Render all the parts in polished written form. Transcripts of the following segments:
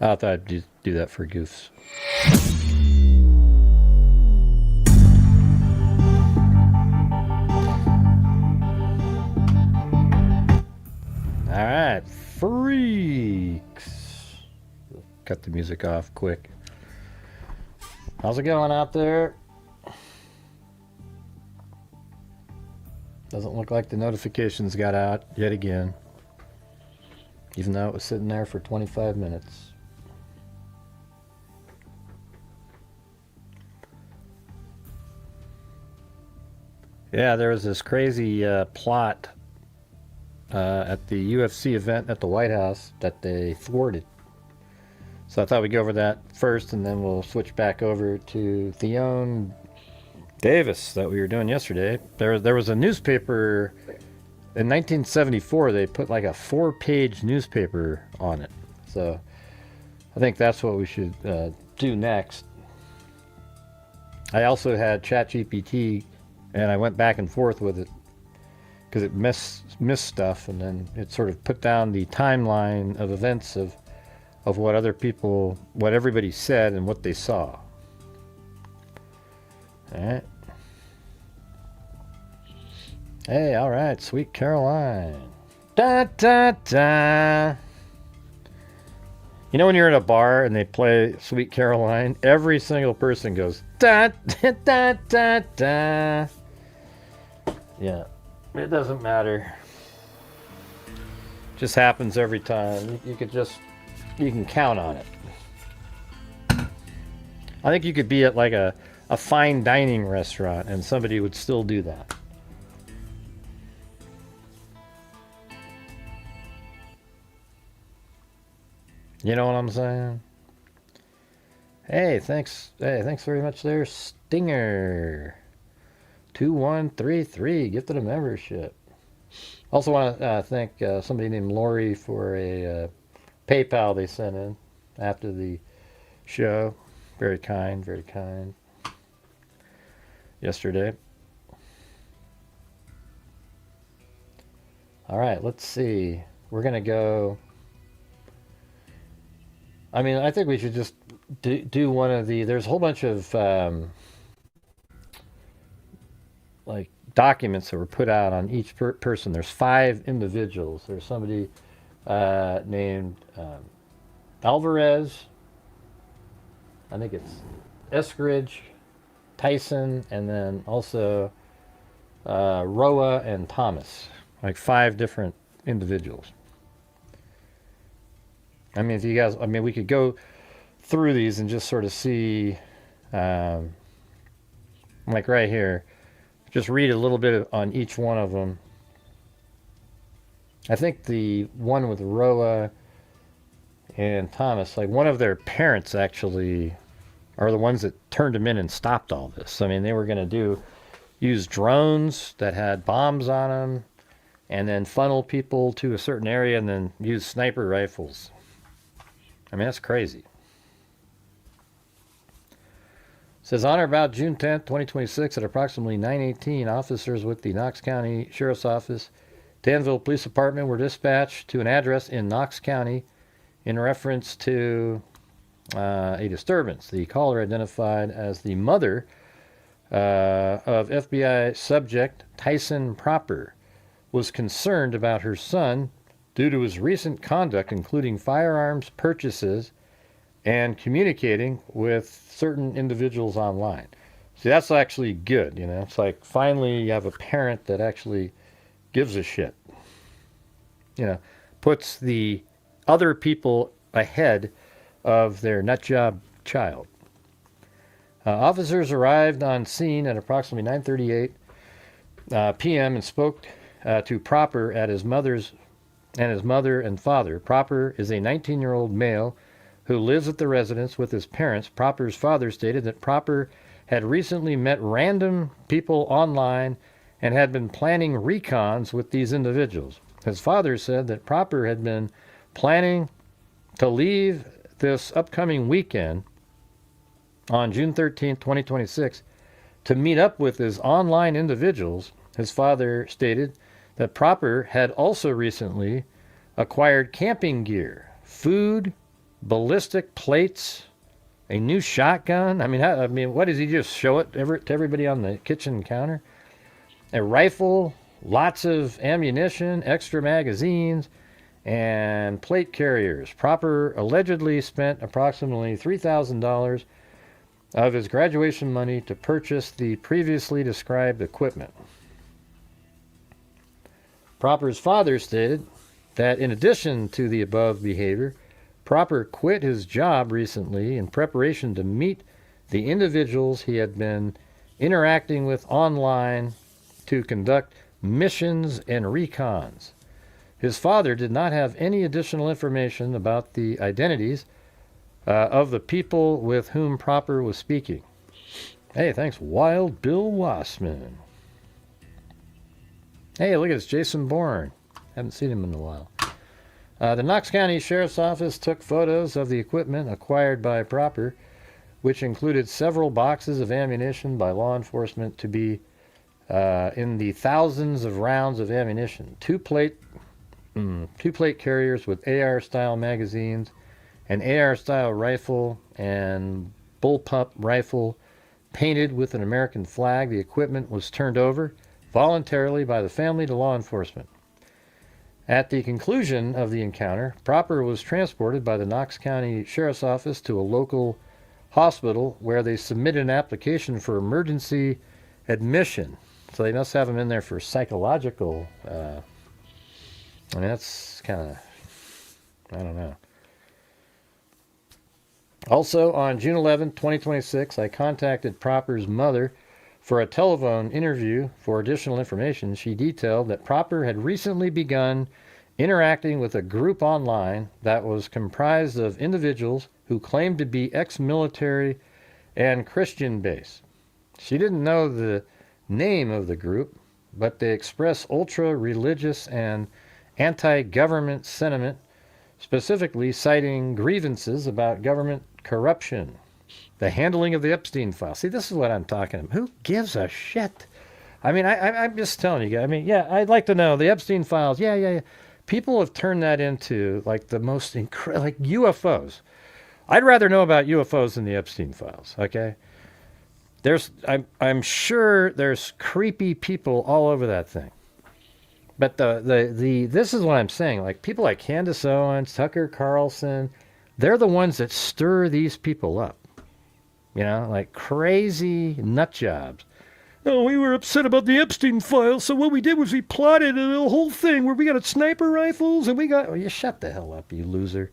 I thought I'd do that for goofs. All right, freaks. Cut the music off quick. How's it going out there? Doesn't look like the notifications got out yet again, even though it was sitting there for 25 minutes. Yeah, there was this crazy plot at the UFC event at the White House that they thwarted. So I thought we'd go over that first, and then we'll switch back over to Theone Davis that we were doing yesterday. There was a newspaper in 1974. They put like a 4-page newspaper on it. So I think that's what we should do next. I also had ChatGPT, and I went back and forth with it because it missed stuff, and then it sort of put down the timeline of events of what other people, what everybody said, and what they saw. All right. Hey, all right, Sweet Caroline. Da da da. You know when you're in a bar and they play Sweet Caroline, every single person goes da da da da da. Yeah, it doesn't matter. Just happens every time. You can count on it. I think you could be at like a fine dining restaurant and somebody would still do that. You know what I'm saying? Hey, thanks very much there, Stinger. 2133, gifted a membership. Also want to thank somebody named Lori for a PayPal they sent in after the show. Very kind, very kind. Yesterday. All right, let's see. We're going to go. I mean, I think we should just do one of the. There's a whole bunch of like documents that were put out on each person. There's 5 individuals. There's somebody named Alvarez. I think it's Eskridge, Tyson, and then also Roa and Thomas. Like 5 different individuals. I mean, if you guys, I mean, we could go through these and just sort of see, like right here, just read a little bit on each one of them. I think the one with Roa and Thomas, like one of their parents actually are the ones that turned them in and stopped all this. I mean, they were going to use drones that had bombs on them and then funnel people to a certain area and then use sniper rifles. I mean, that's crazy. It says, on or about June 10th, 2026, at approximately 9:18, officers with the Knox County Sheriff's Office, Danville Police Department were dispatched to an address in Knox County in reference to a disturbance. The caller, identified as the mother of FBI subject Tyson Proper, was concerned about her son due to his recent conduct, including firearms purchases and communicating with certain individuals online. See, that's actually good, you know. It's like finally you have a parent that actually gives a shit. You know, puts the other people ahead of their nutjob child. Officers arrived on scene at approximately 9:38 p.m. and spoke to Proper at his mother and father. Proper is a 19-year-old male who lives at the residence with his parents. Proper's father stated that Proper had recently met random people online and had been planning recons with these individuals. His father said that Proper had been planning to leave this upcoming weekend on June 13, 2026, to meet up with his online individuals. His father stated that Proper had also recently acquired camping gear, food, ballistic plates, a new shotgun. I mean, what does he just show it to everybody on the kitchen counter? A rifle, lots of ammunition, extra magazines, and plate carriers. Propper allegedly spent approximately $3,000 of his graduation money to purchase the previously described equipment. Propper's father stated that in addition to the above behavior, Propper quit his job recently in preparation to meet the individuals he had been interacting with online to conduct missions and recons. His father did not have any additional information about the identities of the people with whom Propper was speaking. Hey, thanks, Wild Bill Wassman. Hey, look at this, Jason Bourne. Haven't seen him in a while. The Knox County Sheriff's Office took photos of the equipment acquired by Propper, which included several boxes of ammunition by law enforcement to be in the thousands of rounds of ammunition, two plate carriers with AR-style magazines, an AR-style rifle, and bullpup rifle painted with an American flag. The equipment was turned over voluntarily by the family to law enforcement. At the conclusion of the encounter, Propper was transported by the Knox County Sheriff's Office to a local hospital where they submitted an application for emergency admission. So they must have him in there for psychological, that's kind of, I don't know. Also, on June 11, 2026, I contacted Propper's mother for a telephone interview for additional information. She detailed that Propper had recently begun interacting with a group online that was comprised of individuals who claimed to be ex-military and Christian-based. She didn't know the name of the group, but they express ultra-religious and anti-government sentiment, specifically citing grievances about government corruption, the handling of the Epstein files. See, this is what I'm talking about. Who gives a shit? I mean, I'm just telling you guys. I mean, yeah, I'd like to know the Epstein files. Yeah. People have turned that into like the most incredible, like UFOs. I'd rather know about UFOs than the Epstein files. Okay. I'm sure there's creepy people all over that thing. But this is what I'm saying. Like people like Candace Owens, Tucker Carlson, they're the ones that stir these people up. You know, like crazy nut jobs. Oh, we were upset about the Epstein files, so what we did was we plotted a whole thing where we got sniper rifles and we got... Oh, you shut the hell up, you loser.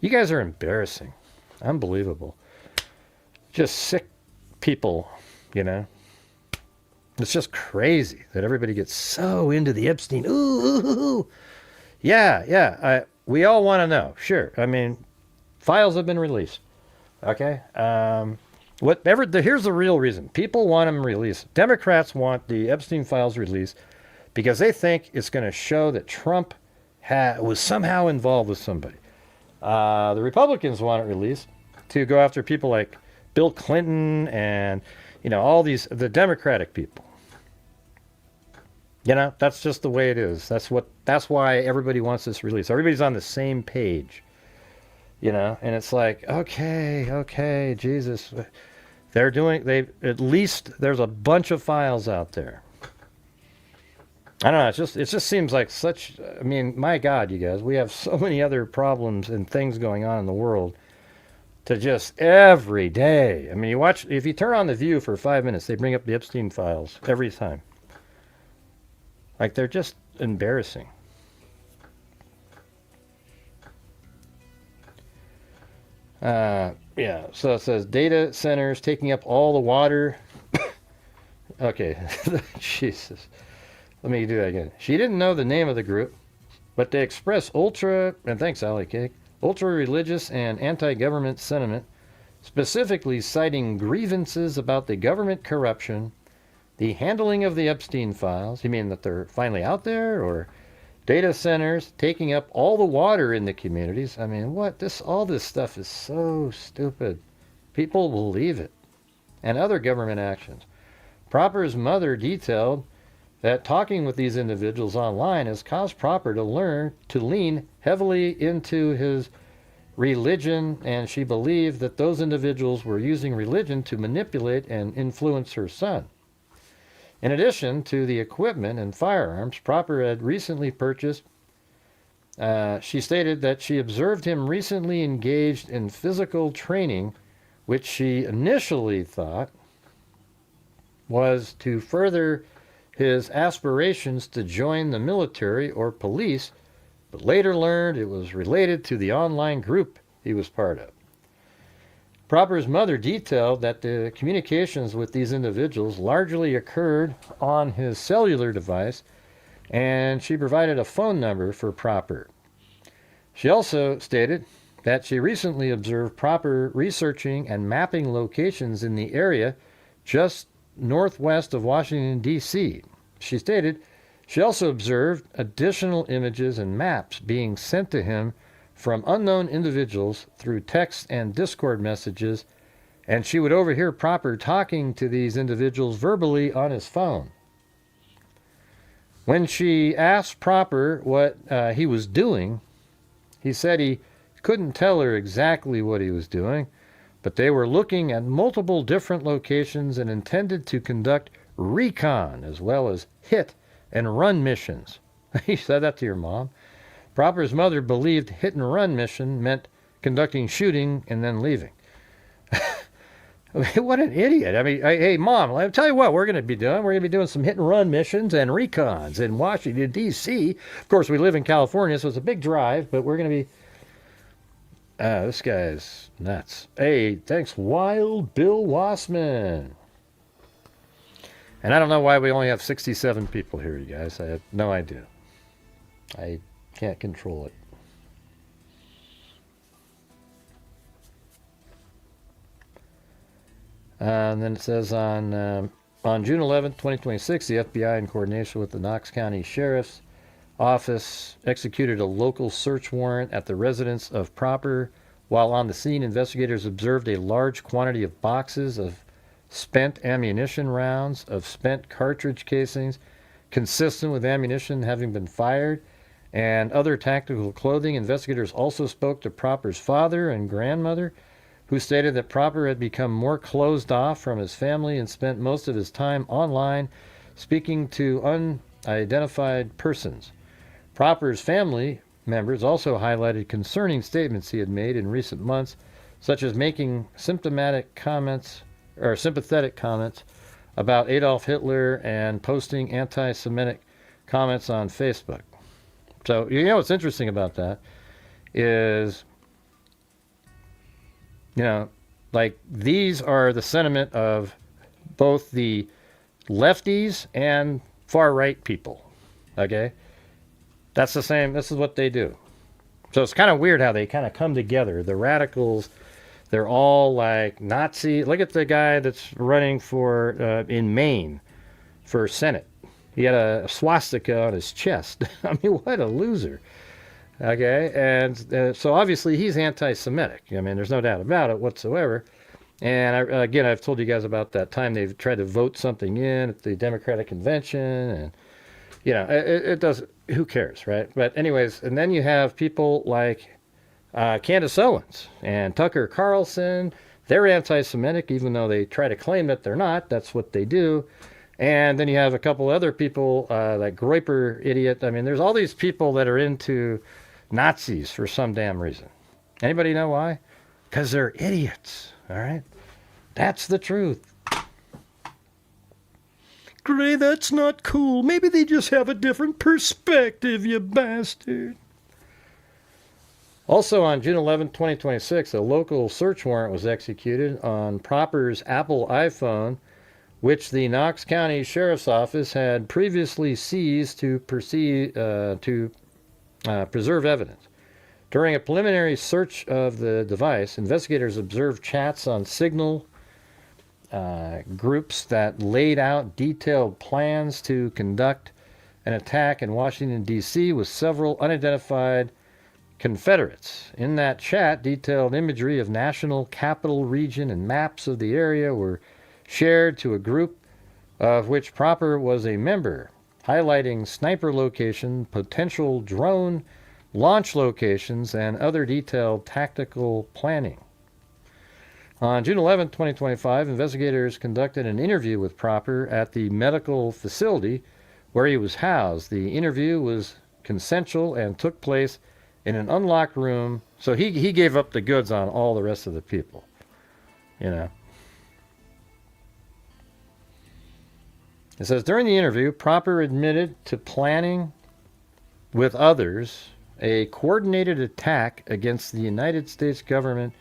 You guys are embarrassing. Unbelievable. Just sick people, you know. It's just crazy that everybody gets so into the Epstein. Ooh. Yeah. We all want to know. Sure. I mean, files have been released. Okay. Here's the real reason. People want them released. Democrats want the Epstein files released because they think it's going to show that Trump was somehow involved with somebody. The Republicans want it released to go after people like Bill Clinton and, all the Democratic people. That's just the way it is. That's why everybody wants this released. Everybody's on the same page. And it's like, okay, Jesus. At least there's a bunch of files out there. I don't know, it just seems like my God, you guys, we have so many other problems and things going on in the world to just every day. I mean, if you turn on The View for 5 minutes, they bring up the Epstein files every time. Like, they're just embarrassing. So it says data centers taking up all the water. Okay, Jesus. Let me do that again. She didn't know the name of the group, but they express and thanks, Allie Cake, ultra-religious and anti-government sentiment, specifically citing grievances about the government corruption, the handling of the Epstein files. You mean that they're finally out there, or data centers taking up all the water in the communities? I mean, all this stuff is so stupid. People believe it. And other government actions. Propper's mother detailed that talking with these individuals online has caused Propper to lean heavily into his religion, and she believed that those individuals were using religion to manipulate and influence her son. In addition to the equipment and firearms Proper had recently purchased, she stated that she observed him recently engaged in physical training, which she initially thought was to further his aspirations to join the military or police, but later learned it was related to the online group he was part of. Proper's mother detailed that the communications with these individuals largely occurred on his cellular device, and she provided a phone number for Proper. She also stated that she recently observed Proper researching and mapping locations in the area just northwest of Washington, D.C. She stated she also observed additional images and maps being sent to him from unknown individuals through text and Discord messages, and she would overhear Proper talking to these individuals verbally on his phone. When she asked Proper what he was doing, he said he couldn't tell her exactly what he was doing, but they were looking at multiple different locations and intended to conduct recon as well as hit and run missions. He said that to your mom. Proper's mother believed hit and run mission meant conducting shooting and then leaving. What an idiot. I mean, hey, Mom, I'll tell you what we're going to be doing. We're going to be doing some hit and run missions and recons in Washington, D.C. Of course, we live in California, so it's a big drive, but we're going to be... this guy's nuts. Hey, thanks, Wild Bill Wassman. And I don't know why we only have 67 people here, you guys. I have no idea. I can't control it. And then it says on June 11, 2026, the FBI, in coordination with the Knox County Sheriff's Office, executed a local search warrant at the residence of Proper. While on the scene, investigators observed a large quantity of boxes of spent ammunition rounds, of spent cartridge casings, consistent with ammunition having been fired, and other tactical clothing. Investigators also spoke to Proper's father and grandmother, who stated that Proper had become more closed off from his family and spent most of his time online speaking to unidentified persons. Proper's family members also highlighted concerning statements he had made in recent months, such as making sympathetic comments about Adolf Hitler and posting anti-Semitic comments on Facebook. So, you know what's interesting about that is, you know, like, these are the sentiment of both the lefties and far-right people, okay? That's the same, this is what they do. So it's kind of weird how they kind of come together. The radicals, they're all like Nazi. Look at the guy that's running for, in Maine, for Senate. He had a swastika on his chest. I mean, what a loser. Okay, and so obviously he's anti-Semitic. I mean, there's no doubt about it whatsoever. And again, I've told you guys about that time they've tried to vote something in at the Democratic Convention, and you know, it does. Who cares, right? But anyways, and then you have people like Candace Owens and Tucker Carlson. They're anti-Semitic, even though they try to claim that they're not. That's what they do. And then you have a couple other people like Groyper, idiot. I mean, there's all these people that are into Nazis for some damn reason. Anybody know why? Because they're idiots, all right? That's the truth. Gray, that's not cool. Maybe they just have a different perspective, you bastard. Also on June 11, 2026, a local search warrant was executed on Proper's Apple iPhone, which the Knox County Sheriff's Office had previously seized to preserve evidence. During a preliminary search of the device, investigators observed chats on Signal groups that laid out detailed plans to conduct an attack in Washington, D.C. with several unidentified Confederates. In that chat, detailed imagery of national capital region and maps of the area were shared to a group of which Proper was a member, highlighting sniper location, potential drone launch locations, and other detailed tactical planning. On June 11, 2025, investigators conducted an interview with Proper at the medical facility where he was housed. The interview was consensual and took place in an unlocked room, so he gave up the goods on all the rest of the people, you know. It says, during the interview, Proper admitted to planning with others a coordinated attack against the United States government.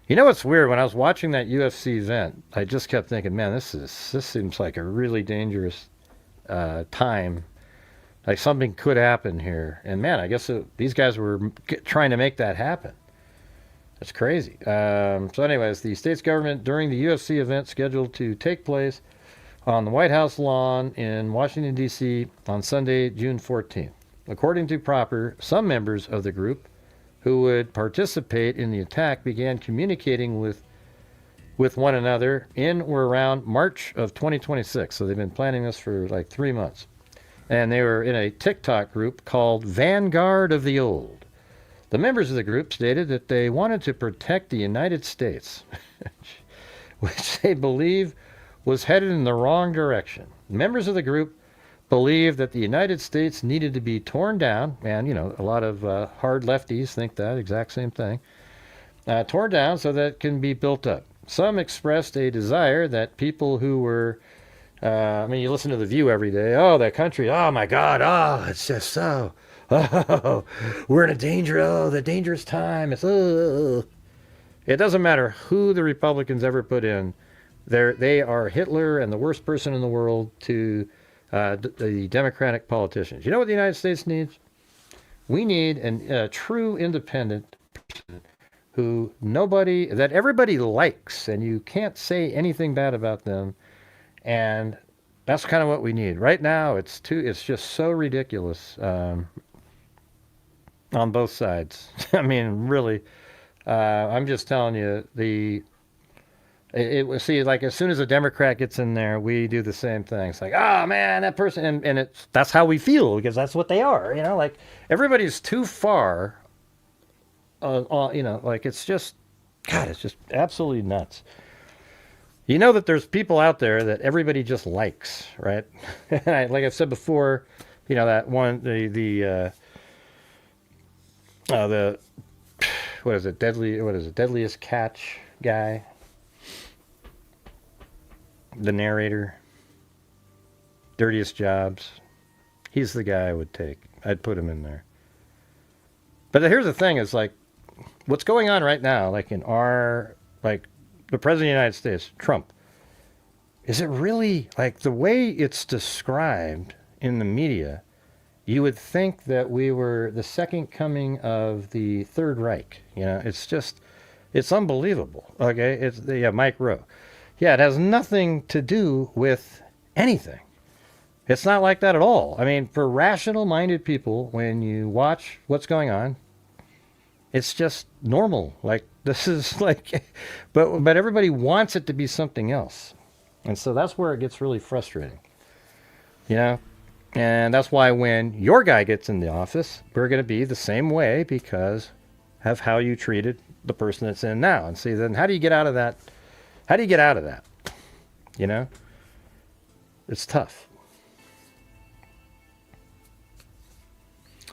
You know what's weird? When I was watching that UFC event, I just kept thinking, man, this seems like a really dangerous time. Like something could happen here. And man, I guess these guys were trying to make that happen. That's crazy. So anyways, the state's government during the UFC event scheduled to take place on the White House lawn in Washington, D.C. on Sunday, June 14th. According to Proper, some members of the group who would participate in the attack began communicating with one another in or around March of 2026. So they've been planning this for like 3 months. And they were in a TikTok group called Vanguard of the Old. The members of the group stated that they wanted to protect the United States, which they believe was headed in the wrong direction. Members of the group believed that the United States needed to be torn down, and, you know, a lot of hard lefties think that exact same thing, torn down so that it can be built up. Some expressed a desire that people who were, I mean, you listen to The View every day, oh, that country, oh my God, oh, it's just so, oh, we're in a danger, oh, the dangerous time, it's, oh. It doesn't matter who the Republicans ever put in, they are Hitler and the worst person in the world to the Democratic politicians. You know what the United States needs? We need a true independent person that everybody likes, and you can't say anything bad about them. And that's kind of what we need right now. It's just so ridiculous on both sides. I mean, really, I'm just telling you, see, like, as soon as a Democrat gets in there, we do the same thing. It's like, oh man, that person, and that's how we feel, because that's what they are, you know, like, everybody's too far, you know, like, it's just, God, it's just absolutely nuts. You know that there's people out there that everybody just likes, right? Like I've said before, you know, that one, the deadliest catch guy, the narrator, dirtiest jobs. He's the guy I would take. I'd put him in there. But here's the thing, is like, what's going on right now, like in the President of the United States, Trump, is it really, like, the way it's described in the media, you would think that we were the second coming of the Third Reich. You know, it's unbelievable. Okay, it's Mike Rowe. Yeah, it has nothing to do with anything. It's not like that at all. I mean, for rational-minded people, when you watch what's going on, it's just normal. Like, this is like, but everybody wants it to be something else. And so that's where it gets really frustrating. You know? And that's why when your guy gets in the office, we're going to be the same way because of how you treated the person that's in now. And see, then how do you get out of that? How do you get out of that? You know? It's tough.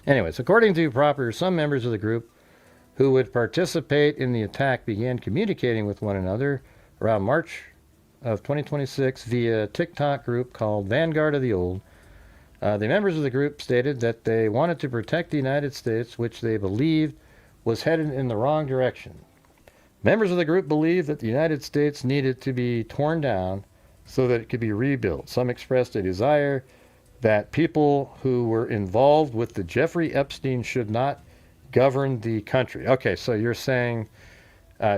Anyways, according to Proper, some members of the group who would participate in the attack began communicating with one another around March of 2026 via a TikTok group called Vanguard of the Old. The members of the group stated that they wanted to protect the United States, which they believed was headed in the wrong direction. Members of the group believed that the United States needed to be torn down so that it could be rebuilt. Some expressed a desire that people who were involved with the Jeffrey Epstein should not govern the country. Okay, so you're saying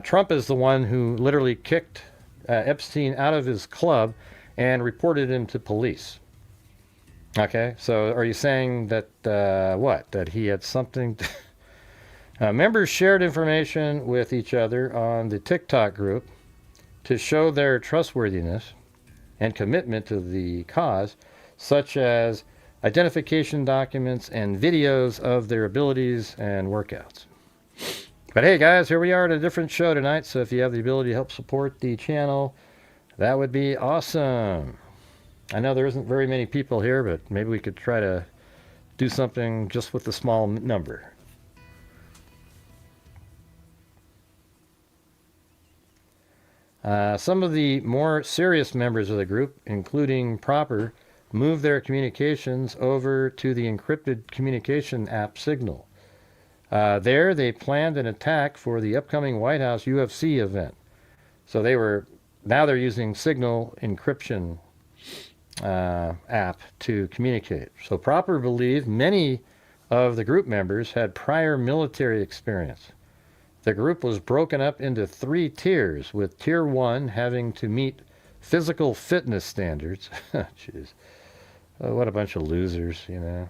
Trump is the one who literally kicked Epstein out of his club and reported him to police. Okay, so are you saying that, that he had something members shared information with each other on the TikTok group to show their trustworthiness and commitment to the cause, such as identification documents, and videos of their abilities and workouts. But hey guys, here we are at a different show tonight, so if you have the ability to help support the channel, that would be awesome. I know there isn't very many people here, but maybe we could try to do something just with a small number. Some of the more serious members of the group, including Proper, moved their communications over to the encrypted communication app Signal. There, they planned an attack for the upcoming White House UFC event. So now they're using Signal encryption app to communicate. So Proper believed many of the group members had prior military experience. The group was broken up into 3 tiers, with Tier 1 having to meet physical fitness standards. Jeez. Oh, what a bunch of losers, you know.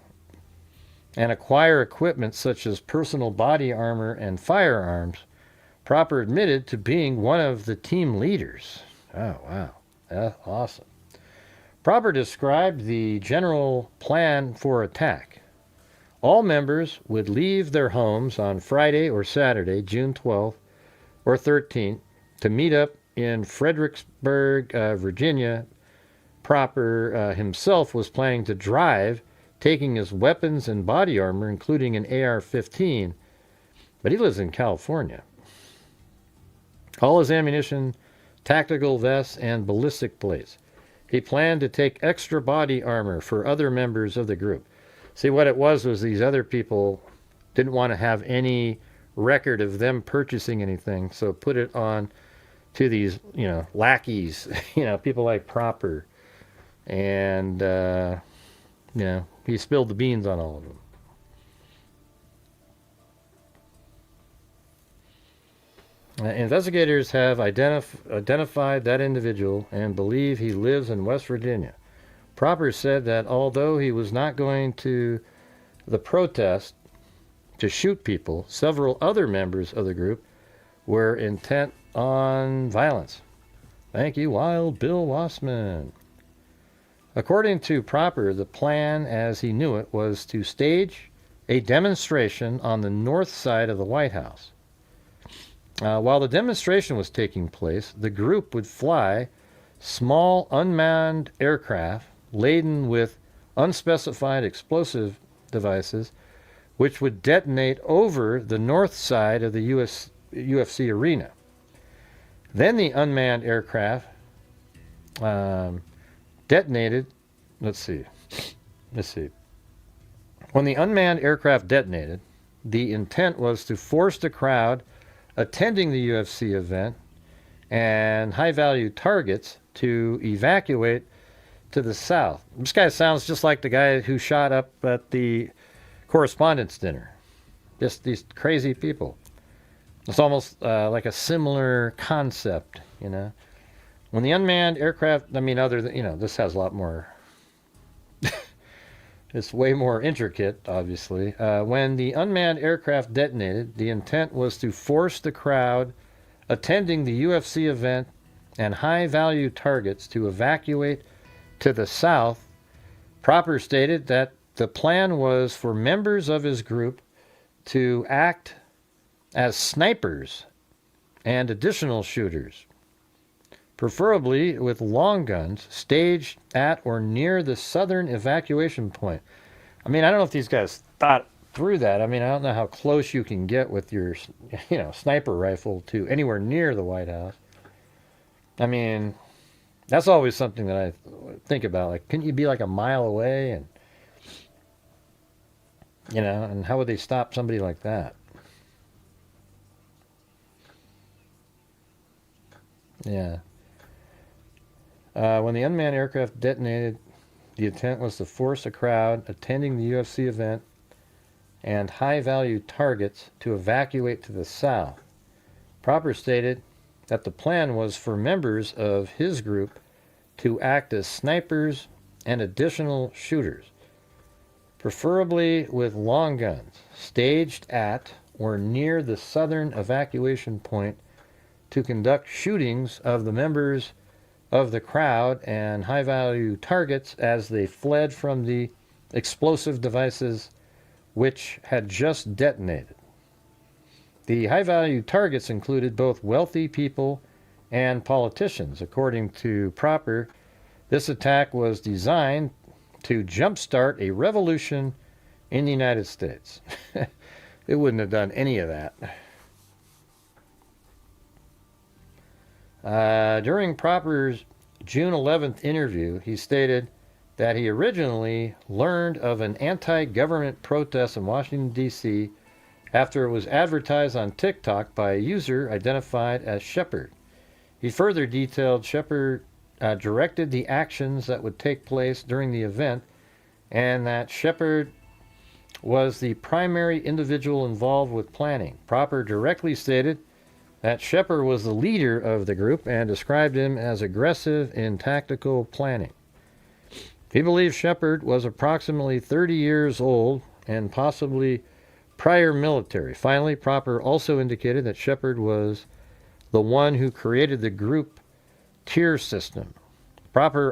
And acquire equipment such as personal body armor and firearms. Proper admitted to being one of the team leaders. Oh, wow. That's awesome. Proper described the general plan for attack. All members would leave their homes on Friday or Saturday, June 12th or 13th, to meet up in Fredericksburg, Virginia. Proper himself was planning to drive, taking his weapons and body armor, including an AR-15, but he lives in California. All his ammunition, tactical vests, and ballistic plates. He planned to take extra body armor for other members of the group. See, what it was these other people didn't want to have any record of them purchasing anything, so put it on to these, lackeys, people like Proper. And, he spilled the beans on all of them. Investigators have identified that individual and believe he lives in West Virginia. Proper said that although he was not going to the protest to shoot people, several other members of the group were intent on violence. Thank you, Wild Bill Wassman. According to Proper, the plan as he knew it was to stage a demonstration on the north side of the White House. While the demonstration was taking place, the group would fly small unmanned aircraft laden with unspecified explosive devices, which would detonate over the north side of the UFC arena. Then the unmanned aircraft detonated. Let's see. When the unmanned aircraft detonated, the intent was to force the crowd attending the UFC event and high-value targets to evacuate to the south. This guy sounds just like the guy who shot up at the correspondence dinner. Just these crazy people. It's almost like a similar concept, When the unmanned aircraft, other than, this has a lot more, it's way more intricate, obviously. When the unmanned aircraft detonated, the intent was to force the crowd attending the UFC event and high-value targets to evacuate to the south. Proper stated that the plan was for members of his group to act as snipers and additional shooters, preferably with long guns, staged at or near the southern evacuation point. I don't know if these guys thought through that. I don't know how close you can get with your, sniper rifle to anywhere near the White House. That's always something that I think about. Like, couldn't you be like a mile away? And, and how would they stop somebody like that? Yeah. When the unmanned aircraft detonated, the intent was to force a crowd attending the UFC event and high-value targets to evacuate to the south. Proper stated that the plan was for members of his group to act as snipers and additional shooters, preferably with long guns, staged at or near the southern evacuation point to conduct shootings of the members of the crowd and high-value targets as they fled from the explosive devices which had just detonated. The high-value targets included both wealthy people and politicians. According to Proper, this attack was designed to jumpstart a revolution in the United States. It wouldn't have done any of that. During Proper's June 11th interview, he stated that he originally learned of an anti-government protest in Washington, D.C. after it was advertised on TikTok by a user identified as Shepard. He further detailed Shepard directed the actions that would take place during the event, and that Shepard was the primary individual involved with planning. Proper directly stated that Shepard was the leader of the group and described him as aggressive in tactical planning. He believes Shepard was approximately 30 years old and possibly prior military. Finally, Proper also indicated that Shepard was the one who created the group tier system. Proper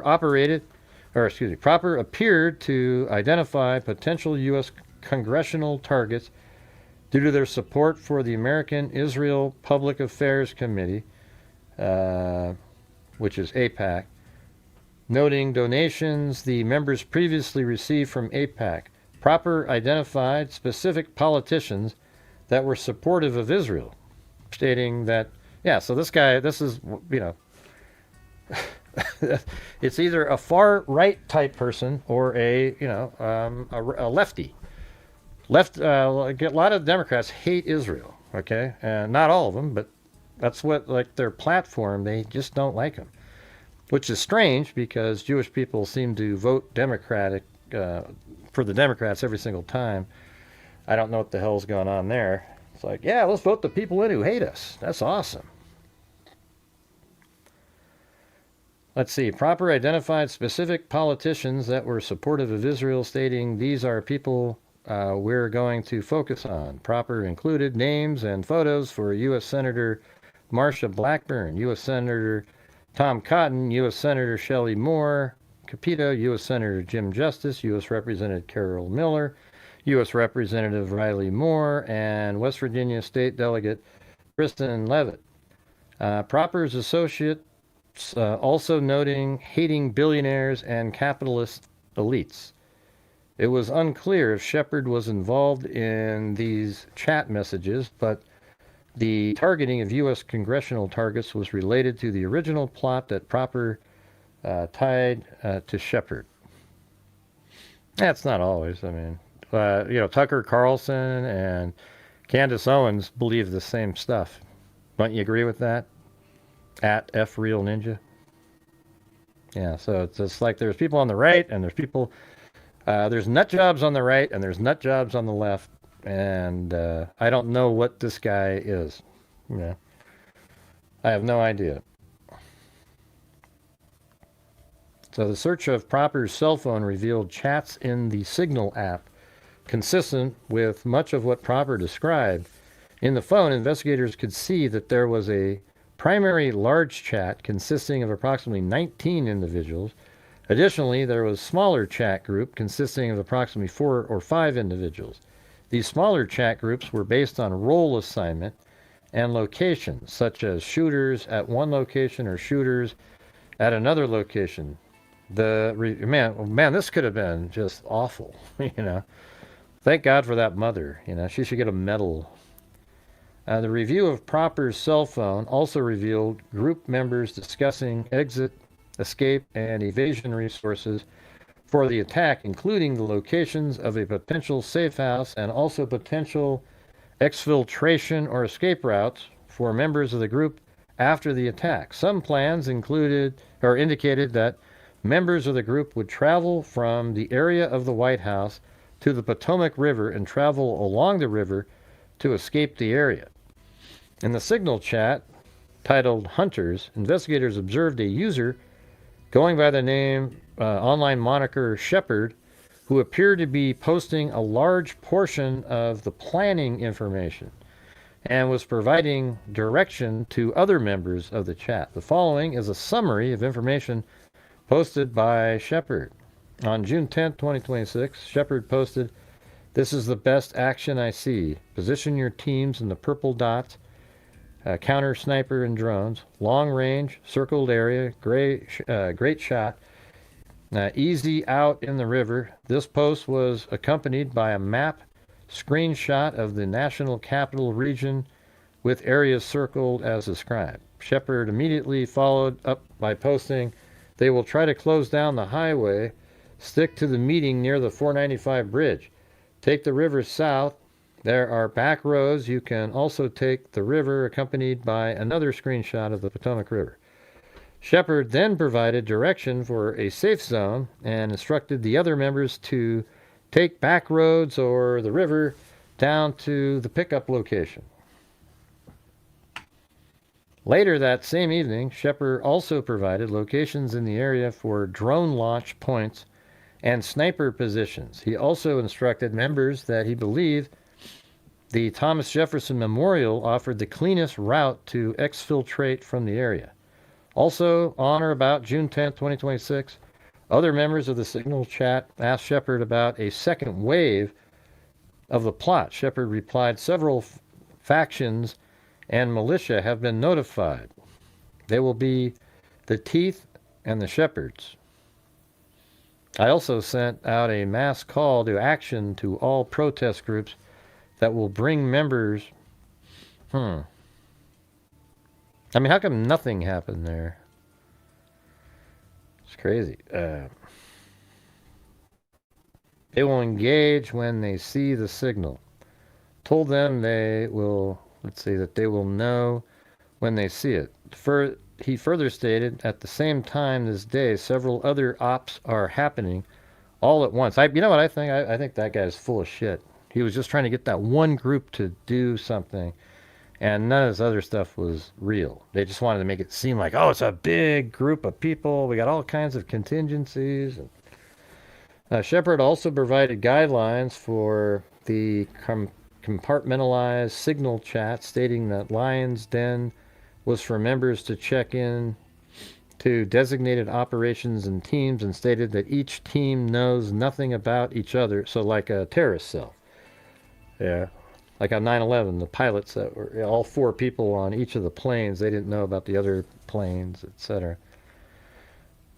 appeared to identify potential U.S. congressional targets due to their support for the American Israel Public Affairs Committee, which is AIPAC, noting donations the members previously received from AIPAC. Proper identified specific politicians that were supportive of Israel, stating that, yeah, so this guy, this is, it's either a far right type person or a lefty. A lot of Democrats hate Israel, okay? And not all of them, but that's what, like, their platform, they just don't like them. Which is strange because Jewish people seem to vote Democratic for the Democrats every single time. I don't know what the hell's going on there. It's like, yeah, let's vote the people in who hate us. That's awesome. Let's see. Proper identified specific politicians that were supportive of Israel, stating these are people we're going to focus on. Proper included names and photos for U.S. Senator Marsha Blackburn, U.S. Senator Tom Cotton, U.S. Senator Shelley Moore Capito, U.S. Senator Jim Justice, U.S. Representative Carol Miller, U.S. Representative Riley Moore, and West Virginia State Delegate Kristen Levitt. Proper's associates also noting hating billionaires and capitalist elites. It was unclear if Shepard was involved in these chat messages, but the targeting of U.S. congressional targets was related to the original plot that Proper tied to Shepard. That's not always. I mean, Tucker Carlson and Candace Owens believe the same stuff. Don't you agree with that? At F Real Ninja. Yeah, so it's just like there's people on the right and there's people, there's nut jobs on the right and there's nut jobs on the left. And I don't know what this guy is. I have no idea. So the search of Proper's cell phone revealed chats in the Signal app consistent with much of what Proper described. In the phone, investigators could see that there was a primary large chat consisting of approximately 19 individuals. Additionally, there was a smaller chat group consisting of approximately 4 or 5 individuals. These smaller chat groups were based on role assignment and locations, such as shooters at one location or shooters at another location. Man, this could have been just awful, Thank God for that mother, She should get a medal. The review of Proper's cell phone also revealed group members discussing exit, escape, and evasion resources for the attack, including the locations of a potential safe house and also potential exfiltration or escape routes for members of the group after the attack. Some plans indicated that members of the group would travel from the area of the White House to the Potomac River and travel along the river to escape the area. In the Signal chat, titled Hunters, investigators observed a user going by the name online moniker Shepard, who appeared to be posting a large portion of the planning information and was providing direction to other members of the chat. The following is a summary of information posted by Shepard. On June 10th, 2026, Shepard posted, "This is the best action I see. Position your teams in the purple dots, counter sniper and drones, long range, circled area, great shot, easy out in the river." This post was accompanied by a map screenshot of the National Capital Region with areas circled as described. Shepard immediately followed up by posting, "They will try to close down the highway. Stick to the meeting near the 495 bridge. Take the river south. There are back roads. You can also take the river," accompanied by another screenshot of the Potomac River. Shepard then provided direction for a safe zone and instructed the other members to take back roads or the river down to the pickup location. Later that same evening, Shepard also provided locations in the area for drone launch points and sniper positions. He also instructed members that he believed the Thomas Jefferson Memorial offered the cleanest route to exfiltrate from the area. Also, on or about June 10, 2026, other members of the Signal chat asked Shepard about a second wave of the plot. Shepard replied, "Several factions and militia have been notified. They will be the Teeth and the Shepards. I also sent out a mass call to action to all protest groups that will bring members." I mean, how come nothing happened there? It's crazy. They will engage when they see the signal. Told them they will, that they will know when they see it. He further stated, "At the same time this day, several other ops are happening all at once." You know what I think? I think that guy's full of shit. He was just trying to get that one group to do something, and none of this other stuff was real. They just wanted to make it seem like, oh, it's a big group of people. We got all kinds of contingencies. Shepard also provided guidelines for the compartmentalized Signal chat, stating that Lion's Den was for members to check in to designated operations and teams, and stated that each team knows nothing about each other. So like a terrorist cell. Yeah. Like on 9/11, the pilots that were all 4 people on each of the planes, they didn't know about the other planes, etc.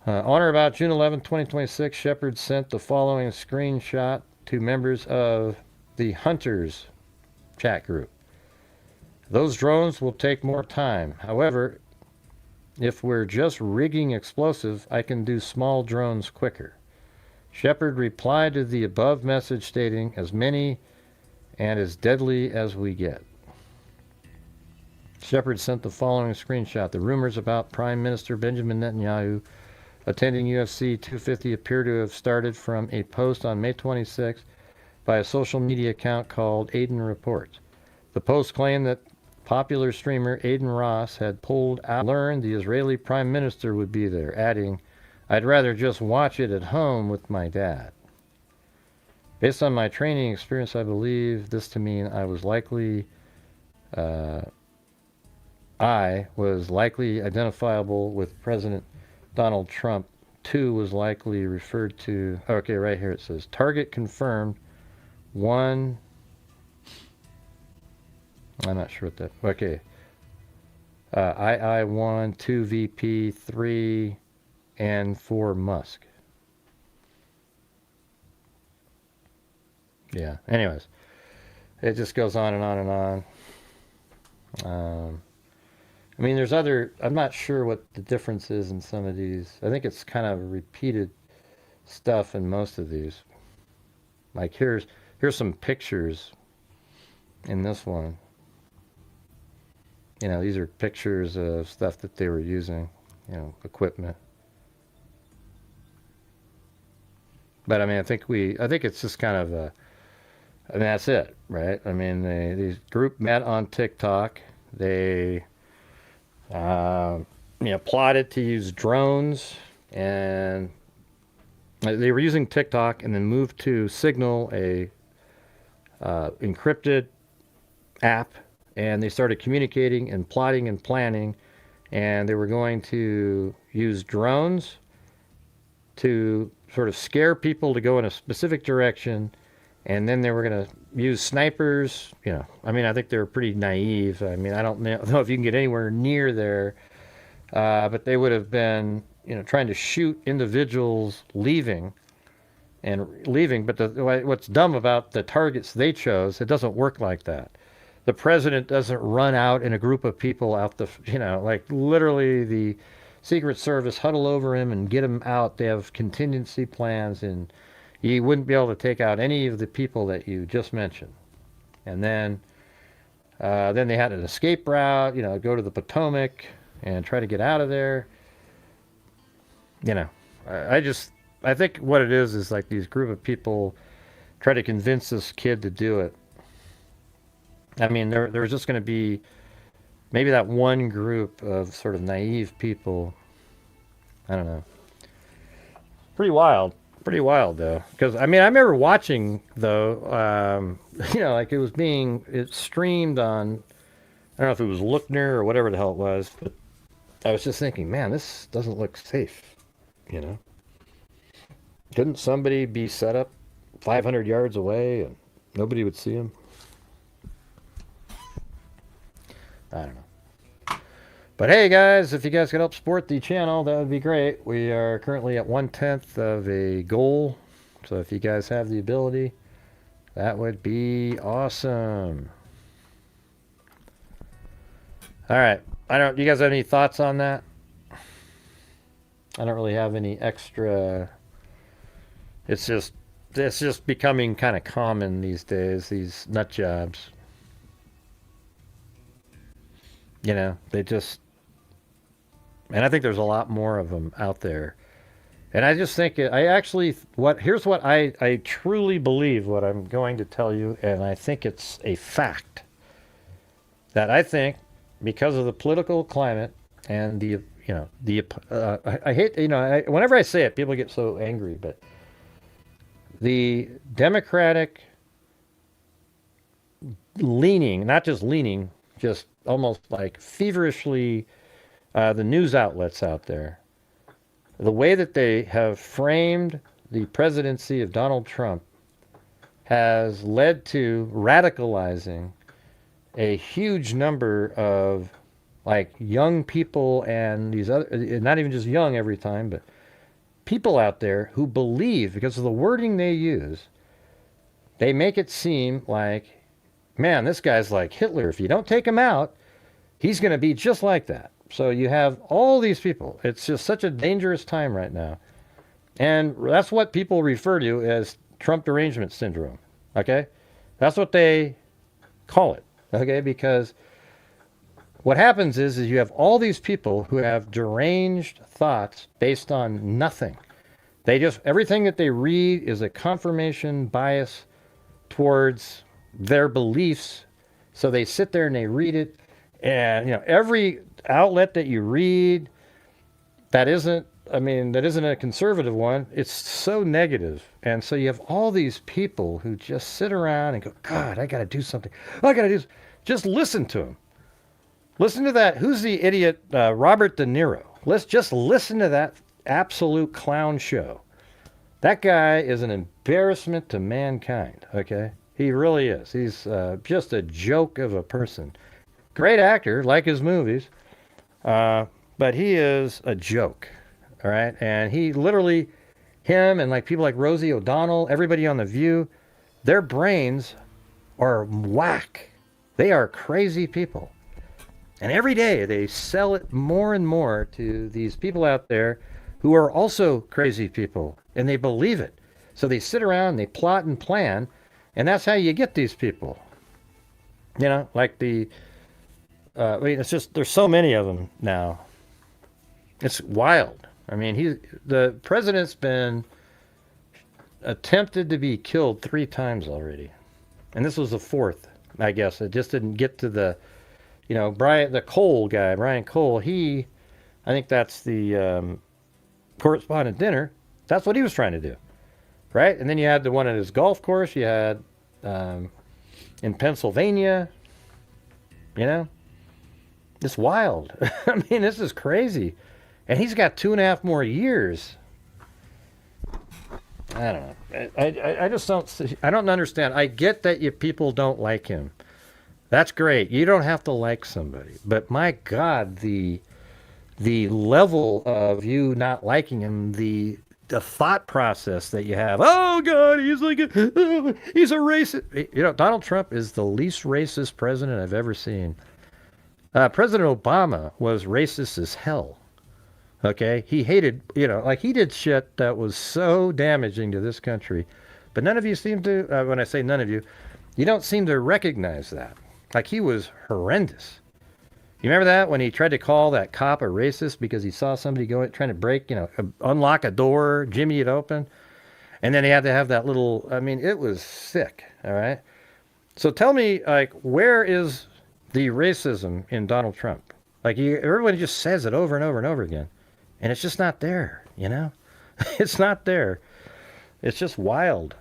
On or about June 11, 2026, Shepard sent the following screenshot to members of the Hunters chat group. "Those drones will take more time. However, if we're just rigging explosive, I can do small drones quicker." Shepard replied to the above message stating, "As many and as deadly as we get." Shepard sent the following screenshot. "The rumors about Prime Minister Benjamin Netanyahu attending UFC 250 appear to have started from a post on May 26 by a social media account called Aiden Reports. The post claimed that popular streamer Aiden Ross had pulled out, learned the Israeli Prime Minister would be there, adding, 'I'd rather just watch it at home with my dad. Based on my training experience, I believe this to mean I was likely identifiable with President Donald Trump. 2 was likely referred to." Okay, right here it says, "Target confirmed. 1." I'm not sure what that. Okay. II1, 2 VP, 3, and 4 Musk. Yeah. Anyways, it just goes on and on and on. I mean, there's other. I'm not sure what the difference is in some of these. I think it's kind of repeated stuff in most of these. Like here's some pictures in this one. You know, these are pictures of stuff that they were using. You know, equipment. But I mean, I think it's just kind of a. I mean, that's it, right? I mean, these group met on TikTok. They, plotted to use drones, and they were using TikTok, and then moved to Signal, a encrypted app, and they started communicating and plotting and planning, and they were going to use drones to sort of scare people to go in a specific direction, and then they were going to use snipers. I mean, I think they were pretty naive. I mean, I don't know if you can get anywhere near there, but they would have been, trying to shoot individuals leaving. But what's dumb about the targets they chose, it doesn't work like that. The president doesn't run out in a group of people out like literally the Secret Service huddle over him and get him out. They have contingency plans, and you wouldn't be able to take out any of the people that you just mentioned. And then they had an escape route, go to the Potomac and try to get out of there. I think what it is like these group of people try to convince this kid to do it. I mean, there's just going to be maybe that one group of sort of naive people. I don't know. Pretty wild, though. Because, I mean, I remember watching, though, like it streamed on, I don't know if it was Lookner or whatever the hell it was, but I was just thinking, man, this doesn't look safe, Couldn't somebody be set up 500 yards away and nobody would see him? I don't know. But hey, guys, if you guys could help support the channel, that would be great. We are currently at 1/10 of a goal. So if you guys have the ability, that would be awesome. All right. You guys have any thoughts on that? I don't really have any extra. It's just becoming kind of common these days, these nut jobs. They just, and I think there's a lot more of them out there. And I just think, here's what I truly believe what I'm going to tell you, and I think it's a fact. That I think, because of the political climate and I hate, whenever I say it, people get so angry, but the Democratic leaning, not just leaning, just almost like feverishly, the news outlets out there, the way that they have framed the presidency of Donald Trump has led to radicalizing a huge number of like young people and these other, not even just young every time, but people out there who believe, because of the wording they use, they make it seem like, man, this guy's like Hitler. If you don't take him out, he's going to be just like that. So you have all these people. It's just such a dangerous time right now. And that's what people refer to as Trump derangement syndrome. Okay? That's what they call it. Okay? Because what happens is you have all these people who have deranged thoughts based on nothing. Everything that they read is a confirmation bias towards their beliefs. So they sit there and they read it. And, every outlet that you read that isn't a conservative one, it's so negative. And so you have all these people who just sit around and go, God, I got to do something. Just listen to them. Listen to that. Who's the idiot? Robert De Niro. Let's just listen to that absolute clown show. That guy is an embarrassment to mankind. Okay. He really is. He's just a joke of a person. Great actor, like his movies, but he is a joke, all right? And he literally, him and like people like Rosie O'Donnell, everybody on The View, their brains are whack. They are crazy people. And every day they sell it more and more to these people out there who are also crazy people, and they believe it. So they sit around, they plot and plan, and that's how you get these people. Like it's just, there's so many of them now. It's wild. I mean, the president's been attempted to be killed 3 times already. And this was the 4th, I guess. It just didn't get to the, the Cole guy, Brian Cole. I think that's the correspondent dinner. That's what he was trying to do. Right? And then you had the one at his golf course. You had in Pennsylvania, It's wild. I mean, this is crazy. And he's got 2.5 more years. I don't know. I just don't. I don't understand. I get that you people don't like him. That's great. You don't have to like somebody, but my God, the level of you not liking him, the thought process that you have. Oh God, he's like he's a racist. You know, Donald Trump is the least racist president I've ever seen. President Obama was racist as hell. Okay, he hated, like he did shit that was so damaging to this country, but none of you seem to. When I say none of you, you don't seem to recognize that. Like he was horrendous. You remember that when he tried to call that cop a racist because he saw somebody trying to break, unlock a door, jimmy it open, and then he had to have that little. I mean, it was sick. All right. So tell me, like, where is the racism in Donald Trump? Like, everybody just says it over and over and over again, and it's just not there. It's not there. It's just wild.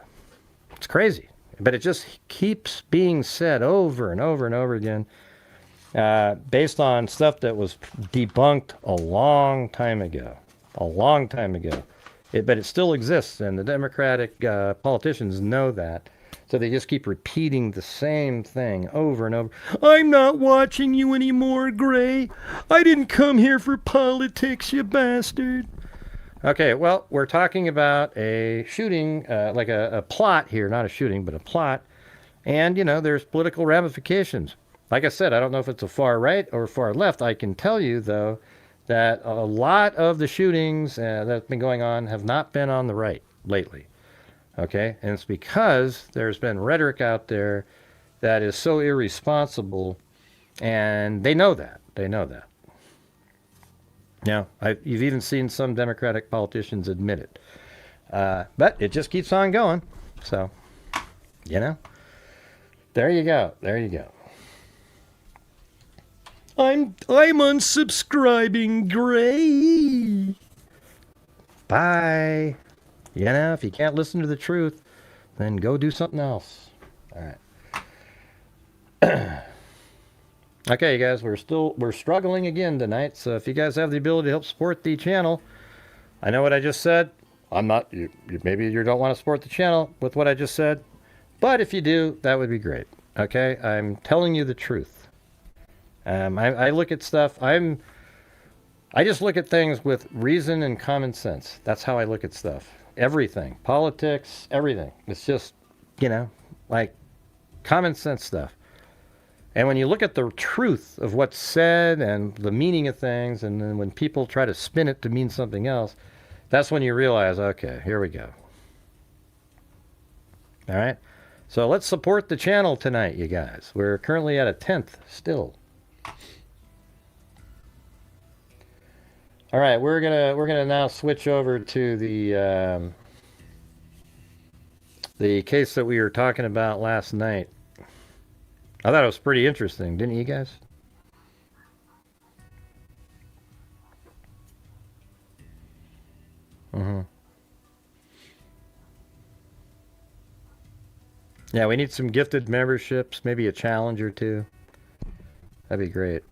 It's crazy, but it just keeps being said over and over and over again. Based on stuff that was debunked a long time ago. But it still exists, and the Democratic politicians know that. So they just keep repeating the same thing over and over. I'm not watching you anymore, Gray. I didn't come here for politics, you bastard. Okay, well, we're talking about a shooting, like a plot here, not a shooting, but a plot. And, there's political ramifications. Like I said, I don't know if it's a far right or far left. I can tell you, though, that a lot of the shootings that have been going on have not been on the right lately. Okay? And it's because there's been rhetoric out there that is so irresponsible, and they know that. Now, you've even seen some Democratic politicians admit it. But it just keeps on going. So, there you go. I'm unsubscribing, Gray. Bye. If you can't listen to the truth, then go do something else. All right. Okay, you guys, we're struggling again tonight. So if you guys have the ability to help support the channel, I know what I just said. I'm not. Maybe you don't want to support the channel with what I just said, but if you do, that would be great. Okay, I'm telling you the truth. I look at stuff. I just look at things with reason and common sense. That's how I look at stuff. Everything, politics, everything. It's just, like common sense stuff. And when you look at the truth of what's said and the meaning of things, and then when people try to spin it to mean something else, that's when you realize, okay, here we go. All right. So let's support the channel tonight, you guys. We're currently at a 10th still. All right, we're gonna now switch over to the case that we were talking about last night. I thought it was pretty interesting, didn't you guys? Mm-hmm. Yeah, we need some gifted memberships, maybe a challenge or two. That'd be great.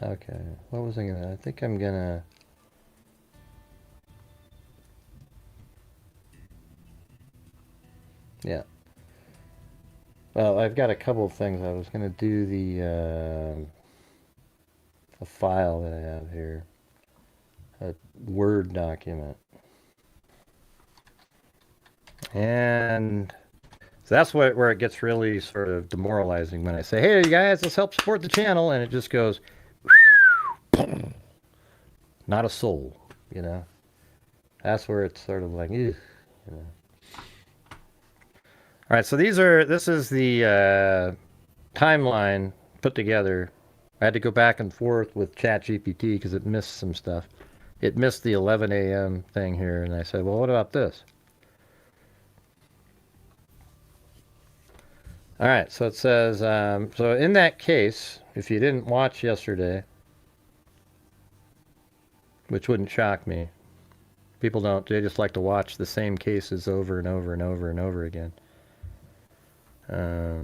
Okay, what was I think I'm gonna... Yeah. Well, I've got a couple of things. I was gonna do the file that I have here. A Word document. And so that's where it gets really sort of demoralizing when I say, hey, you guys, let's help support the channel. And it just goes, not a soul, That's where it's sort of like, ew, All right, so this is the timeline put together. I had to go back and forth with ChatGPT because it missed some stuff. It missed the 11 a.m. thing here, and I said, well, what about this? All right, so it says, so in that case, if you didn't watch yesterday, which wouldn't shock me, people don't, they just like to watch the same cases over and over and over and over again. I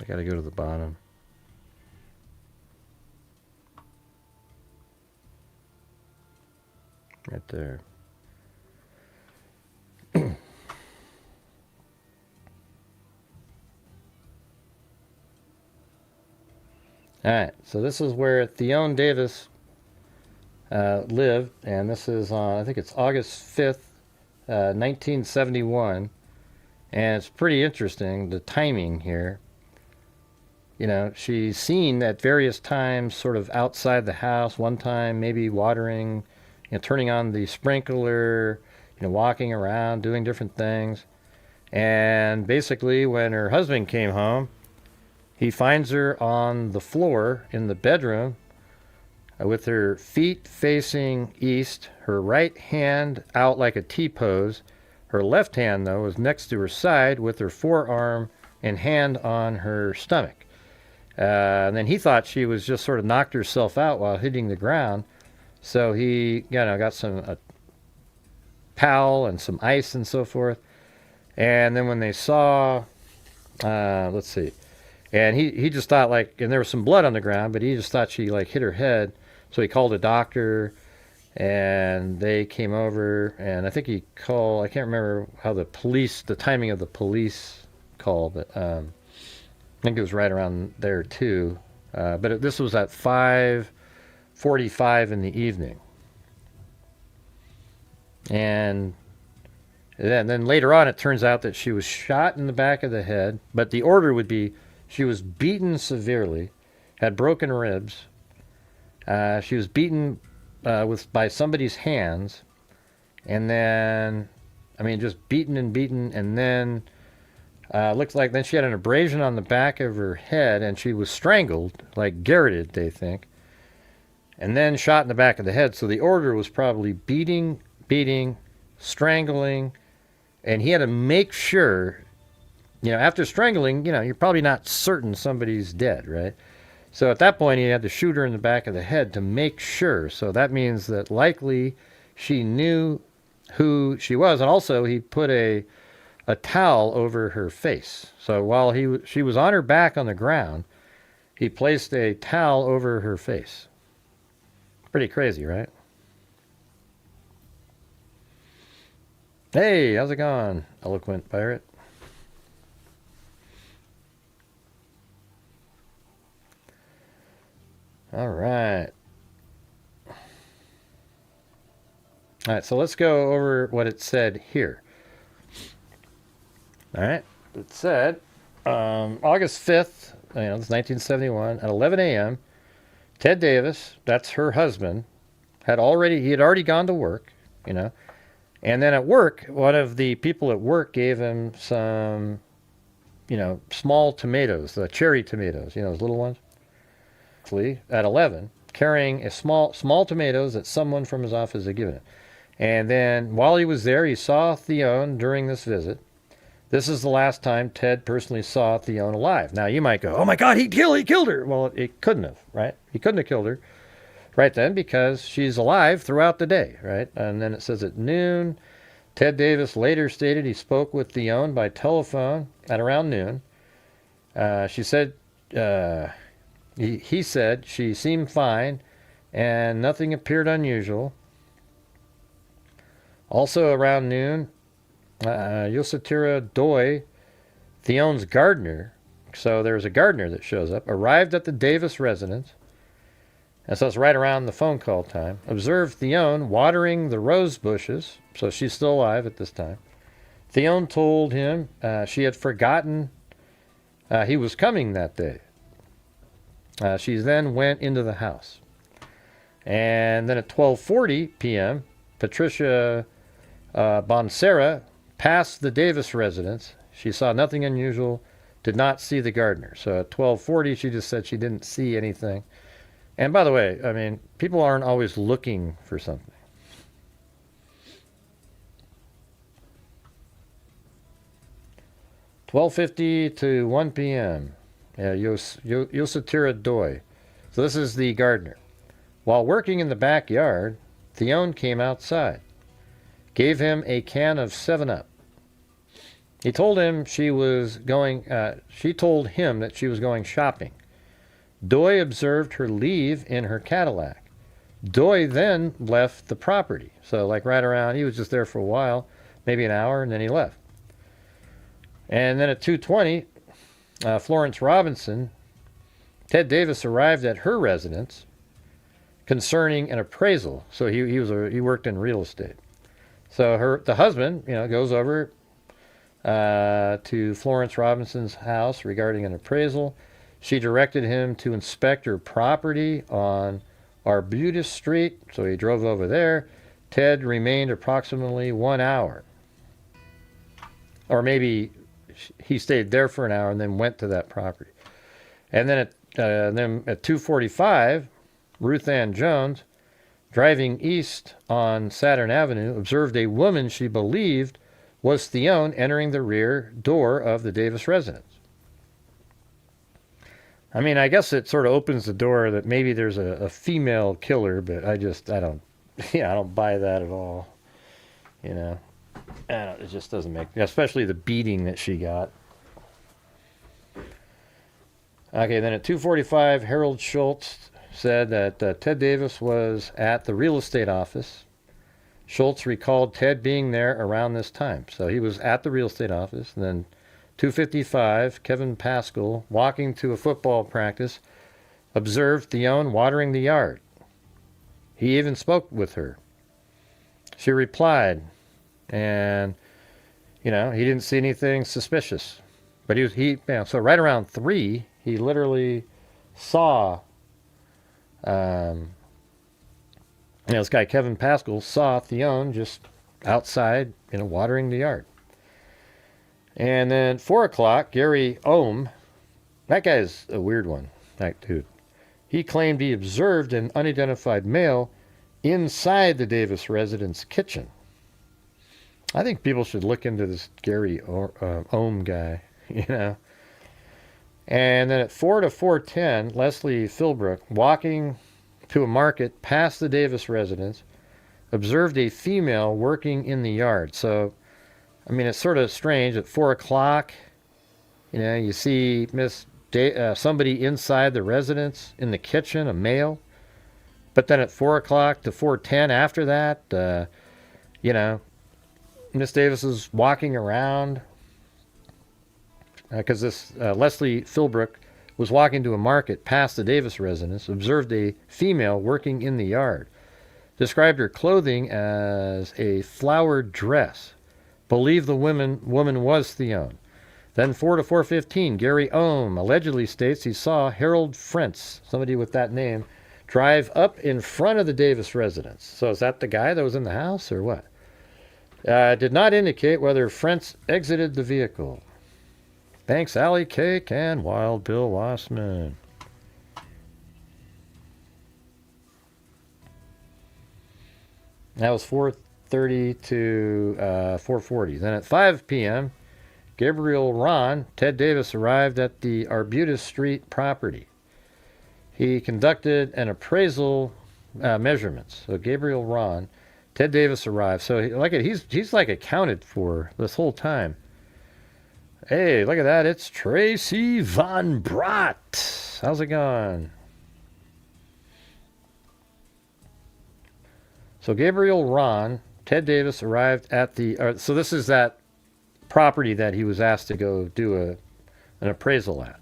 got to go to the bottom. Right there. All right, so this is where Theone Davis lived, and this is on, I think it's August 5th, 1971, and it's pretty interesting, the timing here. You know, she's seen at various times sort of outside the house, one time maybe watering, you know, turning on the sprinkler, you know, walking around, doing different things. And basically, when her husband came home, he finds her on the floor in the bedroom with her feet facing east, her right hand out like a T pose. Her left hand, though, was next to her side with her forearm and hand on her stomach. And then he thought she was just sort of knocked herself out while hitting the ground. So he, you know, got some towel and some ice and so forth. And then when they saw, let's see, and he just thought like, and there was some blood on the ground, but he just thought she like hit her head. So he called a doctor, and they came over, and I think he called, I can't remember how the timing of the police call, but I think it was right around there too. But this was at 5:45 in the evening. And then later on, it turns out that she was shot in the back of the head, but the order would be she was beaten severely, had broken ribs. She was beaten by somebody's hands, and then, I mean, just beaten, and then looks like then she had an abrasion on the back of her head, and she was strangled, like garroted, they think, and then shot in the back of the head. So the order was probably beating, strangling, and he had to make sure, you know, after strangling, you know, you're probably not certain somebody's dead, right? So at that point, he had to shoot her in the back of the head to make sure. So that means that likely she knew who she was. And also, he put a towel over her face. So while she was on her back on the ground, he placed a towel over her face. Pretty crazy, right? Hey, how's it going, eloquent pirate? All right. All right, so let's go over what it said here. All right, it said August 5th, you know, it's 1971, at 11 a.m., Ted Davis, that's her husband, he had already gone to work, you know, and then at work, one of the people at work gave him some, you know, small tomatoes, the cherry tomatoes, you know, those little ones. At 11, carrying a small tomatoes that someone from his office had given him. And then while he was there, he saw Theone during this visit. This is the last time Ted personally saw Theone alive. Now you might go, oh my God, he killed her. Well, it couldn't have, right? He couldn't have killed her right then because she's alive throughout the day, right? And then it says at noon, Ted Davis later stated he spoke with Theone by telephone at around noon. She said, he said she seemed fine and nothing appeared unusual. Also around noon, Yositira Doi, Theone's gardener, so there's a gardener that shows up, arrived at the Davis residence, and so it's right around the phone call time, observed Theone watering the rose bushes, so she's still alive at this time. Theone told him she had forgotten he was coming that day. She then went into the house. And then at 12:40 p.m., Patricia Bonsera passed the Davis residence. She saw nothing unusual, did not see the gardener. So at 12:40, she just said she didn't see anything. And by the way, I mean, people aren't always looking for something. $12:50 to 1 p.m. Yositira Doi. So this is the gardener. While working in the backyard, Theone came outside. gave him a can of 7-Up. He told him she told him that she was going shopping. Doy observed her leave in her Cadillac. Doy then left the property. So like right around, he was just there for a while, maybe an hour, and then he left. And then at 2:20, Florence Robinson, Ted Davis arrived at her residence concerning an appraisal. So he worked in real estate. So the husband, goes over to Florence Robinson's house regarding an appraisal. She directed him to inspect her property on Arbutus Street, so he drove over there. Ted remained approximately 1 hour. Or maybe he stayed there for an hour and then went to that property. And then at 2:45, Ruth Ann Jones, driving east on Saturn Avenue, observed a woman she believed was Theone entering the rear door of the Davis residence. I mean, I guess it sort of opens the door that maybe there's a female killer, but I don't buy that at all. It just doesn't make, especially the beating that she got. Okay, then at 2:45, Harold Schultz said that Ted Davis was at the real estate office. Schultz recalled Ted being there around this time. So he was at the real estate office. And then 2:55, Kevin Pascal, walking to a football practice, observed Theone watering the yard. He even spoke with her. She replied, and, he didn't see anything suspicious. But so right around 3, he literally saw, this guy Kevin Pascal saw Theone just outside, watering the yard. And then 4 o'clock, Gary Ohm, that guy's a weird one, that dude. He claimed he observed an unidentified male inside the Davis residence kitchen. I think people should look into this Gary Ohm guy, And then at 4 to 4:10, Leslie Philbrook, walking to a market past the Davis residence, observed a female working in the yard. So, it's sort of strange. At 4 o'clock, you see somebody inside the residence in the kitchen, a male. But then at 4 o'clock to 4:10 after that, Miss Davis is walking around because this Leslie Philbrook was walking to a market past the Davis residence, observed a female working in the yard, described her clothing as a flowered dress, believed the woman was Theone. Then 4 to 4:15, Gary Ohm allegedly states he saw Harold Frentz, somebody with that name, drive up in front of the Davis residence. So is that the guy that was in the house or what? Did not indicate whether Frentz exited the vehicle. Thanks, Allie Cake and Wild Bill Wassman. That was 4:30 to 4:40. Then at 5 p.m., Gabriel Ron, Ted Davis, arrived at the Arbutus Street property. He conducted an appraisal measurements. So Gabriel Ron, Ted Davis arrived. So he's like accounted for this whole time. Hey, look at that. It's Tracy Von Brott. How's it going? So Gabriel Ron, Ted Davis arrived at so this is that property that he was asked to go do an appraisal at.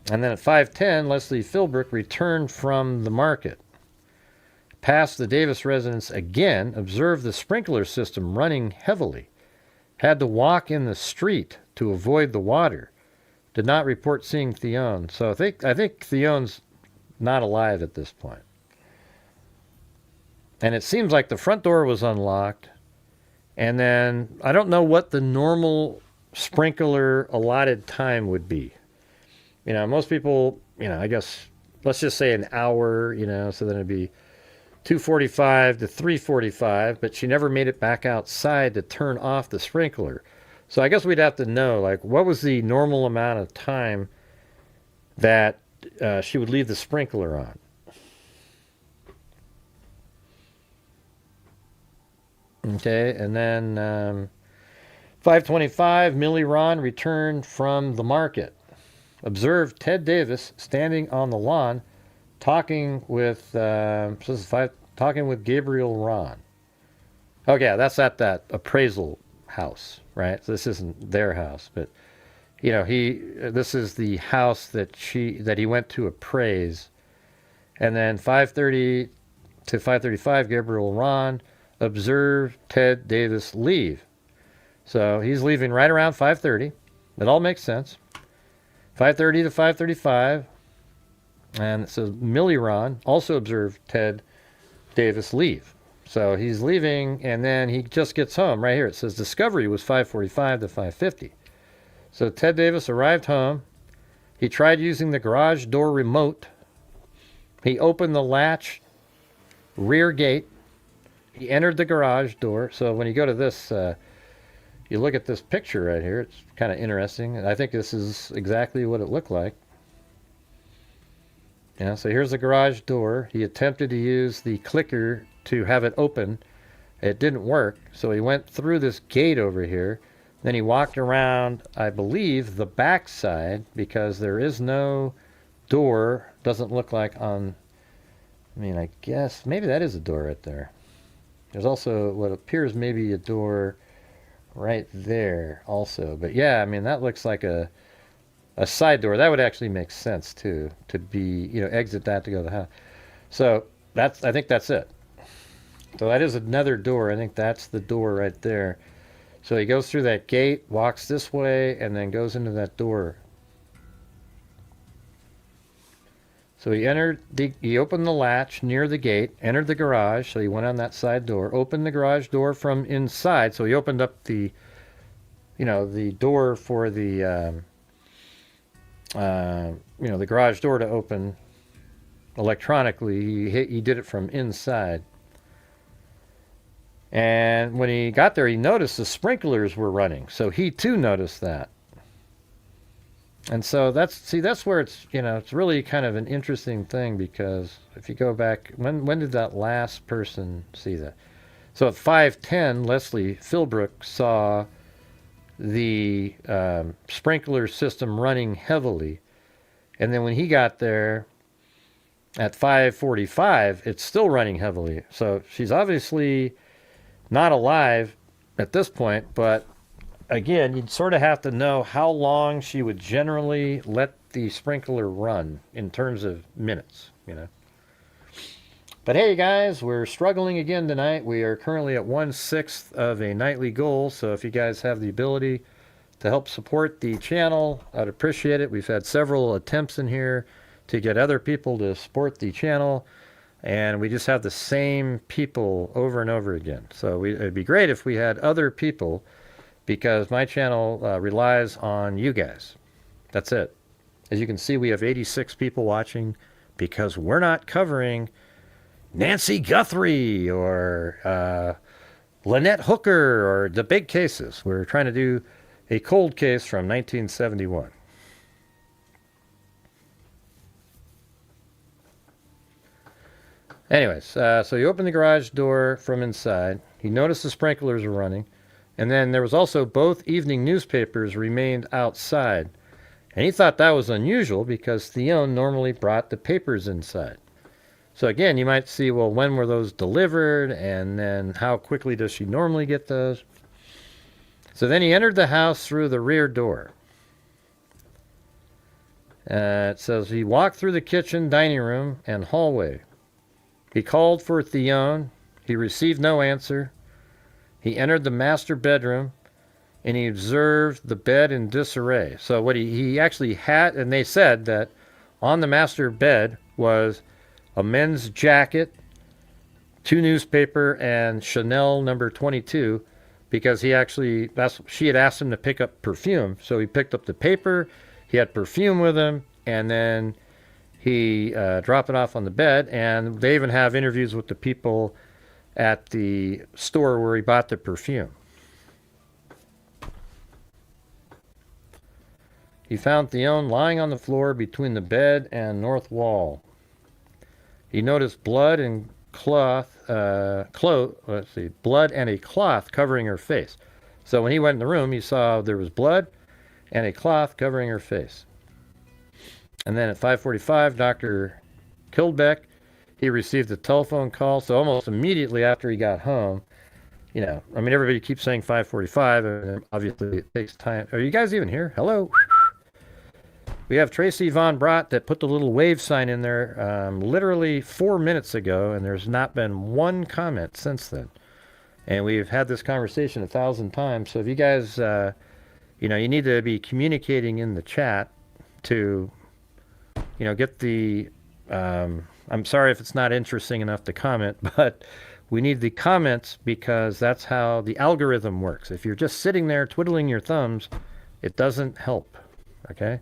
And then at 5:10, Leslie Philbrook returned from the market. Passed the Davis residence again, observed the sprinkler system running heavily. Had to walk in the street to avoid the water. Did not report seeing Theone. So I think Theone's not alive at this point. And it seems like the front door was unlocked. And then I don't know what the normal sprinkler allotted time would be. Most people, I guess, let's just say an hour, so then it'd be 2:45 to 3:45, but she never made it back outside to turn off the sprinkler. So I guess we'd have to know, what was the normal amount of time that she would leave the sprinkler on? Okay, and then 5:25, Millie Ron returned from the market. Observed Ted Davis standing on the lawn talking with talking with Gabriel Ron. Okay, that's at that appraisal house, right? So this isn't their house, but you know, this is the house that he went to appraise. And then 5:30 to 5:35, Gabriel Ron observed Ted Davis leave. So he's leaving right around 5:30. It all makes sense. 5:30 to 5:35, and it says Millie Ron also observed Ted Davis leave. So he's leaving, and then he just gets home. Right here it says discovery was 5:45 to 5:50. So Ted Davis arrived home. He tried using the garage door remote. He opened the latch rear gate. He entered the garage door. So when you go to this, you look at this picture right here. It's kind of interesting. I think this is exactly what it looked like. Yeah, so here's the garage door. He attempted to use the clicker to have it open. It didn't work, so he went through this gate over here. Then he walked around, I believe, the back side, because there is no door. Doesn't look like on... I mean, I guess maybe that is a door right there. There's also what appears maybe a door right there also. But yeah, I mean, that looks like a side door. That would actually make sense too, to be, exit that to go to the house. So I think that's it. So that is another door. I think that's the door right there. So he goes through that gate, walks this way, and then goes into that door. So he opened the latch near the gate, entered the garage, so he went on that side door, opened the garage door from inside. So he opened up the door for the, the garage door to open electronically. He did it from inside. And when he got there, he noticed the sprinklers were running. So he too noticed that. And so that's where it's really kind of an interesting thing, because if you go back, when did that last person see that? So at 5:10, Leslie Philbrook saw the sprinkler system running heavily. And then when he got there at 5:45, it's still running heavily. So she's obviously not alive at this point, but again, you'd sort of have to know how long she would generally let the sprinkler run in terms of minutes, But hey, guys, we're struggling again tonight. We are currently at 1/6 of a nightly goal, so if you guys have the ability to help support the channel, I'd appreciate it. We've had several attempts in here to get other people to support the channel, and we just have the same people over and over again. So it'd be great if we had other people, because my channel relies on you guys. That's it. As you can see, we have 86 people watching, because we're not covering Nancy Guthrie or Lynette Hooker or the big cases. We're trying to do a cold case from 1971. Anyways, so he opened the garage door from inside. He noticed the sprinklers were running. And then there was also both evening newspapers remained outside. And he thought that was unusual, because Theone normally brought the papers inside. So again, you might see, well, when were those delivered? And then how quickly does she normally get those? So then he entered the house through the rear door. It says he walked through the kitchen, dining room, and hallway. He called for Theone. He received no answer. He entered the master bedroom, and he observed the bed in disarray. So what he actually had, and they said that on the master bed was a men's jacket, 2 newspaper, and Chanel number 22, because she had asked him to pick up perfume. So he picked up the paper, he had perfume with him, and then he dropped it off on the bed. And they even have interviews with the people at the store where he bought the perfume. He found Theone lying on the floor between the bed and north wall. He noticed blood and blood and a cloth covering her face. So when he went in the room, he saw there was blood and a cloth covering her face. And then at 5:45, Dr. Kildbeck, he received a telephone call. So almost immediately after he got home, you know, I mean, everybody keeps saying 5:45, and obviously it takes time. Are you guys even here? Hello? We have Tracy Von Brott that put the little wave sign in there literally 4 minutes ago, and there's not been one comment since then. And we've had this conversation 1,000 times. So if you guys, you know, you need to be communicating in the chat to, you know, get the, I'm sorry if it's not interesting enough to comment, but we need the comments because that's how the algorithm works. If you're just sitting there twiddling your thumbs, it doesn't help, okay?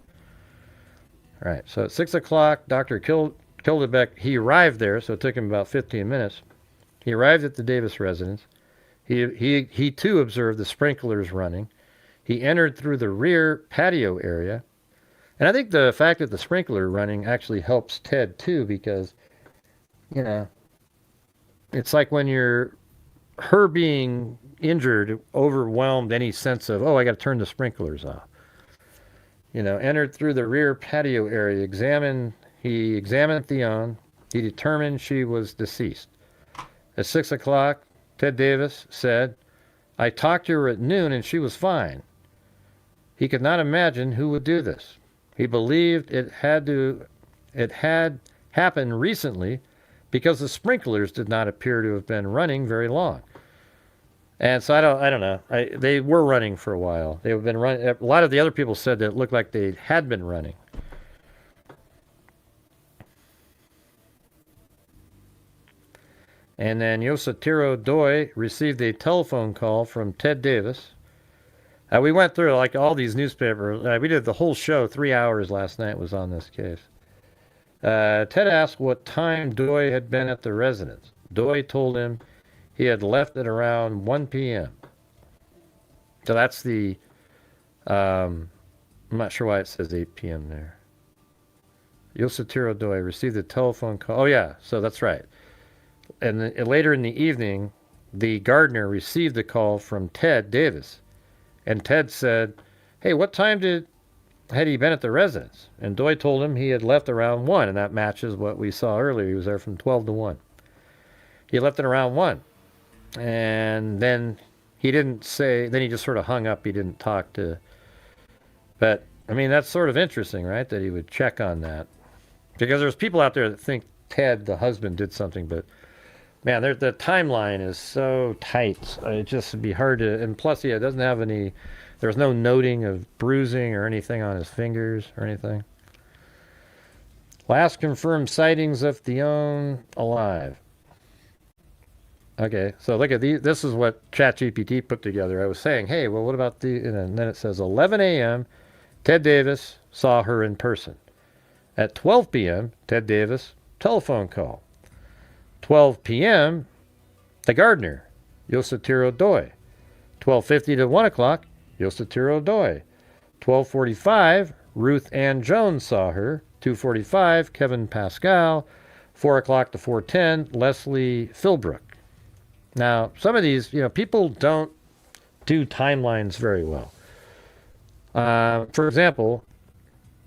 All right, so at 6 o'clock, Dr. Kildebeck, he arrived there, so it took him about 15 minutes. He arrived at the Davis residence. He too observed the sprinklers running. He entered through the rear patio area. And I think the fact that the sprinkler running actually helps Ted too, because, you know, it's like when her being injured overwhelmed any sense of, oh, I got to turn the sprinklers off. You know, entered through the rear patio area, he examined Theone. He determined she was deceased. At 6 o'clock, Ted Davis said, I talked to her at noon and she was fine. He could not imagine who would do this. He believed it had happened recently because the sprinklers did not appear to have been running very long. And so I don't know. They were running for a while. They have been running. A lot of the other people said that it looked like they had been running. And then Yositiro Doi received a telephone call from Ted Davis. We went through like all these newspapers. We did the whole show. 3 hours last night was on this case. Ted asked what time Doi had been at the residence. Doi told him he had left at around 1 p.m. So that's the, I'm not sure why it says 8 p.m. there. Yositiro Doi received a telephone call. Oh, yeah, so that's right. And later in the evening, the gardener received a call from Ted Davis. And Ted said, hey, what time had he been at the residence? And Doi told him he had left around 1, and that matches what we saw earlier. He was there from 12 to 1. He left at around 1. And then he didn't say, then he just sort of hung up. He didn't talk to, but I mean, that's sort of interesting, right? That he would check on that. Because there's people out there that think Ted, the husband, did something, but man, the timeline is so tight. It just would be hard to, and plus, yeah, it doesn't have any, there's no noting of bruising or anything on his fingers or anything. Last confirmed sightings of Theone alive. Okay, so look at these. This is what ChatGPT put together. I was saying, hey, well, what about and then it says 11 a.m., Ted Davis saw her in person. At 12 p.m., Ted Davis, telephone call. 12 p.m., the gardener, Yositiro Doi. 12:50 to 1 o'clock, Yositiro Doi. 12:45, Ruth Ann Jones saw her. 2:45, Kevin Pascal. 4 o'clock to 4:10, Leslie Philbrook. Now, some of these, you know, people don't do timelines very well. For example,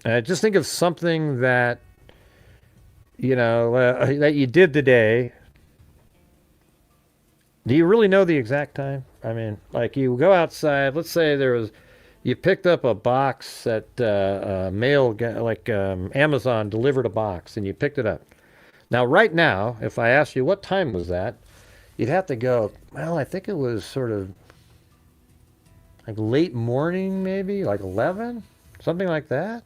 just think of something that, you know, that you did today. Do you really know the exact time? I mean, like you go outside, let's say you picked up a box at mail, like Amazon delivered a box and you picked it up. Now, right now, if I asked you what time was that, you'd have to go, well, I think it was sort of like late morning, maybe, like 11, something like that,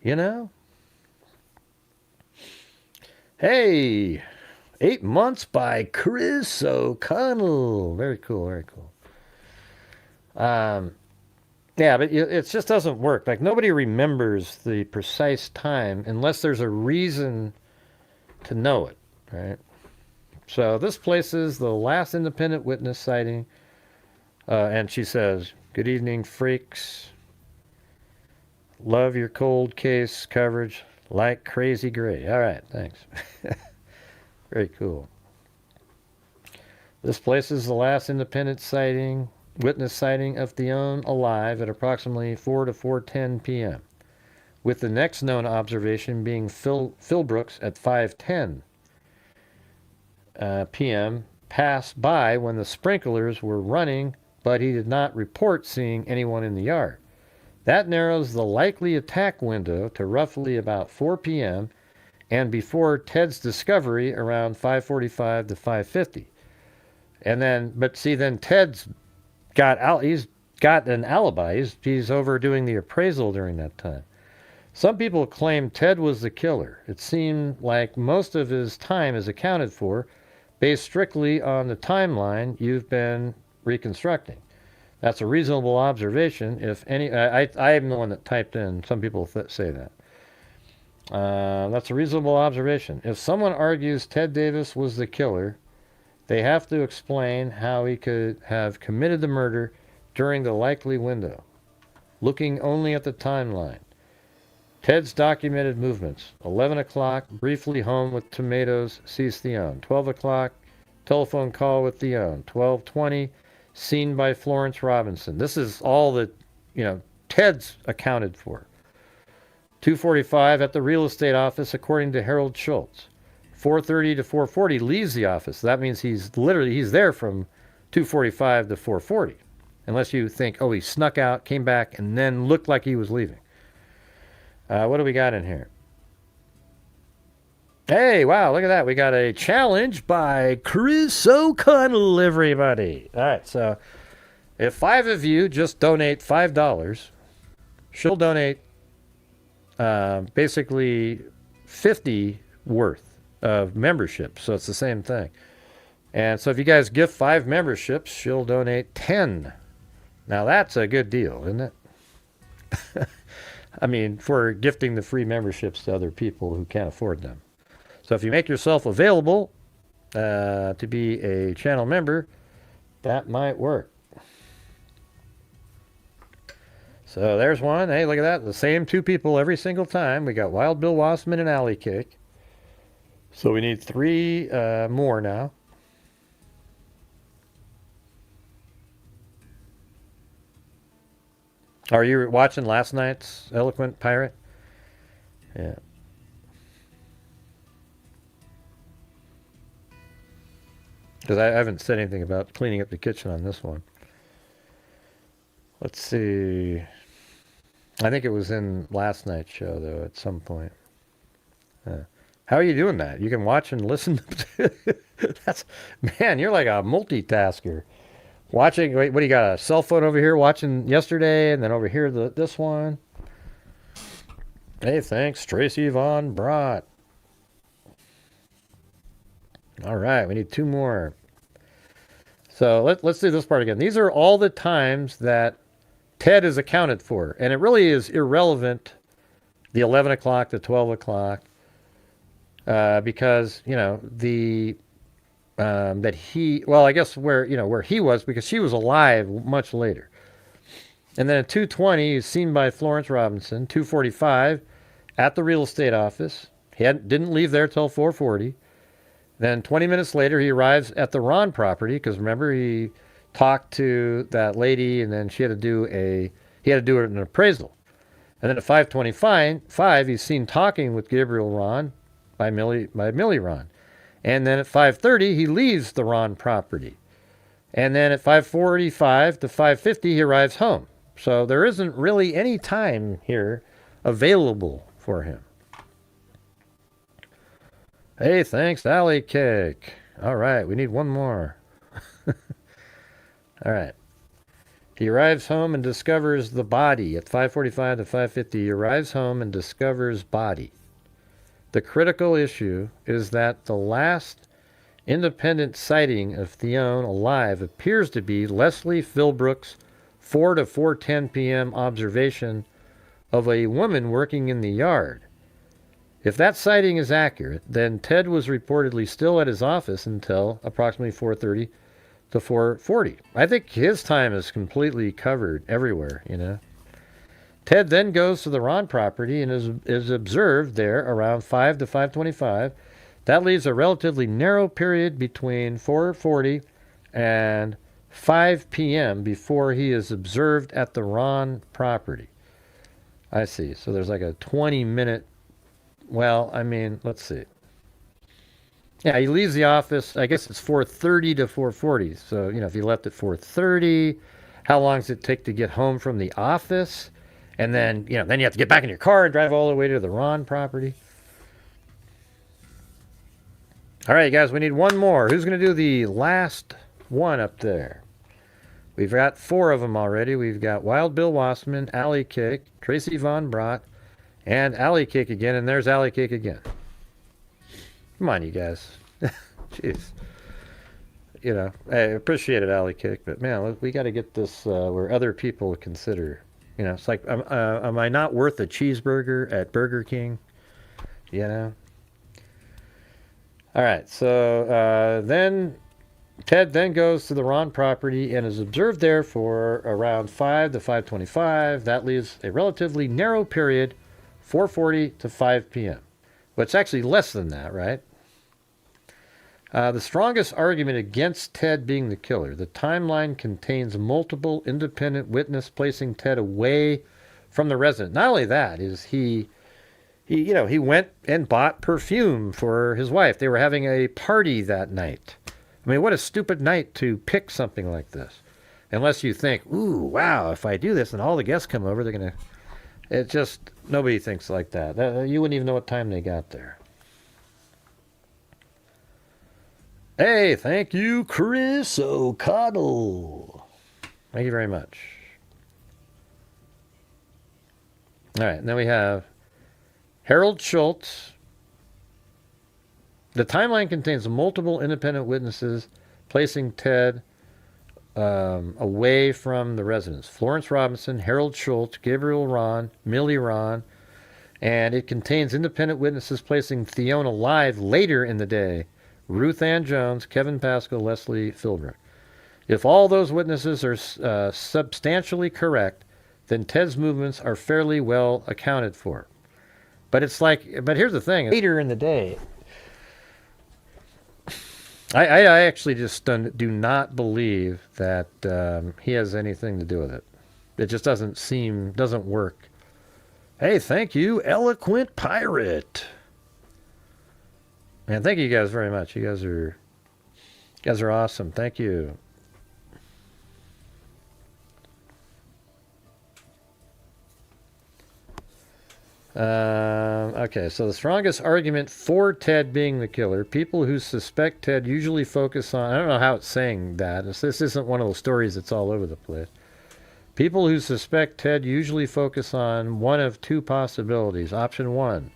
you know? Hey, 8 months by Chris O'Connell. Very cool, very cool. Yeah, but it just doesn't work. Like, nobody remembers the precise time unless there's a reason to know it, right? So this places the last independent witness sighting, and she says, good evening, freaks. Love your cold case coverage like crazy gray. All right, thanks. Very cool. This places the last independent witness sighting of Theone alive at approximately 4 to 4:10 p.m., with the next known observation being Phil Brooks at 5:10 p.m. passed by when the sprinklers were running, but he did not report seeing anyone in the yard. That narrows the likely attack window to roughly about 4 p.m. and before Ted's discovery around 5:45 to 5:50. And then, but see, then Ted's he's got an alibi. He's over doing the appraisal during that time. Some people claim Ted was the killer. It seemed like most of his time is accounted for based strictly on the timeline you've been reconstructing. That's a reasonable observation. If any, I am the one that typed in. Some people say that. That's a reasonable observation. If someone argues Ted Davis was the killer, they have to explain how he could have committed the murder during the likely window, looking only at the timeline. Ted's documented movements: 11 o'clock, briefly home with tomatoes, sees Theone. 12 o'clock, telephone call with Theone. 12:20, seen by Florence Robinson. This is all that, Ted's accounted for. 2:45 at the real estate office, according to Harold Schultz. 4:30 to 4:40 leaves the office. That means he's there from 2:45 to 4:40. Unless you think, he snuck out, came back, and then looked like he was leaving. What do we got in here? Hey, wow, look at that. We got a challenge by Chris O'Connell, everybody. All right, so if 5 of you just donate $5, she'll donate basically 50 worth of membership. So it's the same thing. And so if you guys gift 5 memberships, she'll donate 10. Now that's a good deal, isn't it? I mean, for gifting the free memberships to other people who can't afford them. So if you make yourself available to be a channel member, that might work. So there's one. Hey, look at that. The same 2 people every single time. We got Wild Bill Wassman and Alley Cake. So we need 3 more now. Are you watching last night's Eloquent Pirate? Yeah. Because I haven't said anything about cleaning up the kitchen on this one. Let's see. I think it was in last night's show, though, at some point. How are you doing that? You can watch and listen. Man, you're like a multitasker. Watching, wait, what do you got? A cell phone over here watching yesterday, and then over here this one. Hey, thanks, Tracy Von Brott. All right, we need 2 more. So let's do this part again. These are all the times that Ted is accounted for, and it really is irrelevant, the 11 o'clock to 12 o'clock, because, that he, well, I guess where he was, because she was alive much later. And then at 2:20, he's seen by Florence Robinson. 2:45 at the real estate office. He didn't leave there till 4:40. Then 20 minutes later, he arrives at the Ron property, because remember, he talked to that lady, and then he had to do an appraisal. And then at 5:25, he's seen talking with Gabriel Ron by Millie Ron. And then at 5:30, he leaves the Ron property. And then at 5:45 to 5:50, he arrives home. So there isn't really any time here available for him. Hey, thanks, Alley Cake. All right, we need 1 more. All right. He arrives home and discovers the body. At 5:45 to 5:50, he arrives home and discovers body. The critical issue is that the last independent sighting of Theone alive appears to be Leslie Philbrook's 4 to 4:10 p.m. observation of a woman working in the yard. If that sighting is accurate, then Ted was reportedly still at his office until approximately 4:30 to 4:40. I think his time is completely covered everywhere, Ted then goes to the Ron property and is observed there around 5 to 5:25. That leaves a relatively narrow period between 4:40 and 5 p.m. before he is observed at the Ron property. I see. So there's like a 20-minute. Well, I mean, let's see. Yeah, he leaves the office. I guess it's 4:30 to 4:40. So if he left at 4:30, how long does it take to get home from the office? And then then you have to get back in your car and drive all the way to the Ron property. All right, guys, we need one more. Who's going to do the last one up there? We've got 4 of them already. We've got Wild Bill Wassman, Alley Cake, Tracy Von Brott, and Alley Cake again. And there's Alley Cake again. Come on, you guys. Jeez. I appreciate it, Alley Cake, but man, we got to get this where other people consider. It's like, am I not worth a cheeseburger at Burger King? All right, so then Ted then goes to the Ron property and is observed there for around 5 to 5:25. That leaves a relatively narrow period, 4:40 to 5 p.m. But it's actually less than that, right? The strongest argument against Ted being the killer. The timeline contains multiple independent witnesses placing Ted away from the resident. Not only that, is he went and bought perfume for his wife. They were having a party that night. I mean, what a stupid night to pick something like this. Unless you think, ooh, wow, if I do this and all the guests come over, they're going to... It just, nobody thinks like that. You wouldn't even know what time they got there. Hey, thank you, Chris O'Connell. Thank you very much. All right, and then we have Harold Schultz. The timeline contains multiple independent witnesses placing Ted away from the residence. Florence Robinson, Harold Schultz, Gabriel Ron, Millie Ron, and it contains independent witnesses placing Theone alive later in the day. Ruth Ann Jones, Kevin Pascal, Leslie Philbrook. If all those witnesses are substantially correct, then Ted's movements are fairly well accounted for. But here's the thing. Later in the day, I actually just do not believe that he has anything to do with it. It just doesn't work. Hey, thank you, Eloquent Pirate. Man, thank you guys very much. You guys are awesome. Thank you. Okay, so the strongest argument for Ted being the killer. People who suspect Ted usually focus on... I don't know how it's saying that. This isn't one of those stories that's all over the place. People who suspect Ted usually focus on one of 2 possibilities. Option 1.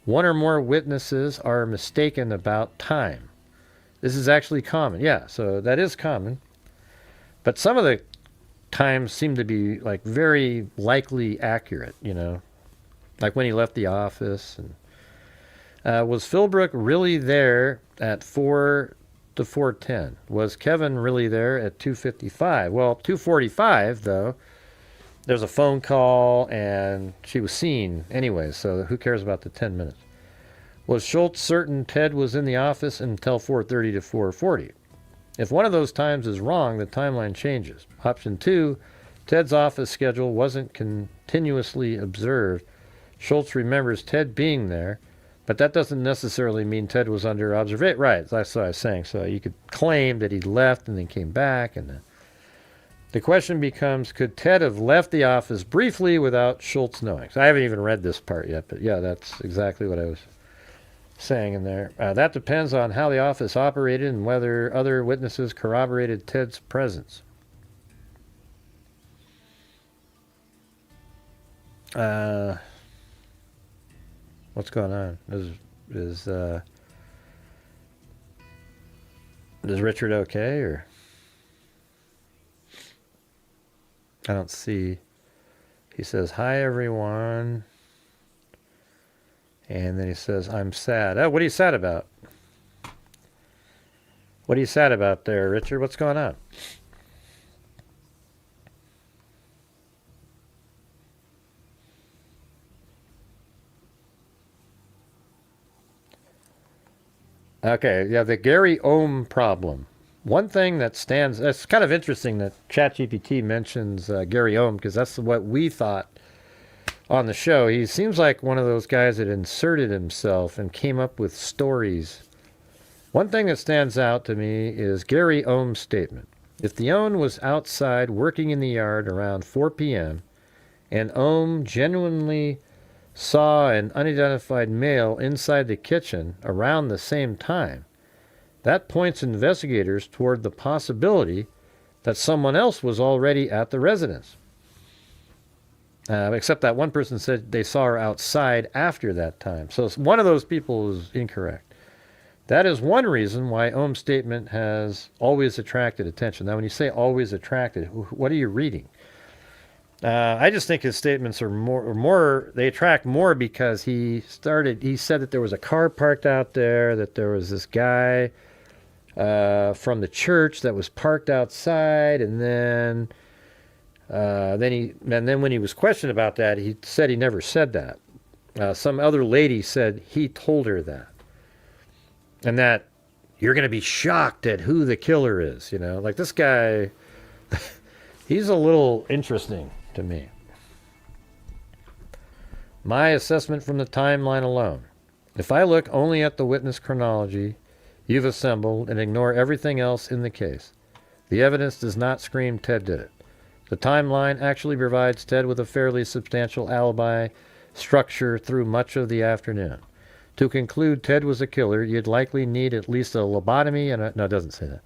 One or more witnesses are mistaken about time. This is actually common. Yeah, so that is common. But some of the times seem to be like very likely accurate, like when he left the office. And was Philbrook really there at 4 to 4:10? Was Kevin really there at 2:55? Well, 2:45 though. There's a phone call, and she was seen anyway, so who cares about the 10 minutes? Was Schultz certain Ted was in the office until 4:30 to 4:40? If one of those times is wrong, the timeline changes. Option 2, Ted's office schedule wasn't continuously observed. Schultz remembers Ted being there, but that doesn't necessarily mean Ted was under observation. Right, that's what I was saying. So you could claim that he left and then came back, and then... The question becomes, could Ted have left the office briefly without Schultz knowing? So I haven't even read this part yet, but yeah, that's exactly what I was saying in there. That depends on how the office operated and whether other witnesses corroborated Ted's presence. What's going on? Is Richard okay, or... I don't see. He says, hi, everyone. And then he says, I'm sad. Oh, what are you sad about? What are you sad about there, Richard? What's going on? Okay, yeah, the Gary Ohm problem. One thing that stands, it's kind of interesting that ChatGPT mentions Gary Ohm, because that's what we thought on the show. He seems like one of those guys that inserted himself and came up with stories. One thing that stands out to me is Gary Ohm's statement. If Theone was outside working in the yard around 4 p.m. and Ohm genuinely saw an unidentified male inside the kitchen around the same time, that points investigators toward the possibility that someone else was already at the residence. Except that one person said they saw her outside after that time. So one of those people is incorrect. That is one reason why Ohm's statement has always attracted attention. Now, when you say always attracted, what are you reading? I just think his statements are more they attract more because he said that there was a car parked out there, that there was this guy from the church that was parked outside, and then when he was questioned about that, he said he never said that. Some other lady said he told her that, and that you're going to be shocked at who the killer is. You know, like this guy, he's a little interesting to me. My assessment from the timeline alone: if I look only at the witness chronology you've assembled and ignore everything else in the case, the evidence does not scream Ted did it. The timeline actually provides Ted with a fairly substantial alibi structure through much of the afternoon. To conclude Ted was a killer, you'd likely need at least a lobotomy and no, it doesn't say that.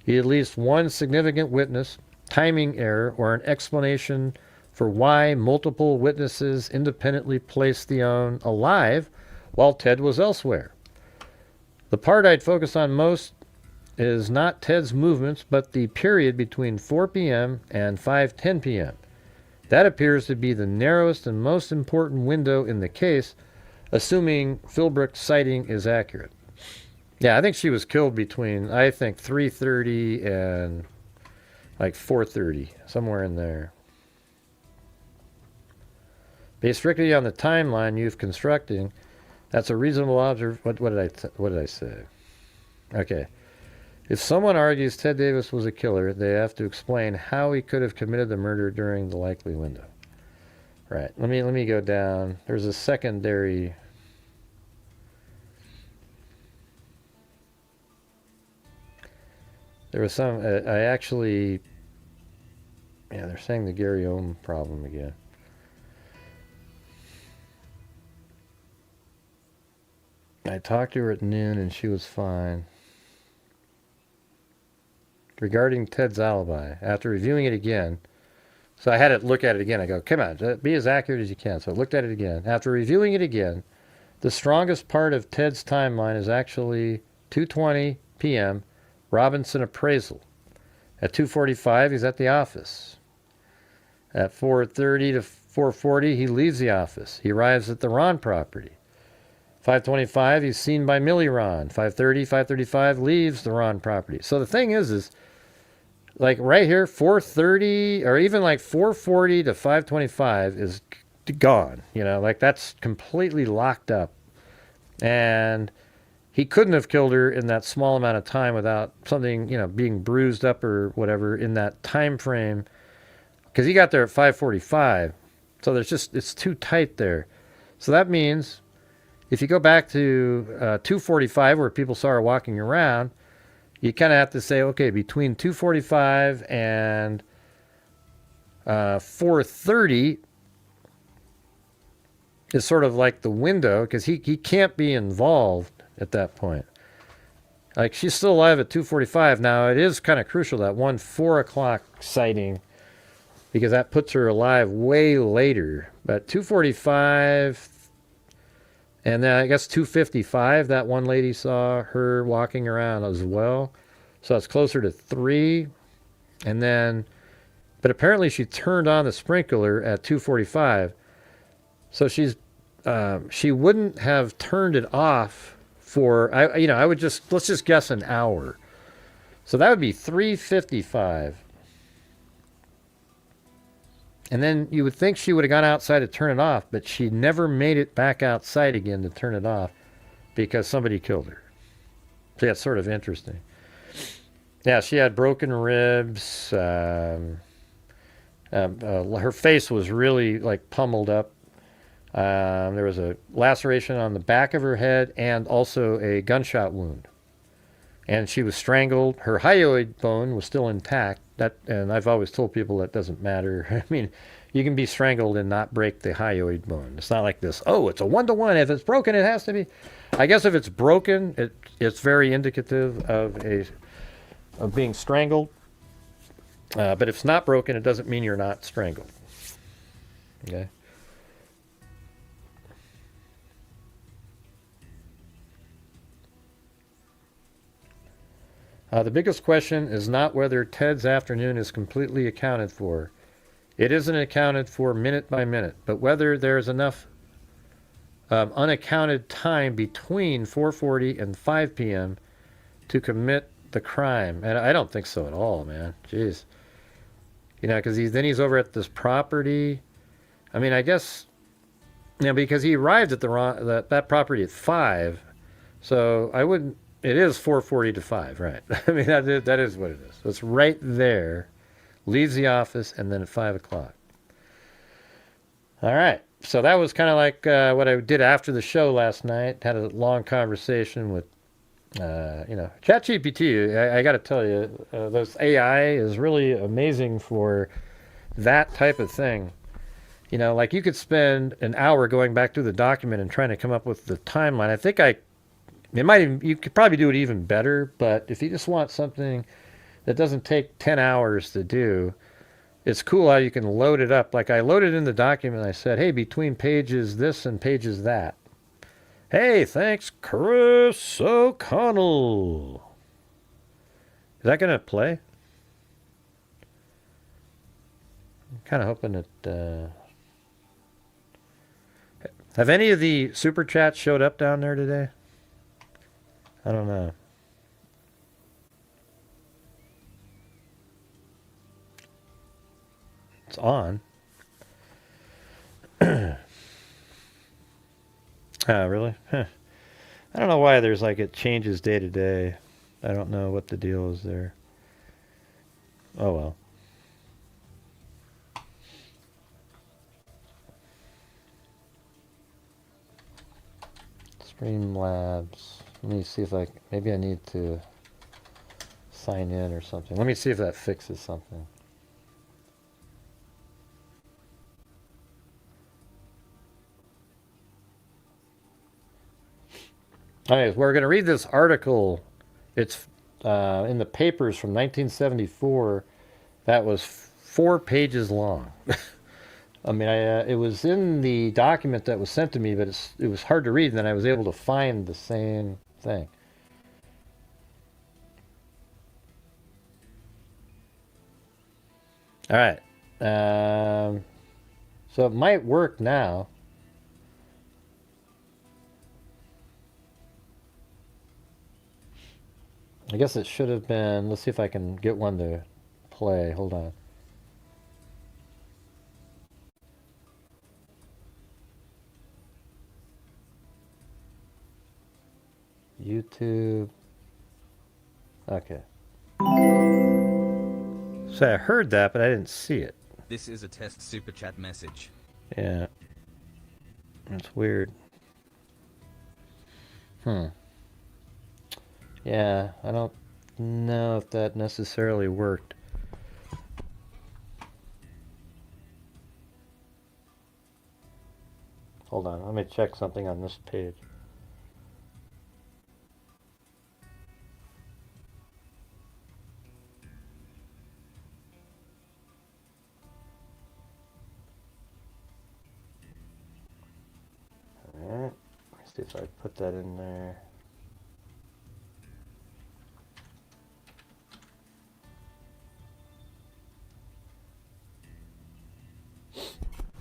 You'd at least one significant witness, timing error, or an explanation for why multiple witnesses independently placed Theone alive while Ted was elsewhere. The part I'd focus on most is not Ted's movements, but the period between 4 p.m. and 5:10 p.m. That appears to be the narrowest and most important window in the case, assuming Philbrook's sighting is accurate. Yeah, I think she was killed between, 3:30 and like 4:30, somewhere in there. Based strictly on the timeline you've constructing, that's a reasonable observation. What did I say? Okay. If someone argues Ted Davis was a killer, they have to explain how he could have committed the murder during the likely window. Right. Let me go down. There's a secondary. There was some. They're saying the Gary Ohm problem again. I talked to her at noon and she was fine. Regarding Ted's alibi, after reviewing it again, so I had to look at it again. I go, come on, be as accurate as you can. So I looked at it again. After reviewing it again, the strongest part of Ted's timeline is actually 2:20 p.m. Robinson appraisal. At 2:45, he's at the office. At 4:30 to 4:40, he leaves the office. He arrives at the Ron property. 5:25, he's seen by Millie Ron. 5:30, 5:35, leaves the Ron property. So the thing is like right here, 4:30 or even like 4:40 to 5:25 is gone. You know, like that's completely locked up. And he couldn't have killed her in that small amount of time without something, being bruised up or whatever in that time frame. Because he got there at 5:45. So it's too tight there. So that means if you go back to 2:45 where people saw her walking around, you kind of have to say, okay, between 2:45 and 4:30 is sort of like the window, because he can't be involved at that point. Like, she's still alive at 2:45. Now, it is kind of crucial, that 4 o'clock sighting, because that puts her alive way later. But 2:45, and then I guess 2:55, that one lady saw her walking around as well. So it's closer to 3. And then, but apparently she turned on the sprinkler at 2:45. So she wouldn't have turned it off for, I would let's just guess an hour. So that would be 3:55. And then you would think she would have gone outside to turn it off, but she never made it back outside again to turn it off because somebody killed her. So that's sort of interesting. Yeah, she had broken ribs. Her face was really like pummeled up. There was a laceration on the back of her head and also a gunshot wound. And she was strangled. Her hyoid bone was still intact. And I've always told people that doesn't matter. I mean, you can be strangled and not break the hyoid bone. It's not like this. Oh, it's a 1-to-1. If it's broken, it has to be. I guess if it's broken, it's very indicative of being strangled. But if it's not broken, it doesn't mean you're not strangled. Okay. The biggest question is not whether Ted's afternoon is completely accounted for. It isn't accounted for minute by minute, but whether there's enough unaccounted time between 4:40 and 5 p.m. to commit the crime. And I don't think so at all, man. Jeez. You know, because he's over at this property. I mean, I guess, you know, because he arrived at that property at 5, so I wouldn't. It is 4:40 to 5, right? I mean, that is what it is. So it's right there. Leaves the office, and then at 5 o'clock. All right. So that was kind of like what I did after the show last night. Had a long conversation with, ChatGPT. I got to tell you, those AI is really amazing for that type of thing. You know, like you could spend an hour going back through the document and trying to come up with the timeline. I think you could probably do it even better, but if you just want something that doesn't take 10 hours to do, it's cool how you can load it up. Like I loaded in the document, I said, hey, between pages this and pages that. Hey, thanks, Chris O'Connell. Is that going to play? I'm kind of hoping it... Have any of the super chats showed up down there today? I don't know. It's on. Really? Huh. I don't know why there's like it changes day to day. I don't know what the deal is there. Oh well. Streamlabs. Let me see if maybe I need to sign in or something. Let me see if that fixes something. All right, we're going to read this article. It's in the papers from 1974. That was 4 pages long. I mean, it was in the document that was sent to me, but it was hard to read, and then I was able to find the same thing. All right. So it might work now. I guess it should have been. Let's see if I can get one to play. Hold on. YouTube. Okay. So I heard that, but I didn't see it. This is a test super chat message. Yeah. That's weird. Yeah, I don't know if that necessarily worked. Hold on, let me check something on this page. Alright, let's see if I put that in there.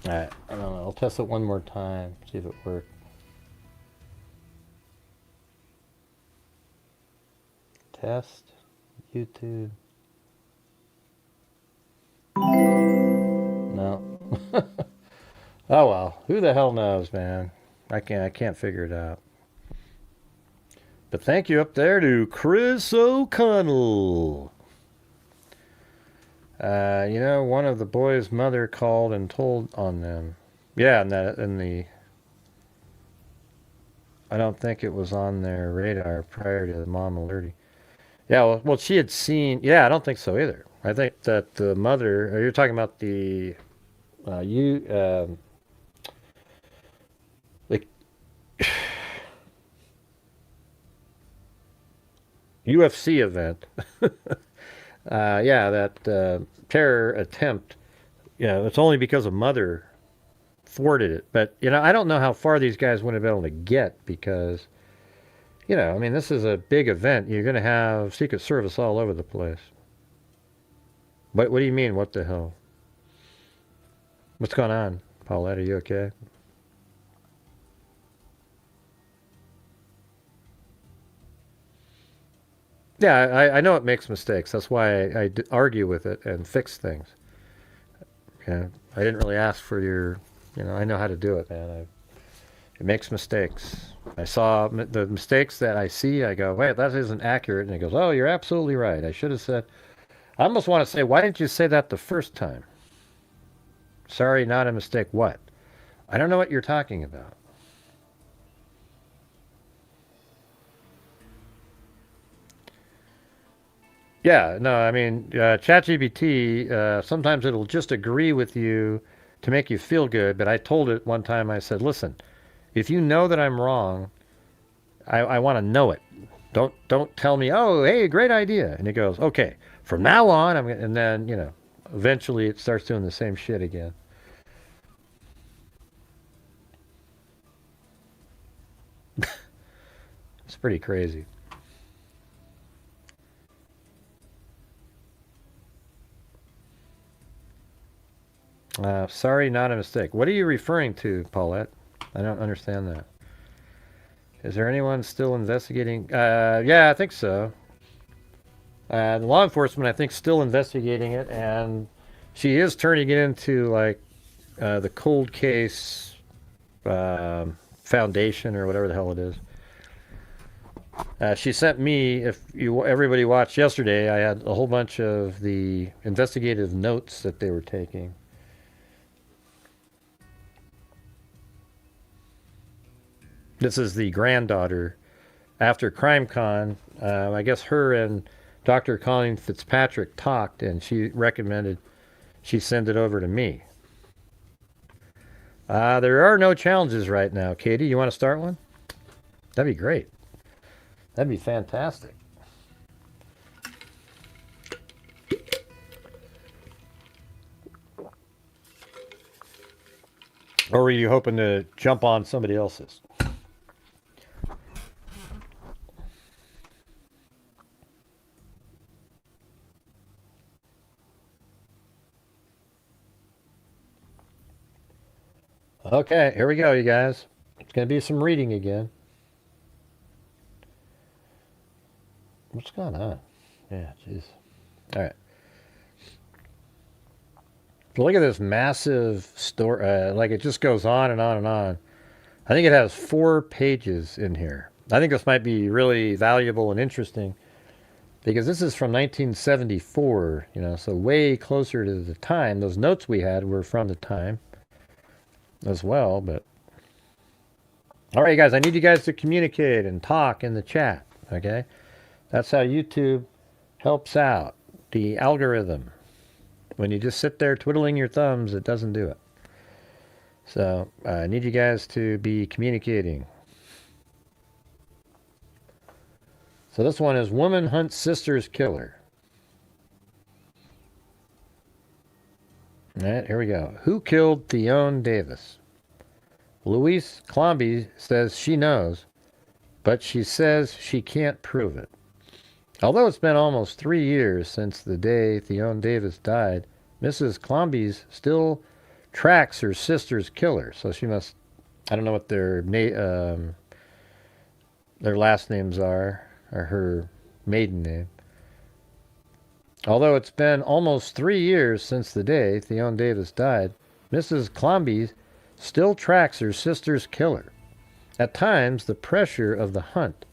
Alright, I don't know. I'll test it one more time, see if it works. Test, YouTube. No. Oh well, who the hell knows, man? I can't figure it out. But thank you up there to Chris O'Connell. You know, one of the boys' mother called and told on them. Yeah, I don't think it was on their radar prior to the mom alerting. Yeah, well, she had seen. Yeah, I don't think so either. I think that the mother. You're talking about the you the UFC event. Yeah, that terror attempt. Yeah, it's only because a mother thwarted it. But I don't know how far these guys would have been able to get because I mean, this is a big event. You're going to have Secret Service all over the place. What do you mean? What the hell? What's going on, Paulette? Are you okay? Yeah, I know it makes mistakes. That's why I argue with it and fix things. Yeah, I didn't really ask for your. I know how to do it, man. It makes mistakes. I saw the mistakes that I see. I go, wait, that isn't accurate. And he goes, oh, you're absolutely right. I should have said. I almost want to say, why didn't you say that the first time? Sorry, not a mistake. What? I don't know what you're talking about. Yeah, no, I mean, ChatGPT, sometimes it'll just agree with you to make you feel good. But I told it one time, I said, listen, if you know that I'm wrong, I want to know it. Don't tell me, oh, hey, great idea. And it goes, okay, from now on, and then, eventually it starts doing the same shit again. It's pretty crazy. Sorry, not a mistake. What are you referring to, Paulette? I don't understand that. Is there anyone still investigating? Yeah, I think so. The law enforcement, I think, still investigating it, and she is turning it into like the cold case foundation or whatever the hell it is. She sent me. If everybody watched yesterday, I had a whole bunch of the investigative notes that they were taking. This is the granddaughter. After CrimeCon, I guess her and Dr. Colleen Fitzpatrick talked, and she recommended she send it over to me. There are no challenges right now. Katie, you want to start one? That'd be great. That'd be fantastic. Or were you hoping to jump on somebody else's? Okay, here we go, you guys. It's going to be some reading again. What's going on? Yeah, jeez. All right. So look at this massive story. Like it just goes on and on and on. I think it has 4 pages in here. I think this might be really valuable and interesting because this is from 1974, so way closer to the time. Those notes we had were from the time as well, but all right, guys, I need you guys to communicate and talk in the chat, okay? That's how YouTube helps out the algorithm. When you just sit there twiddling your thumbs, it doesn't do it. So I need you guys to be communicating. So this one is Woman Hunts Sister's Killer. All right, here we go. Who killed Theone Davis? Louise Clomby says she knows, but she says she can't prove it. Although it's been almost 3 years since the day Theone Davis died, Mrs. Clomby's still tracks her sister's killer. So she must, I don't know what their last names are, or her maiden name. Although it's been almost 3 years since the day Theone Davis died, Mrs. Clomby still tracks her sister's killer. At times, the pressure of the hunt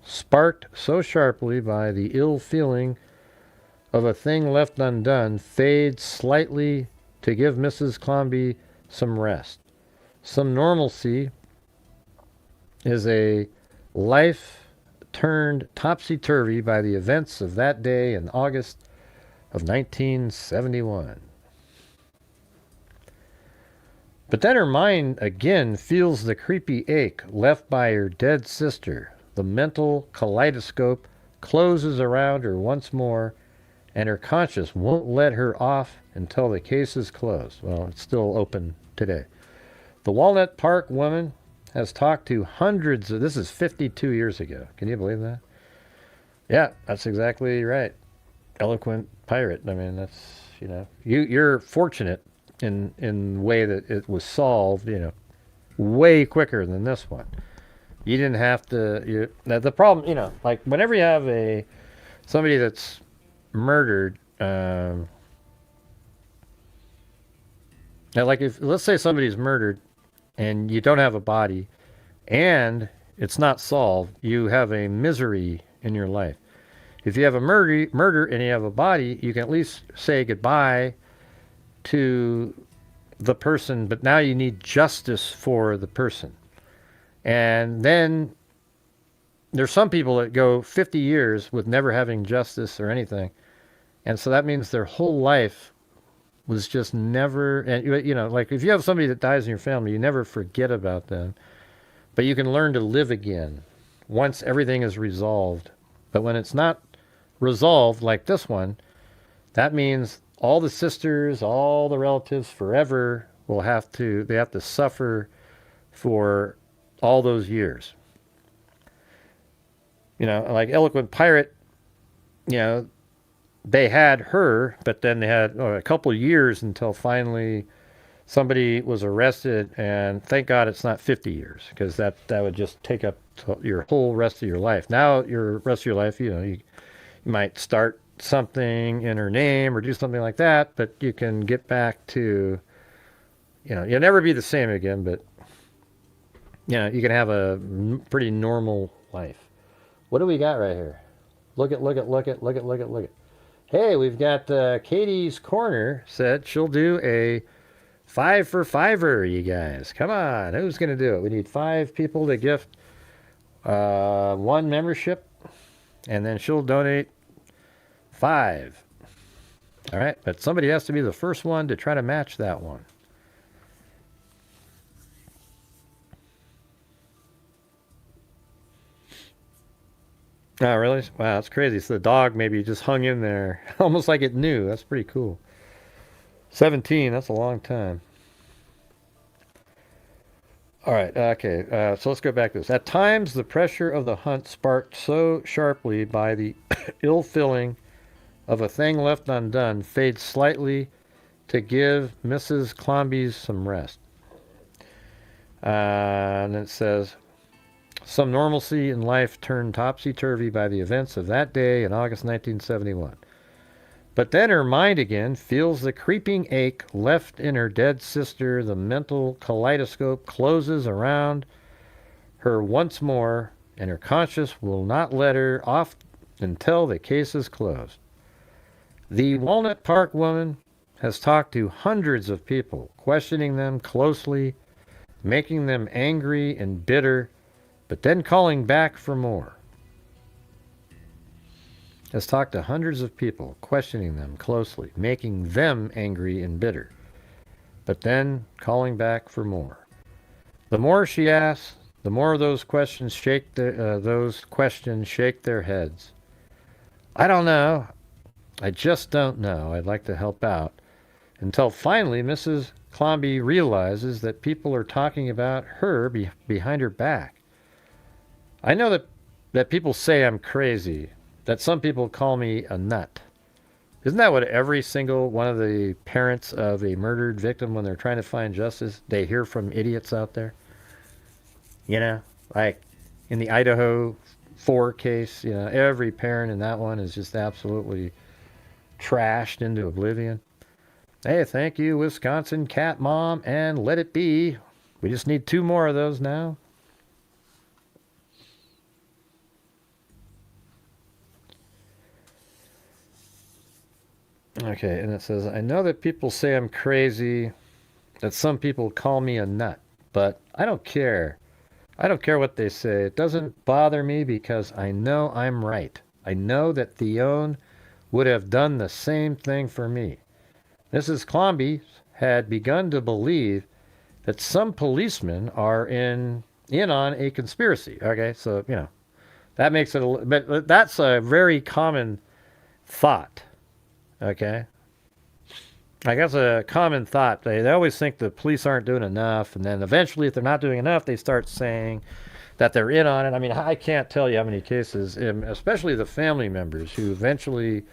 sparked so sharply by the ill feeling of a thing left undone, fades slightly to give Mrs. Clomby some rest. Some normalcy is a life turned topsy-turvy by the events of that day in August of 1971. But then her mind again feels the creepy ache left by her dead sister. The mental kaleidoscope closes around her once more, and her conscience won't let her off until the case is closed. Well, it's still open today. The Walnut Park woman has talked to hundreds of... This is 52 years ago. Can you believe that? Yeah, that's exactly right. Eloquent pirate. I mean, that's, you're fortunate in the way that it was solved, way quicker than this one. You didn't have to... the problem, like whenever you have somebody that's murdered, like if, let's say somebody's murdered and you don't have a body and it's not solved, you have a misery in your life. If you have a murder and you have a body, you can at least say goodbye to the person, but now you need justice for the person. And then there's some people that go 50 years with never having justice or anything. And so that means their whole life was just never, and like if you have somebody that dies in your family, you never forget about them, but you can learn to live again once everything is resolved. But when it's not resolved like this one, that means all the sisters, all the relatives forever they have to suffer for all those years. Like Eloquent Pirate, they had her, but then they had a couple of years until finally somebody was arrested, and thank God it's not 50 years, because that would just take up your whole rest of your life. Now, your rest of your life, you might start something in her name or do something like that, but you can get back to, you'll never be the same again, but, you can have a pretty normal life. What do we got right here? Look at. Hey, we've got Katie's Corner said she'll do a 5 for 5er, you guys. Come on, who's going to do it? We need 5 people to gift 1 membership, and then she'll donate 5. All right, but somebody has to be the first one to try to match that one. Oh, really? Wow, that's crazy. So the dog maybe just hung in there, almost like it knew. That's pretty cool. 17, that's a long time. All right, okay, so let's go back to this. At times, the pressure of the hunt sparked so sharply by the ill feeling of a thing left undone fades slightly to give Mrs. Clomby some rest. And it says... Some normalcy in life turned topsy-turvy by the events of that day in August 1971. But then her mind again feels the creeping ache left in her dead sister. The mental kaleidoscope closes around her once more, and her conscience will not let her off until the case is closed. The Walnut Park woman has talked to hundreds of people, questioning them closely, making them angry and bitter, but then calling back for more. Has talked to hundreds of people, questioning them closely, making them angry and bitter, but then calling back for more. The more she asks, the more those questions shake their heads. I don't know. I just don't know. I'd like to help out. Until finally, Mrs. Clomby realizes that people are talking about her behind her back. I know that people say I'm crazy, that some people call me a nut. Isn't that what every single one of the parents of a murdered victim, when they're trying to find justice, they hear from idiots out there? Like in the Idaho 4 case, every parent in that one is just absolutely trashed into oblivion. Hey, thank you, Wisconsin cat mom, and let it be. We just need 2 more of those now. Okay, and it says, I know that people say I'm crazy, that some people call me a nut, but I don't care. I don't care what they say. It doesn't bother me because I know I'm right. I know that Theone would have done the same thing for me. Mrs. Clomby had begun to believe that some policemen are in on a conspiracy. Okay, so, that makes it but that's a very common thought. Okay? Like, that's a common thought. They always think the police aren't doing enough, and then eventually, if they're not doing enough, they start saying that they're in on it. I mean, I can't tell you how many cases, especially the family members, who eventually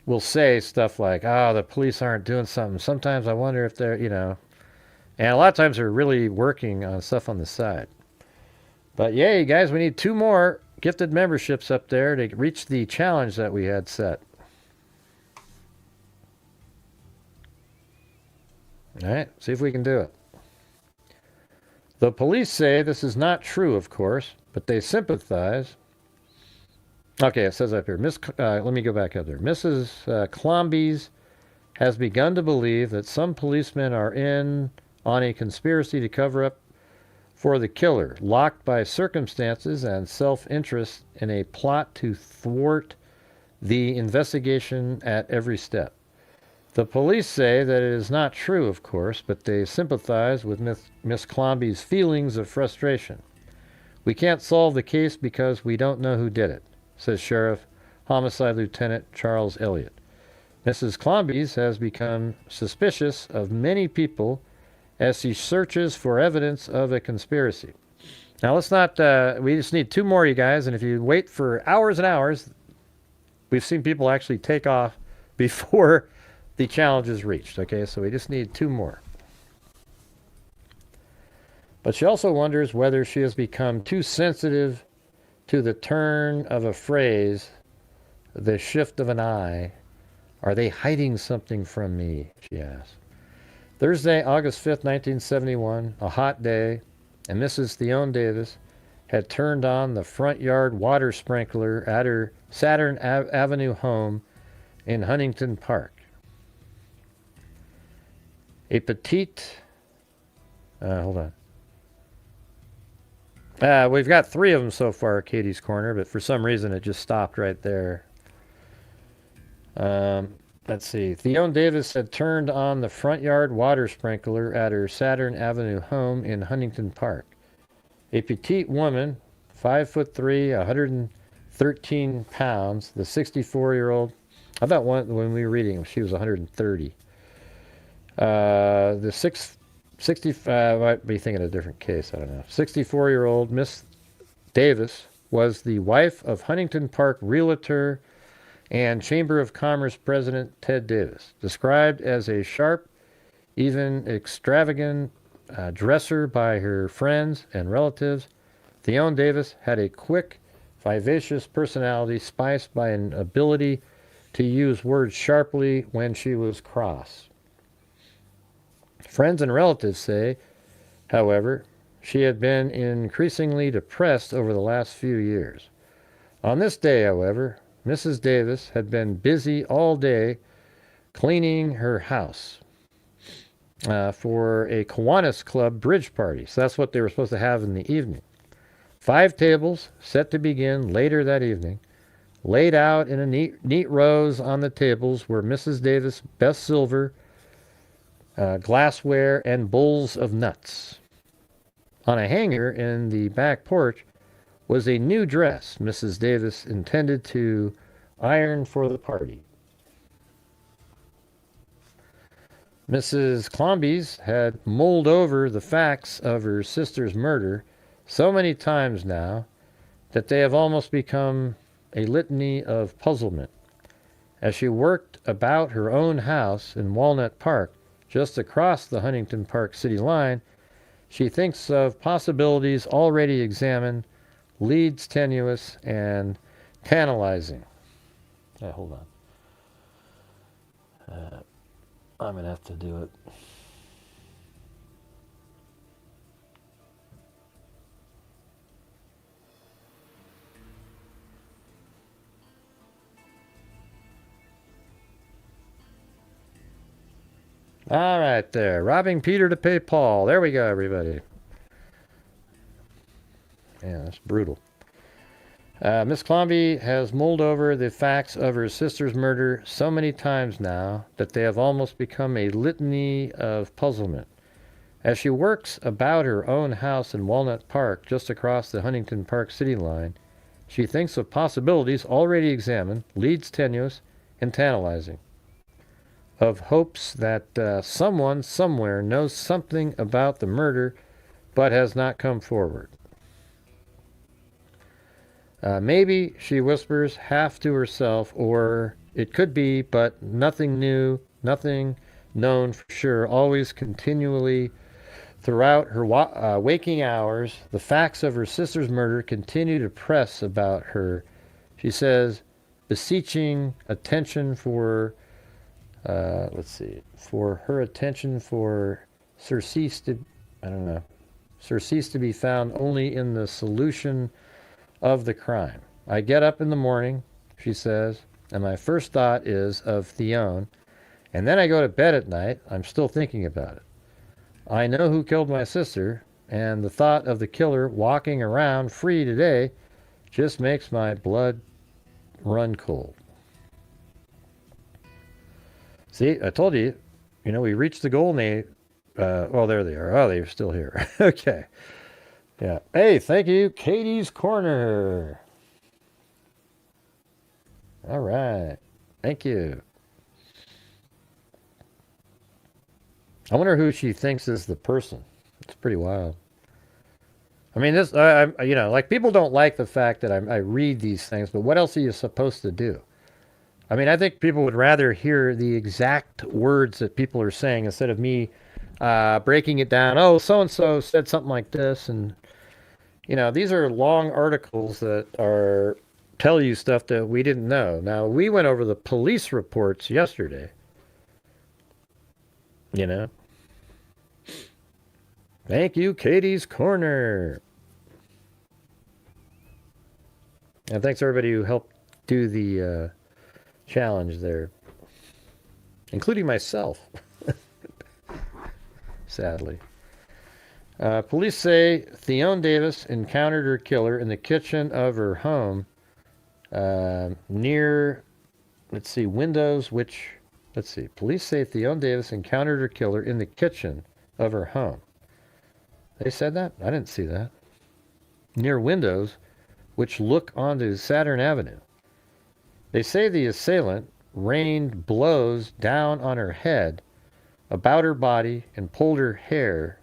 will say stuff like, oh, the police aren't doing something. Sometimes I wonder if they're, and a lot of times they're really working on stuff on the side. But yay, guys, we need 2 more gifted memberships up there to reach the challenge that we had set. All right, see if we can do it. The police say this is not true, of course, but they sympathize. Okay, it says up here, let me go back up there. Mrs. Clomby's has begun to believe that some policemen are in on a conspiracy to cover up for the killer, locked by circumstances and self-interest in a plot to thwart the investigation at every step. The police say that it is not true, of course, but they sympathize with Miss Clomby's feelings of frustration. We can't solve the case because we don't know who did it, says Sheriff Homicide Lieutenant Charles Elliott. Mrs. Clomby's has become suspicious of many people as she searches for evidence of a conspiracy. Now, let's not, we just need 2 more, you guys, and if you wait for hours and hours, we've seen people actually take off before the challenge is reached. Okay, so we just need 2 more. But she also wonders whether she has become too sensitive to the turn of a phrase, the shift of an eye. Are they hiding something from me? She asks. Thursday, August 5th, 1971, a hot day, and Mrs. Theone Davis had turned on the front yard water sprinkler at her Saturn Avenue home in Huntington Park. A petite, hold on. We've got 3 of them so far, Katie's Corner, but for some reason it just stopped right there. Let's see. Theone Davis had turned on the front yard water sprinkler at her Saturn Avenue home in Huntington Park. A petite woman, 5'3", 113 pounds, the 64-year-old. I thought when we were reading she was 130. The 65, might be thinking of a different case, I don't know. 64-year-old Miss Davis was the wife of Huntington Park realtor and Chamber of Commerce President Ted Davis. Described as a sharp, even extravagant dresser by her friends and relatives, Theone Davis had a quick, vivacious personality spiced by an ability to use words sharply when she was cross. Friends and relatives say, however, she had been increasingly depressed over the last few years. On this day, however, Mrs. Davis had been busy all day cleaning her house for a Kiwanis Club bridge party. So that's what they were supposed to have in the evening. 5 tables set to begin later that evening. Laid out in a neat rows on the tables were Mrs. Davis' best silver, glassware, and bowls of nuts. On a hanger in the back porch was a new dress Mrs. Davis intended to iron for the party. Mrs. Clomby's had mulled over the facts of her sister's murder so many times now that they have almost become a litany of puzzlement. As she worked about her own house in Walnut Park, just across the Huntington Park city line, she thinks of possibilities already examined, leads tenuous and tantalizing. Hold on. I'm going to have to do it. All right, there. Robbing Peter to pay Paul. There we go, everybody. Yeah, that's brutal. Miss Clomby has mulled over the facts of her sister's murder so many times now that they have almost become a litany of puzzlement. As she works about her own house in Walnut Park, just across the Huntington Park city line, she thinks of possibilities already examined, leads tenuous and tantalizing, of hopes that someone somewhere knows something about the murder but has not come forward. Maybe, she whispers, half to herself, or it could be, but nothing new, nothing known for sure, always continually throughout her waking hours, the facts of her sister's murder continue to press about her. She says, beseeching attention for, for her attention for surcease to be found only in the solution of the crime. I get up in the morning, she says, and my first thought is of Theone, and then I go to bed at night. I'm still thinking about it. I know who killed my sister, and the thought of the killer walking around free today just makes my blood run cold. See, I told you, we reached the goal, and they, there they are. Oh, they're still here. Okay. Yeah. Hey, thank you, Katie's Corner. All right. Thank you. I wonder who she thinks is the person. It's pretty wild. I mean, this, like, people don't like the fact that I read these things, but what else are you supposed to do? I mean, I think people would rather hear the exact words that people are saying instead of me breaking it down. Oh, so-and-so said something like this, and these are long articles that tell you stuff that we didn't know. Now, we went over the police reports yesterday. Thank you, Katie's Corner. And thanks everybody who helped do the challenge there, including myself, sadly. Police say Theone Davis encountered her killer in the kitchen of her home near, windows which, police say Theone Davis encountered her killer in the kitchen of her home. They said that? I didn't see that. Near windows which look onto Saturn Avenue. They say the assailant rained blows down on her head, about her body, and pulled her hair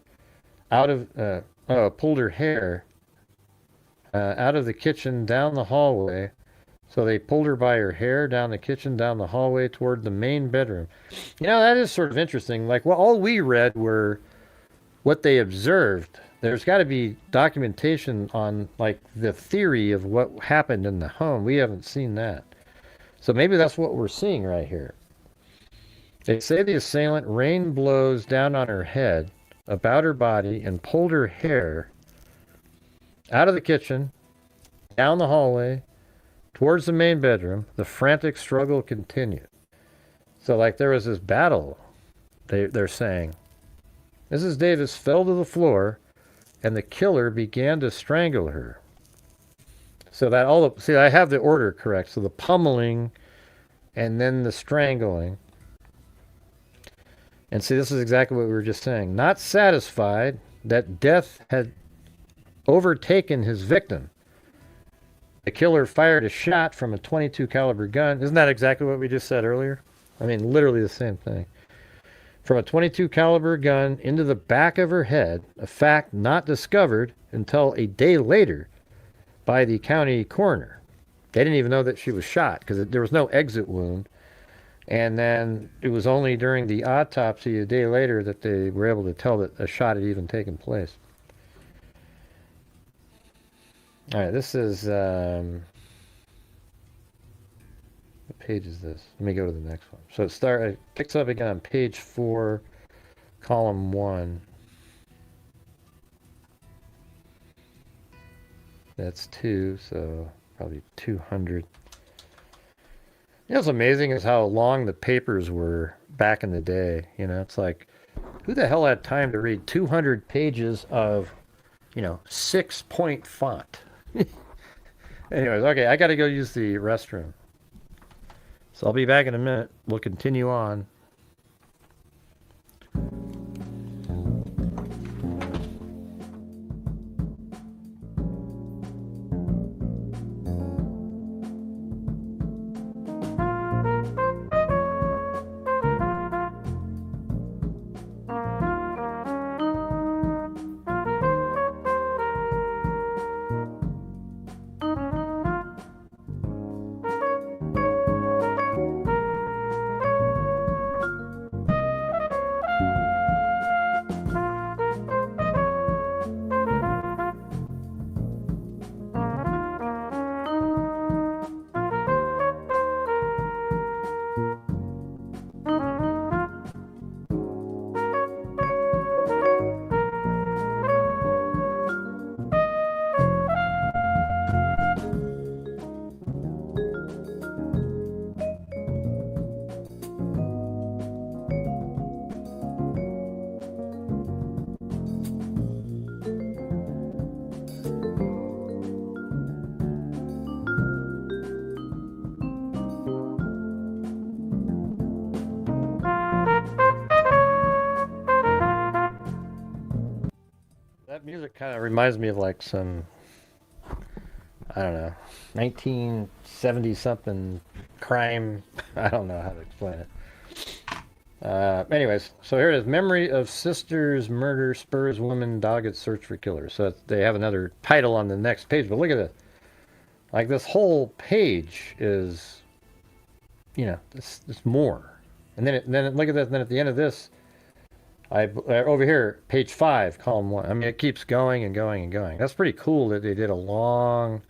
out of the kitchen down the hallway. So they pulled her by her hair down the kitchen, down the hallway toward the main bedroom. That is sort of interesting. Like, well, all we read were what they observed. There's got to be documentation on, like, the theory of what happened in the home. We haven't seen that. So maybe that's what we're seeing right here. They say the assailant rained blows down on her head, about her body, and pulled her hair out of the kitchen, down the hallway, towards the main bedroom. The frantic struggle continued. So, like, there was this battle, they're saying. Mrs. Davis fell to the floor, and the killer began to strangle her. So that I have the order correct. So the pummeling, and then the strangling. And see, this is exactly what we were just saying. Not satisfied that death had overtaken his victim, the killer fired a shot from a .22 caliber gun. Isn't that exactly what we just said earlier? I mean, literally the same thing. From a .22 caliber gun into the back of her head, a fact not discovered until a day later by the county coroner. They didn't even know that she was shot because there was no exit wound. And then it was only during the autopsy a day later that they were able to tell that a shot had even taken place. All right, this is, what page is this? Let me go to the next one. So it picks up again on page 4, column 1. That's 2, so probably 200. What's amazing is how long the papers were back in the day. You know, it's like, who the hell had time to read 200 pages of, 6-point font? Anyways, okay, I got to go use the restroom. So I'll be back in a minute. We'll continue on. That music kind of reminds me of like some, I don't know, 1970 something crime. I don't know how to explain it. Anyways, so here it is. Memory of Sister's Murder Spurs Woman Dogged Search for Killer. So they have another title on the next page, but look at it. Like this whole page is, it's more. And then look at this. And then at the end of this, over here, page 5, column 1. I mean, it keeps going and going and going. That's pretty cool that they did a long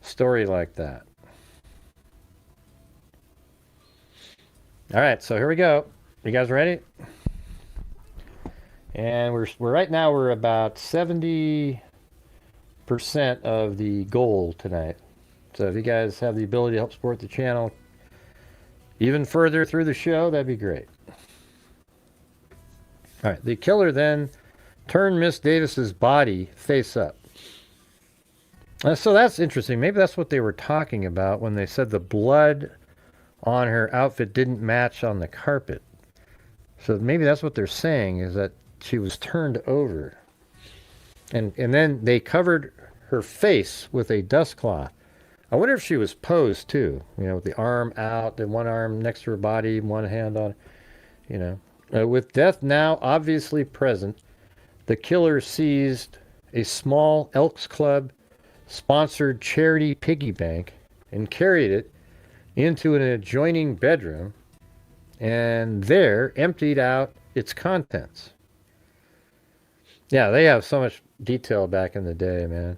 story like that. All right, so here we go. You guys ready? And we're right now we're about 70% of the goal tonight. So if you guys have the ability to help support the channel even further through the show, that'd be great. All right, the killer then turned Miss Davis's body face up. So that's interesting. Maybe that's what they were talking about when they said the blood on her outfit didn't match on the carpet. So maybe that's what they're saying, is that she was turned over. And then they covered her face with a dust cloth. I wonder if she was posed too, with the arm out, and one arm next to her body, one hand on, with death now obviously present, the killer seized a small Elks Club sponsored charity piggy bank and carried it into an adjoining bedroom and there emptied out its contents. Yeah, they have so much detail back in the day, man.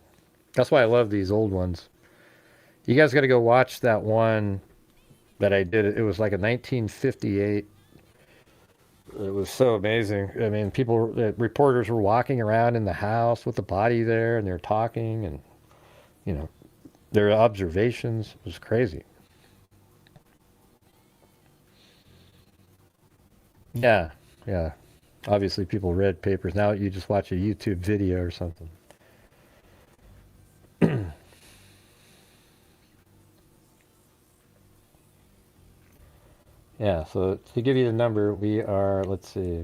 That's why I love these old ones. You guys got to go watch that one that I did. It was like a 1958. It was so amazing. I mean, reporters were walking around in the house with the body there, and they're talking, and their observations. It was crazy. Yeah. Obviously, people read papers. Now you just watch a YouTube video or something. Yeah, so to give you the number, we are, let's see,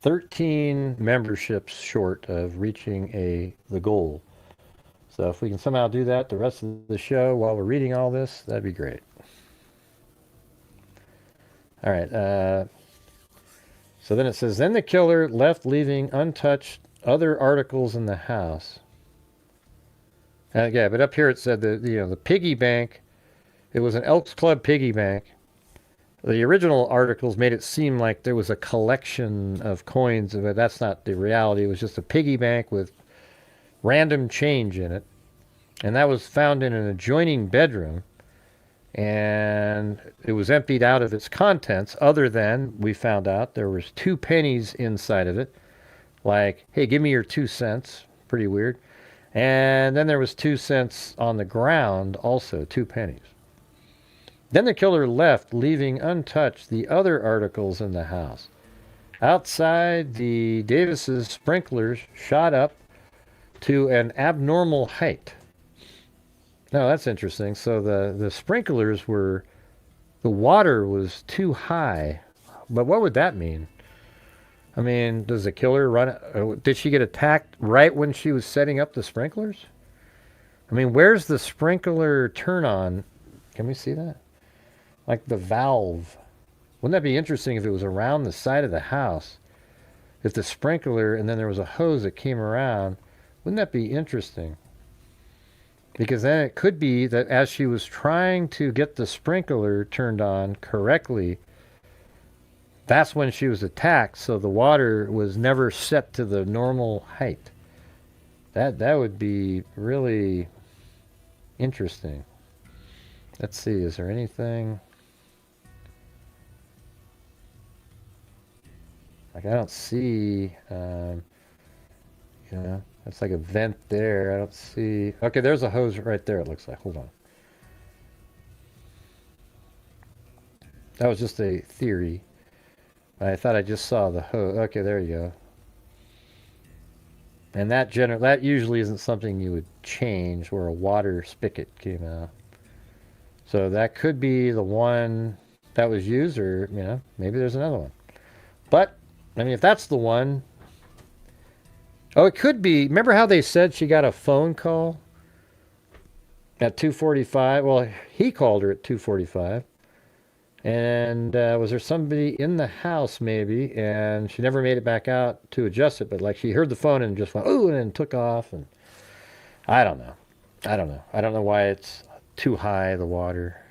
13 memberships short of reaching the goal. So if we can somehow do that the rest of the show while we're reading all this, that'd be great. All right. So then it says, then the killer left, leaving untouched other articles in the house. Yeah, but up here it said the piggy bank. It was an Elks Club piggy bank. The original articles made it seem like there was a collection of coins, but that's not the reality. It was just a piggy bank with random change in it. And that was found in an adjoining bedroom. And it was emptied out of its contents, other than, we found out, there was 2 pennies inside of it. Like, hey, give me your 2 cents. Pretty weird. And then there was 2 cents on the ground, also 2 pennies. Then the killer left, leaving untouched the other articles in the house. Outside, the Davises' sprinklers shot up to an abnormal height. Now, that's interesting. So the sprinklers were, the water was too high. But what would that mean? I mean, does the killer run? Did she get attacked right when she was setting up the sprinklers? I mean, where's the sprinkler turn on? Can we see that? Like the valve. Wouldn't that be interesting if it was around the side of the house? If the sprinkler and then there was a hose that came around, wouldn't that be interesting? Because then it could be that as she was trying to get the sprinkler turned on correctly, that's when she was attacked, so the water was never set to the normal height. That would be really interesting. Let's see, is there anything? Like, I don't see, that's like a vent there. I don't see. Okay, there's a hose right there, it looks like. Hold on. That was just a theory. I thought I just saw the hose. Okay, there you go. And that usually isn't something you would change where a water spigot came out. So that could be the one that was used, or, maybe there's another one. But, I mean, if that's the one... Oh, it could be... Remember how they said she got a phone call at 2:45? Well, he called her at 2:45. And was there somebody in the house, maybe, and she never made it back out to adjust it, but like she heard the phone and just went, ooh, and then took off, and I don't know. I don't know why it's too high, the water.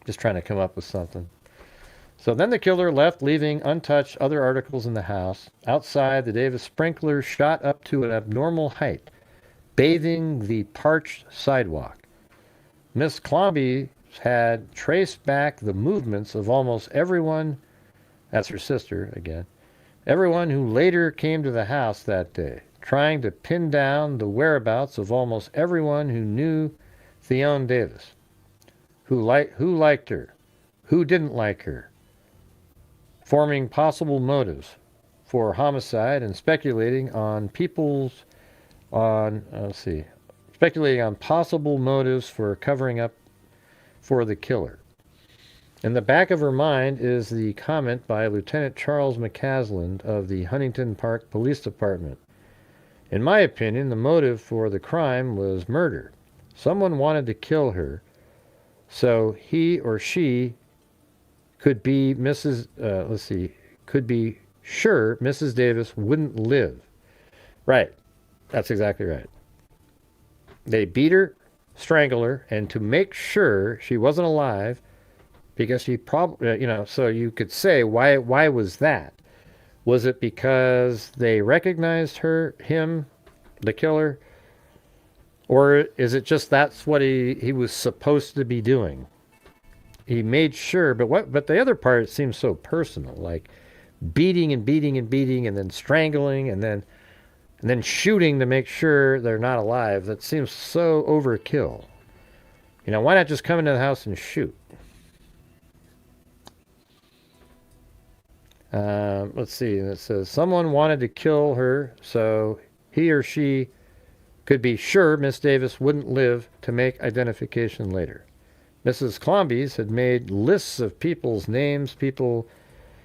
Just trying to come up with something. So then the killer left, leaving untouched other articles in the house. Outside, the Davis sprinklers shot up to an abnormal height, bathing the parched sidewalk. Miss Clomby had traced back the movements of almost everyone, that's her sister again, everyone who later came to the house that day, trying to pin down the whereabouts of almost everyone who knew Theone Davis, who liked her, who didn't like her, forming possible motives for homicide and speculating on possible motives for covering up for the killer. In the back of her mind is the comment by Lieutenant Charles McCaslin of the Huntington Park Police Department. In my opinion, the motive for the crime was murder. Someone wanted to kill her, so he or she could be could be sure Mrs. Davis wouldn't live. Right. That's exactly right. They beat her, strangle her, and to make sure she wasn't alive, because she probably, so you could say, why was that? Was it because they recognized him, the killer, or is it just that's what he was supposed to be doing? He made sure, but the other part seems so personal, like beating and beating and beating, and then strangling, and then shooting to make sure they're not alive. That seems so overkill. Why not just come into the house and shoot? Let's see. It says someone wanted to kill her, so he or she could be sure Miss Davis wouldn't live to make identification later. Mrs. Clomby's had made lists of people's names, people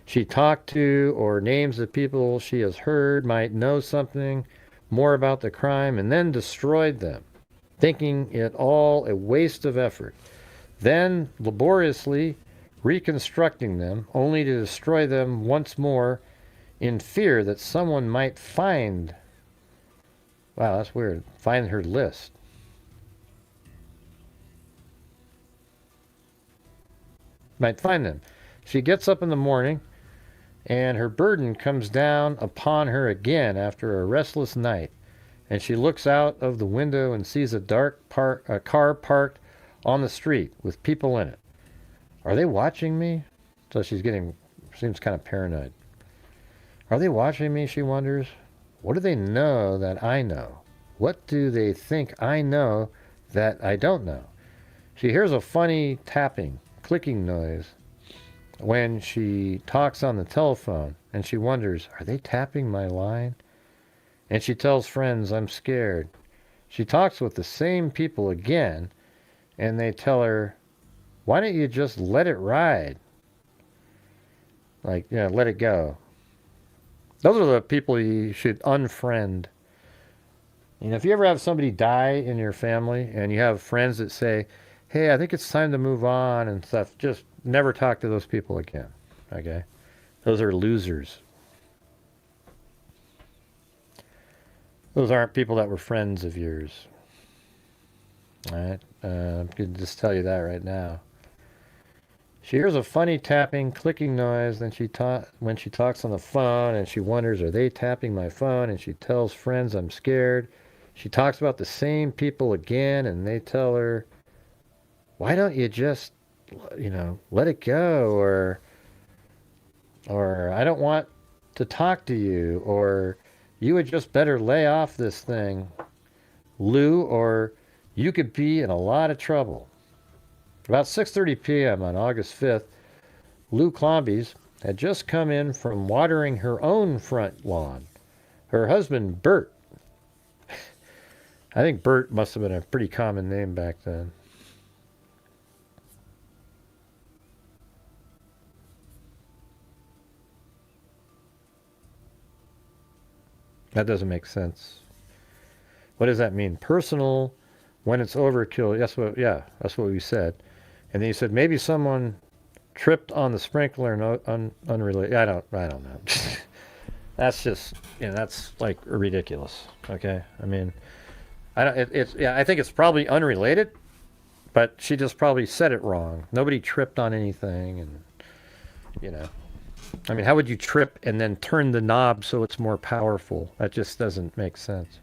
she talked to, or names of people she has heard might know something more about the crime, and then destroyed them, thinking it all a waste of effort, then laboriously reconstructing them, only to destroy them once more in fear that someone might find, wow, that's weird, find her list. Might find them. She gets up in the morning, and her burden comes down upon her again after a restless night, and she looks out of the window and sees a car parked on the street with people in it. Are they watching me? So seems kind of paranoid. Are they watching me, she wonders? What do they know that I know? What do they think I know that I don't know? She hears a funny tapping, clicking noise when she talks on the telephone, and she wonders, are they tapping my line? And she tells friends, I'm scared. She talks with the same people again, and they tell her, why don't you just let it ride? Like, yeah, let it go. Those are the people you should unfriend. You know, if you ever have somebody die in your family and you have friends that say, hey, I think it's time to move on and stuff, just never talk to those people again. Okay? Those are losers. Those aren't people that were friends of yours. All right? I can just tell you that right now. She hears a funny tapping, clicking noise when she talks on the phone, and she wonders, are they tapping my phone? And she tells friends, I'm scared. She talks about the same people again, and they tell her, why don't you just, let it go, or I don't want to talk to you, or you would just better lay off this thing, Lou, or you could be in a lot of trouble. About 6:30 p.m. on August 5th, Lou Clombies had just come in from watering her own front lawn. Her husband, Bert, I think Bert must have been a pretty common name back then. That doesn't make sense. What does that mean? Personal when it's overkill. That's what we said. And then he said maybe someone tripped on the sprinkler and unrelated. I don't know. That's just that's like ridiculous. Okay, I mean, I think it's probably unrelated, but she just probably said it wrong. Nobody tripped on anything, and I mean, how would you trip and then turn the knob so it's more powerful? That just doesn't make sense.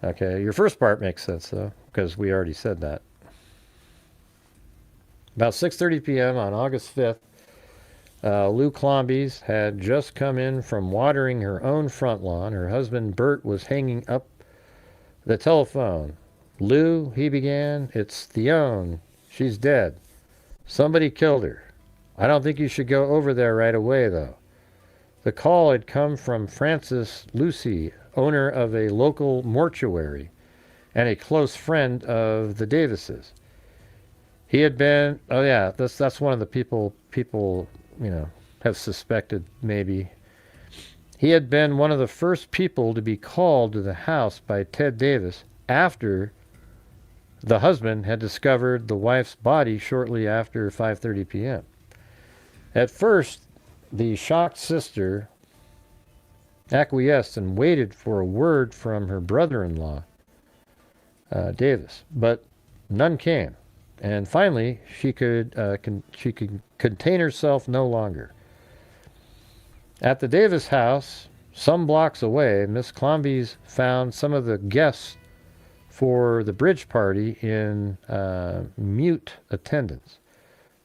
Okay, your first part makes sense though, because we already said that. About 6:30 p.m. on August 5th, Lou Clombies had just come in from watering her own front lawn. Her husband, Bert, was hanging up the telephone. Lou, he began, it's Theone. She's dead. Somebody killed her. I don't think you should go over there right away, though. The call had come from Francis Lucy, owner of a local mortuary and a close friend of the Davises. He had been, that's one of the people, have suspected maybe. He had been one of the first people to be called to the house by Ted Davis after the husband had discovered the wife's body shortly after 5:30 p.m. At first, the shocked sister acquiesced and waited for a word from her brother-in-law, Davis, but none came. And finally, she could contain herself no longer. At the Davis house, some blocks away, Miss Clombies found some of the guests for the bridge party in mute attendance.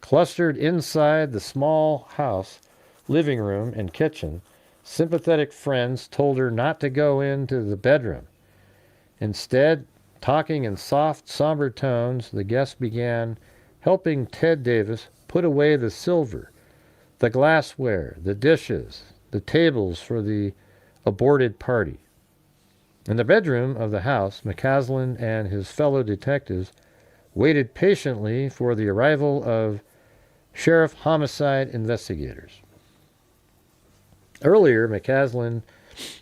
Clustered inside the small house, living room, and kitchen, sympathetic friends told her not to go into the bedroom. Instead, talking in soft, somber tones, the guests began helping Ted Davis put away the silver, the glassware, the dishes, the tables for the aborted party. In the bedroom of the house, McCaslin and his fellow detectives waited patiently for the arrival of sheriff homicide investigators. Earlier, McCaslin,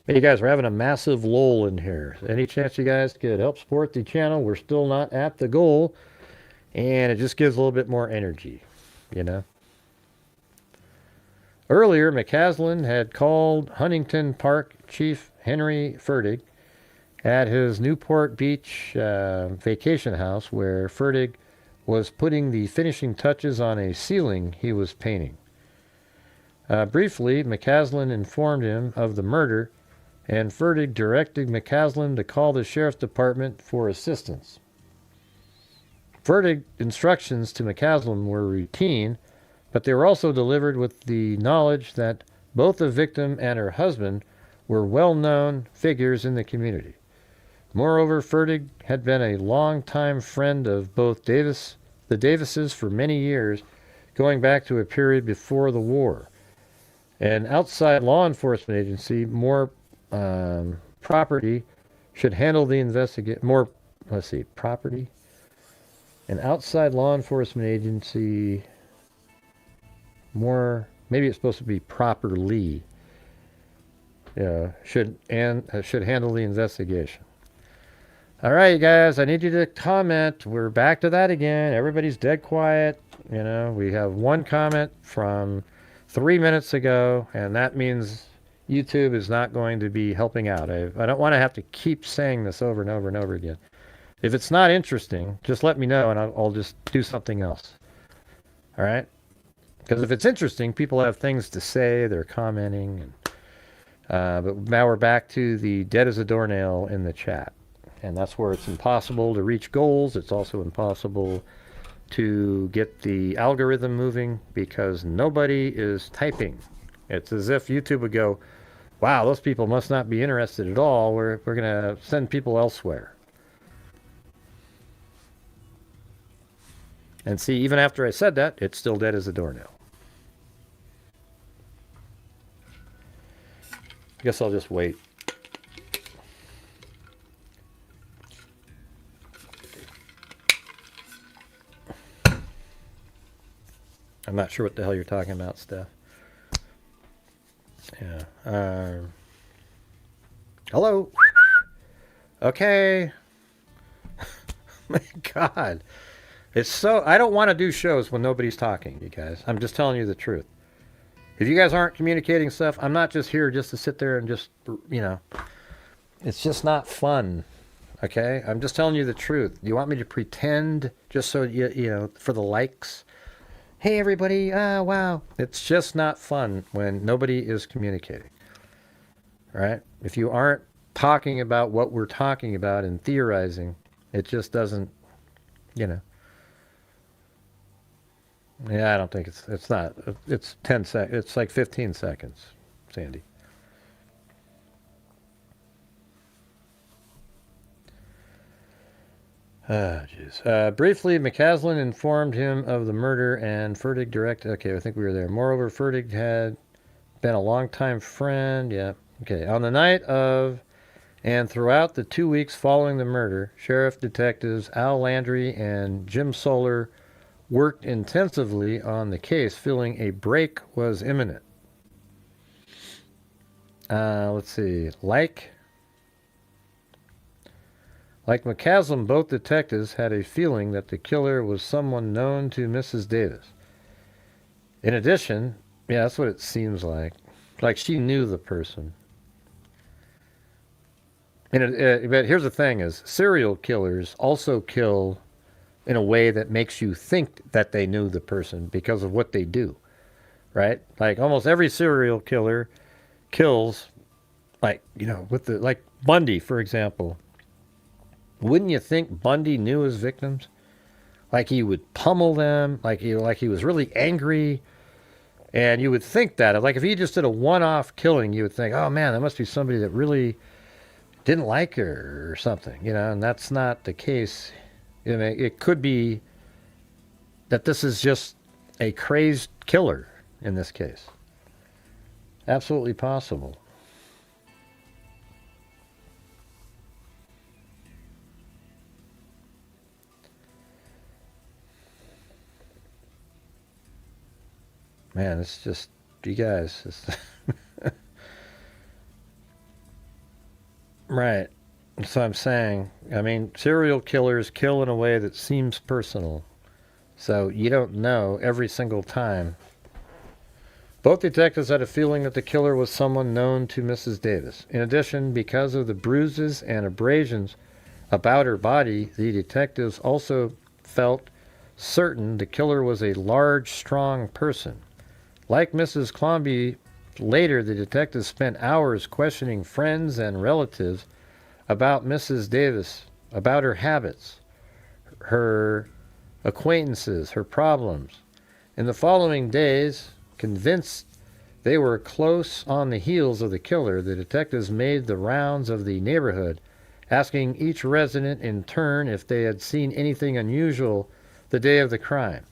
hey, you guys, we're having a massive lull in here. Any chance you guys could help support the channel? We're still not at the goal, and it just gives a little bit more energy, Earlier, McCaslin had called Huntington Park Chief Henry Fertig at his Newport Beach vacation house, where Fertig was putting the finishing touches on a ceiling he was painting. Briefly, McCaslin informed him of the murder, and Fertig directed McCaslin to call the sheriff's department for assistance. Fertig's instructions to McCaslin were routine, but they were also delivered with the knowledge that both the victim and her husband were well-known figures in the community. Moreover, Fertig had been a longtime friend of both the Davises for many years, going back to a period before the war. An outside law enforcement agency, more property, should handle the investigation. Property. An outside law enforcement agency, maybe it's supposed to be properly, should handle the investigation. All right, you guys, I need you to comment. We're back to that again. Everybody's dead quiet. We have one comment from 3 minutes ago, and that means YouTube is not going to be helping out. I don't want to have to keep saying this over and over and over again. If it's not interesting, just let me know, and I'll just do something else. All right? Because if it's interesting, people have things to say. They're commenting. But now we're back to the dead as a doornail in the chat. And that's where it's impossible to reach goals. It's also impossible to get the algorithm moving because nobody is typing. It's as if YouTube would go, wow, those people must not be interested at all. We're going to send people elsewhere. And see, even after I said that, it's still dead as a doornail. I guess I'll just wait. I'm not sure what the hell you're talking about, Steph. Yeah. Hello. Okay. My God. It's so... I don't want to do shows when nobody's talking, you guys. I'm just telling you the truth. If you guys aren't communicating stuff, I'm not just here just to sit there and just, It's just not fun. Okay? I'm just telling you the truth. You want me to pretend just so, for the likes? Hey, everybody. Wow. It's just not fun when nobody is communicating. All right? If you aren't talking about what we're talking about and theorizing, it just doesn't, Yeah, I don't think it's not. It's 10 seconds. It's like 15 seconds, Sandy. Jeez. Briefly, McCaslin informed him of the murder and Fertig directed... Okay, I think we were there. Moreover, Fertig had been a longtime friend. Yeah. Okay. On the night of and throughout the 2 weeks following the murder, Sheriff Detectives Al Landry and Jim Solar worked intensively on the case, feeling a break was imminent. Let's see. Like McCaslin, both detectives had a feeling that the killer was someone known to Mrs. Davis. In addition, yeah, that's what it seems like. Like she knew the person. But here's the thing is, serial killers also kill in a way that makes you think that they knew the person because of what they do, right? Like almost every serial killer kills, like Bundy, for example. Wouldn't you think Bundy knew his victims? Like he would pummel them, like he was really angry, and you would think that, like if he just did a one-off killing, you would think, oh man, that must be somebody that really didn't like her or something, and that's not the case. It could be that this is just a crazed killer in this case. Absolutely possible. Man, it's just, you guys. Right. So I'm saying, serial killers kill in a way that seems personal. So you don't know every single time. Both detectives had a feeling that the killer was someone known to Mrs. Davis. In addition, because of the bruises and abrasions about her body, the detectives also felt certain the killer was a large, strong person. Like Mrs. Clomby, later the detectives spent hours questioning friends and relatives about Mrs. Davis, about her habits, her acquaintances, her problems. In the following days, convinced they were close on the heels of the killer, the detectives made the rounds of the neighborhood, asking each resident in turn if they had seen anything unusual the day of the crime.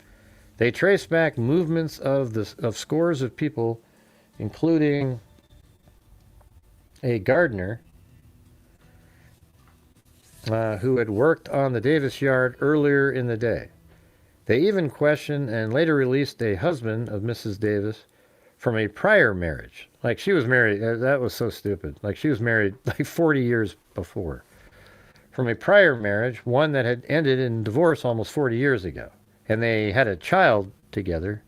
They traced back movements of scores of people, including a gardener who had worked on the Davis yard earlier in the day. They even questioned and later released a husband of Mrs. Davis from a prior marriage. Like she was married, that was so stupid. Like she was married like 40 years before. From a prior marriage, one that had ended in divorce almost 40 years ago. And they had a child together.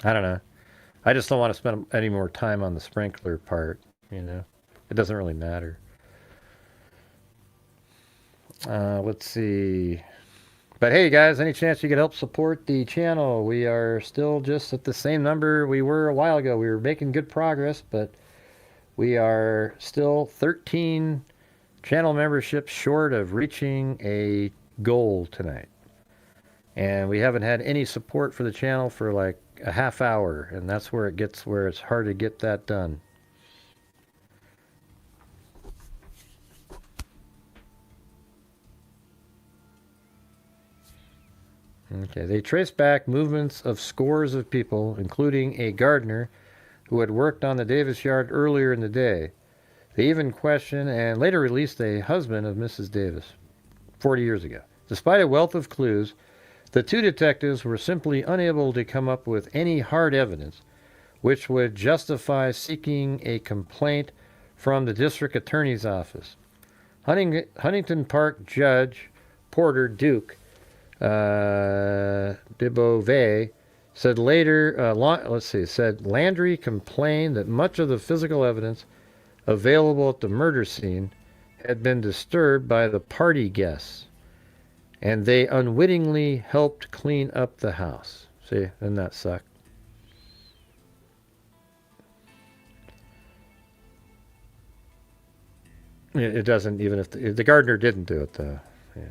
I don't know. I just don't want to spend any more time on the sprinkler part, you know. It doesn't really matter. Let's see. But hey, guys, any chance you could help support the channel? We are still just at the same number we were a while ago. We were making good progress, but we are still 13 channel memberships short of reaching a goal tonight. And we haven't had any support for the channel for like a half hour, and that's where it gets where it's hard to get that done. Okay, they traced back movements of scores of people, including a gardener who had worked on the Davis yard earlier in the day. They even questioned and later released a husband of Mrs. Davis 40 years ago. Despite a wealth of clues, the two detectives were simply unable to come up with any hard evidence which would justify seeking a complaint from the district attorney's office. Huntington Park Judge Porter Duke DeBeauve said said Landry complained that much of the physical evidence available at the murder scene had been disturbed by the party guests, and they unwittingly helped clean up the house. See, doesn't that suck? It doesn't, even if the gardener didn't do it, though. Yeah.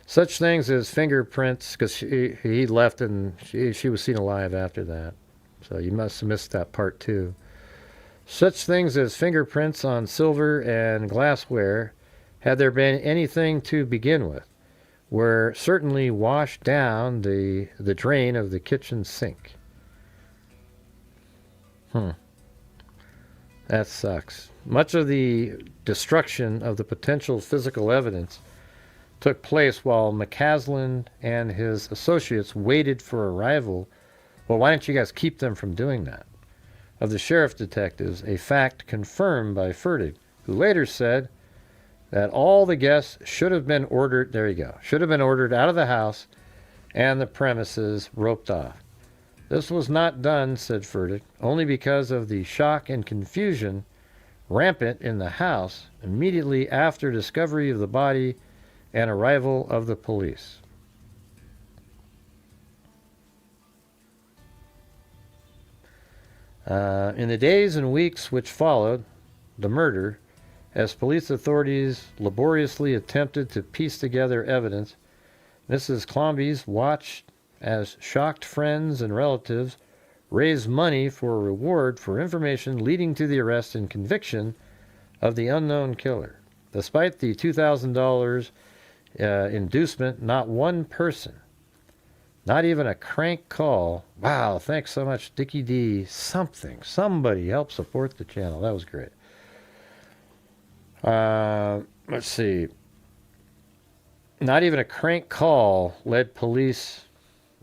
Such things as fingerprints, because he left and she was seen alive after that. So you must have missed that part too. Such things as fingerprints on silver and glassware, had there been anything to begin with, were certainly washed down the drain of the kitchen sink. That sucks. Much of the destruction of the potential physical evidence took place while McCaslin and his associates waited for arrival. Well, why don't you guys keep them from doing that? Of the sheriff's detectives, a fact confirmed by Fertig, who later said that all the guests should have been ordered, there you go, should have been ordered out of the house and the premises roped off. This was not done, said Fertig, only because of the shock and confusion rampant in the house immediately after discovery of the body and arrival of the police. In the days and weeks which followed the murder, as police authorities laboriously attempted to piece together evidence, Mrs. Clombies watched as shocked friends and relatives raised money for a reward for information leading to the arrest and conviction of the unknown killer. Despite the $2,000 inducement, not one person, not even a crank call. Wow, thanks so much, Dickie D. Somebody help support the channel. That was great. Let's see. Not even a crank call led police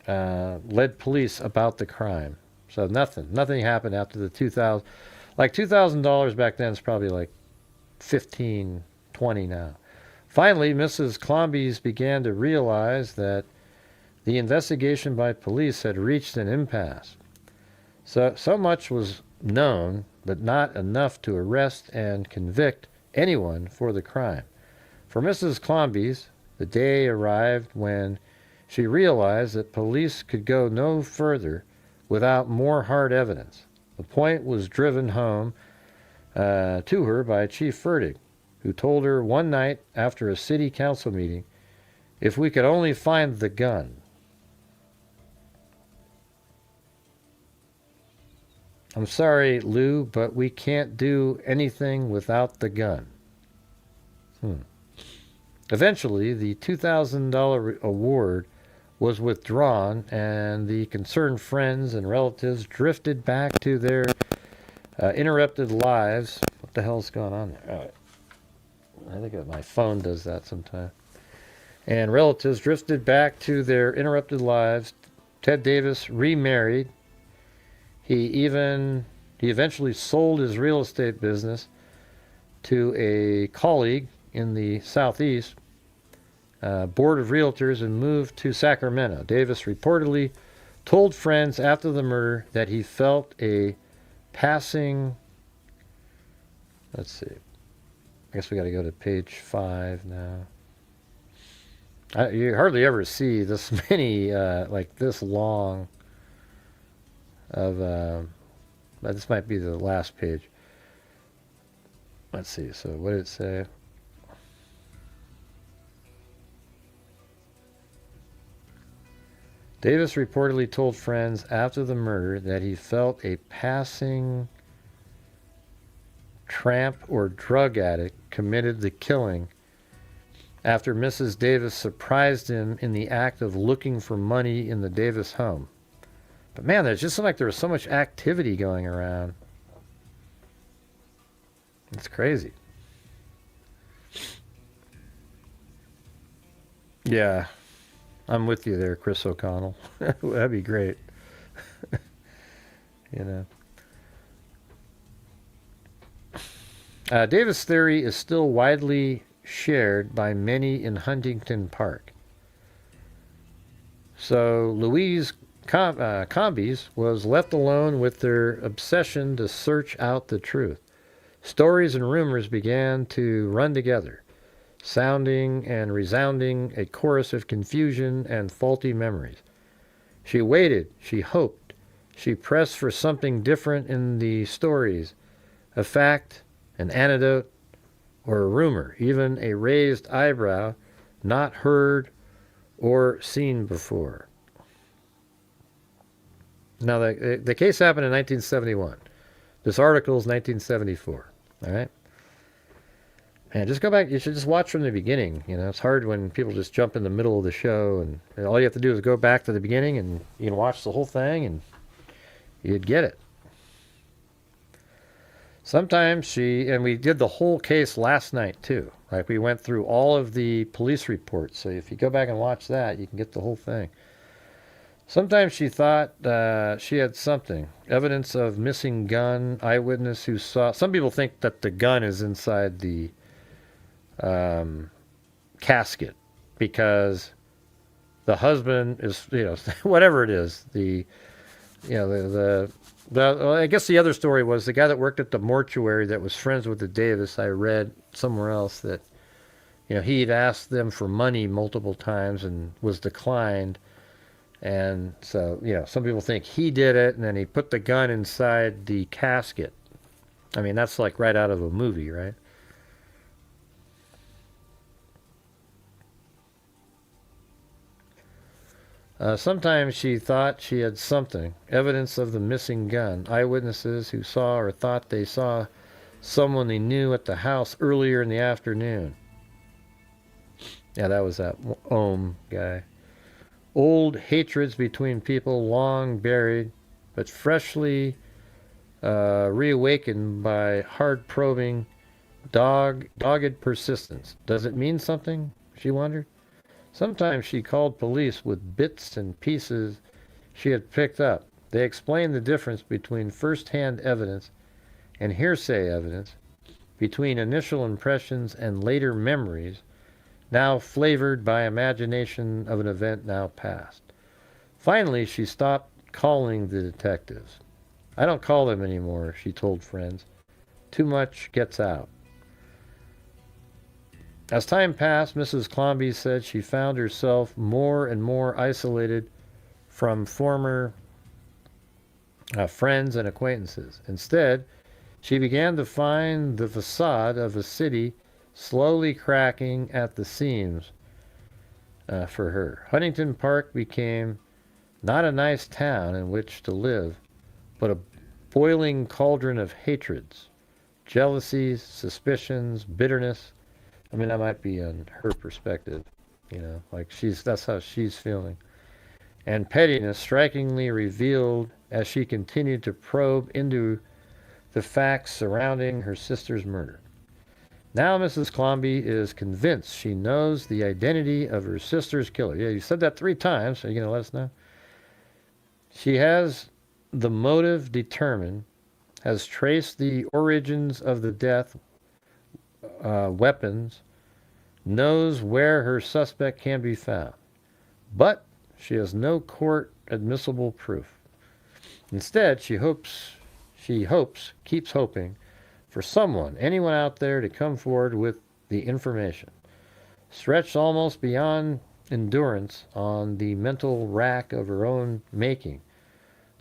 about the crime. So nothing happened after the $2,000. Like $2,000 back then is probably like $15, $20 now. Finally, Mrs. Clombies began to realize that the investigation by police had reached an impasse. So much was known, but not enough to arrest and convict anyone for the crime. For Mrs. Clombies, the day arrived when she realized that police could go no further without more hard evidence. The point was driven home to her by Chief Fertig, who told her one night after a city council meeting If we could only find the gun. I'm sorry, Lou, but we can't do anything without the gun. Eventually, the $2,000 award was withdrawn, and the concerned friends and relatives drifted back to their interrupted lives. What the hell's going on there? I think my phone does that sometimes. And relatives drifted back to their interrupted lives. Ted Davis remarried. He eventually sold his real estate business to a colleague in the Southeast board of realtors and moved to Sacramento. Davis reportedly told friends after the murder that he felt a passing, let's see, I guess we got to go to page 5 now. You hardly ever see this many, like this long of, this might be the last page. Let's see, so what did it say? Davis reportedly told friends after the murder that he felt a passing tramp or drug addict committed the killing after Mrs. Davis surprised him in the act of looking for money in the Davis home. But man, there's just like there was so much activity going around. It's crazy. Yeah, I'm with you there, Chris O'Connell. That'd be great. You know. Davis' theory is still widely shared by many in Huntington Park. So Louise Combies was left alone with their obsession to search out the truth. Stories and rumors began to run together, sounding and resounding a chorus of confusion and faulty memories. She waited, she hoped, she pressed for something different in the stories, a fact, an anecdote, or a rumor, even a raised eyebrow not heard or seen before. Now, the case happened in 1971. This article is 1974. All right? Man, just go back. You should just watch from the beginning. You know, it's hard when people just jump in the middle of the show, and all you have to do is go back to the beginning, and you can watch the whole thing, and you'd get it. Sometimes and we did the whole case last night, too. Like, we went through all of the police reports, so if you go back and watch that, you can get the whole thing. Sometimes she thought she had something. Evidence of missing gun, eyewitness who saw. Some people think that the gun is inside the casket because the husband is, whatever it is. I guess the other story was the guy that worked at the mortuary that was friends with the Davis. I read somewhere else that, he'd asked them for money multiple times and was declined. And so, some people think he did it, and then he put the gun inside the casket. I mean, that's like right out of a movie, right? Sometimes she thought she had something. Evidence of the missing gun. Eyewitnesses who saw or thought they saw someone they knew at the house earlier in the afternoon. Yeah, that was that Ohm guy. Old hatreds between people long buried, but freshly reawakened by hard probing, dogged persistence. Does it mean something? She wondered. Sometimes she called police with bits and pieces she had picked up. They explained the difference between first-hand evidence and hearsay evidence, between initial impressions and later memories, now flavored by imagination of an event now past. Finally, she stopped calling the detectives. I don't call them anymore, she told friends. Too much gets out. As time passed, Mrs. Clomby said she found herself more and more isolated from former friends and acquaintances. Instead, she began to find the facade of a city slowly cracking at the seams. for her. Huntington Park became not a nice town in which to live, but a boiling cauldron of hatreds, jealousies, suspicions, bitterness. I mean, that might be on her perspective, like that's how she's feeling. And pettiness strikingly revealed as she continued to probe into the facts surrounding her sister's murder. Now Mrs. Clomby is convinced she knows the identity of her sister's killer. Yeah, you said that 3 times. Are you going to let us know? She has the motive determined, has traced the origins of the death, weapons, knows where her suspect can be found. But she has no court admissible proof. Instead, she keeps hoping for someone, anyone out there to come forward with the information. Stretched almost beyond endurance on the mental rack of her own making,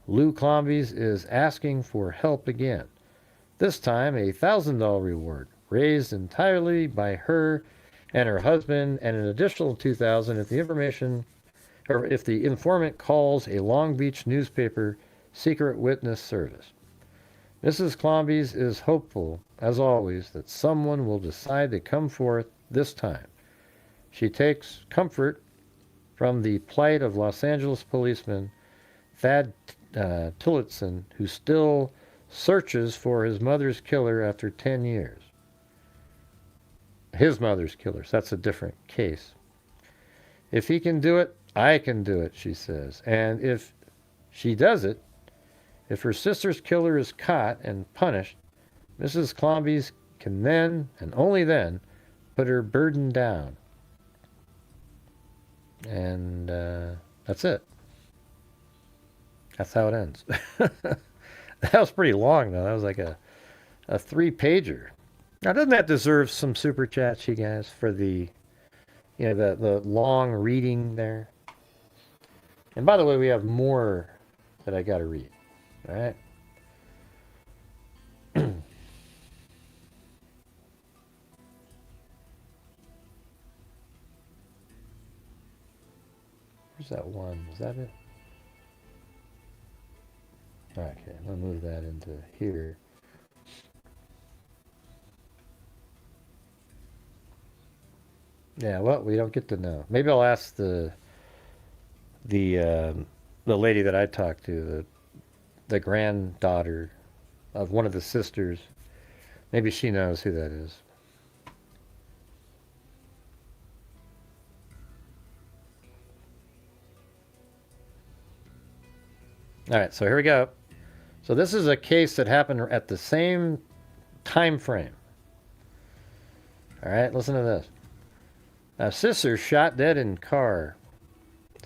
Lou Clomby's is asking for help again. This time a $1,000 reward, raised entirely by her and her husband, and an additional $2,000 if the informant calls a Long Beach newspaper secret witness service. Mrs. Clomby's is hopeful, as always, that someone will decide to come forth this time. She takes comfort from the plight of Los Angeles policeman Thad Tillotson, who still searches for his mother's killer after 10 years. His mother's killers, that's a different case. If he can do it, I can do it, she says. And if she does it, if her sister's killer is caught and punished, Mrs. Clomby's can then, and only then, put her burden down. And that's it. That's how it ends. That was pretty long, though. That was like a 3-pager. Now, doesn't that deserve some super chats, you guys, for the long reading there? And by the way, we have more that I got to read. All right. Where's that one? Is that it? Okay, I'll move that into here. Yeah, well, we don't get to know. Maybe I'll ask the lady that I talked to, the granddaughter of one of the sisters. Maybe she knows who that is. All right, so here we go. So this is a case that happened at the same time frame. All right, listen to this. Sister shot dead in car.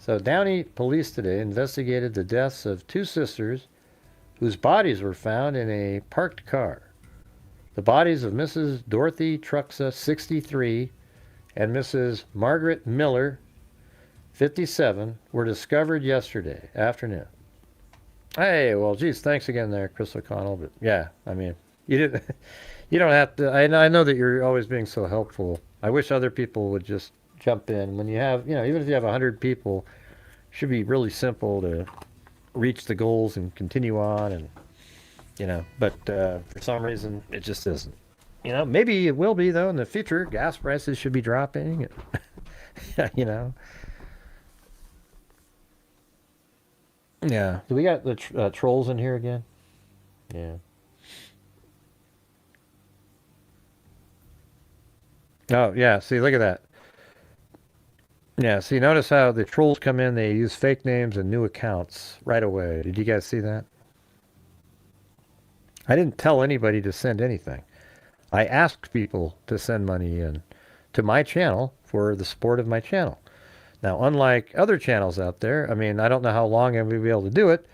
So Downey police today investigated the deaths of 2 sisters whose bodies were found in a parked car. The bodies of Mrs. Dorothy Truxa, 63, and Mrs. Margaret Miller, 57, were discovered yesterday afternoon. Hey, well, geez, thanks again there, Chris O'Connell. But yeah, I mean, you don't have to. I know that you're always being so helpful. I wish other people would just jump in. When you have, even if you have 100 people, it should be really simple to reach the goals and continue on. And, but for some reason, it just isn't. Maybe it will be, though, in the future. Gas prices should be dropping. Yeah. Do we got the trolls in here again? Yeah. Oh, yeah. See, look at that. Yeah, see, notice how the trolls come in, they use fake names and new accounts right away. Did you guys see that? I didn't tell anybody to send anything. I asked people to send money in to my channel for the support of my channel. Now, unlike other channels out there, I mean, I don't know how long I'm going to be able to do it,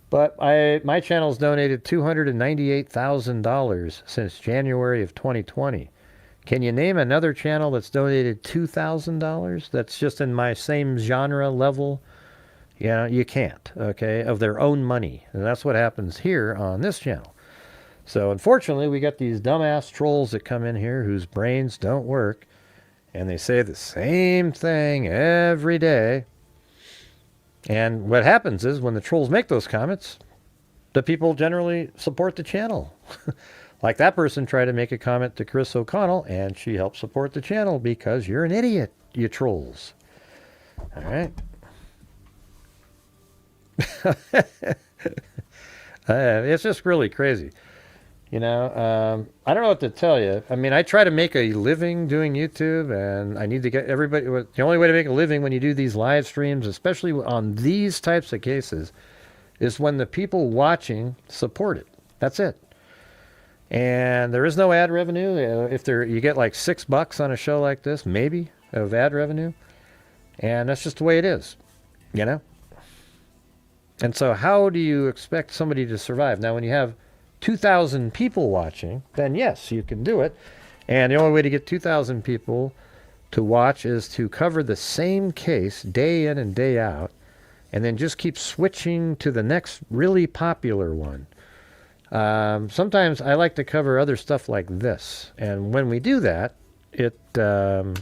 but my channel's donated $298,000 since January of 2020. Can you name another channel that's donated $2,000 that's just in my same genre level? Yeah, you can't, okay, of their own money. And that's what happens here on this channel. So unfortunately, we got these dumbass trolls that come in here whose brains don't work. And they say the same thing every day. And what happens is when the trolls make those comments, the people generally support the channel. Like that person tried to make a comment to Chris O'Connell, and she helped support the channel because you're an idiot, you trolls. All right. It's just really crazy. You know, I don't know what to tell you. I mean, I try to make a living doing YouTube, and I need to get everybody. The only way to make a living when you do these live streams, especially on these types of cases, is when the people watching support it. That's it. And there is no ad revenue. If you get like $6 on a show like this, maybe, of ad revenue. And that's just the way it is, you know? And so how do you expect somebody to survive? Now, when you have 2,000 people watching, then yes, you can do it. And the only way to get 2,000 people to watch is to cover the same case day in and day out, and then just keep switching to the next really popular one. Sometimes I like to cover other stuff like this. And when we do that, it's a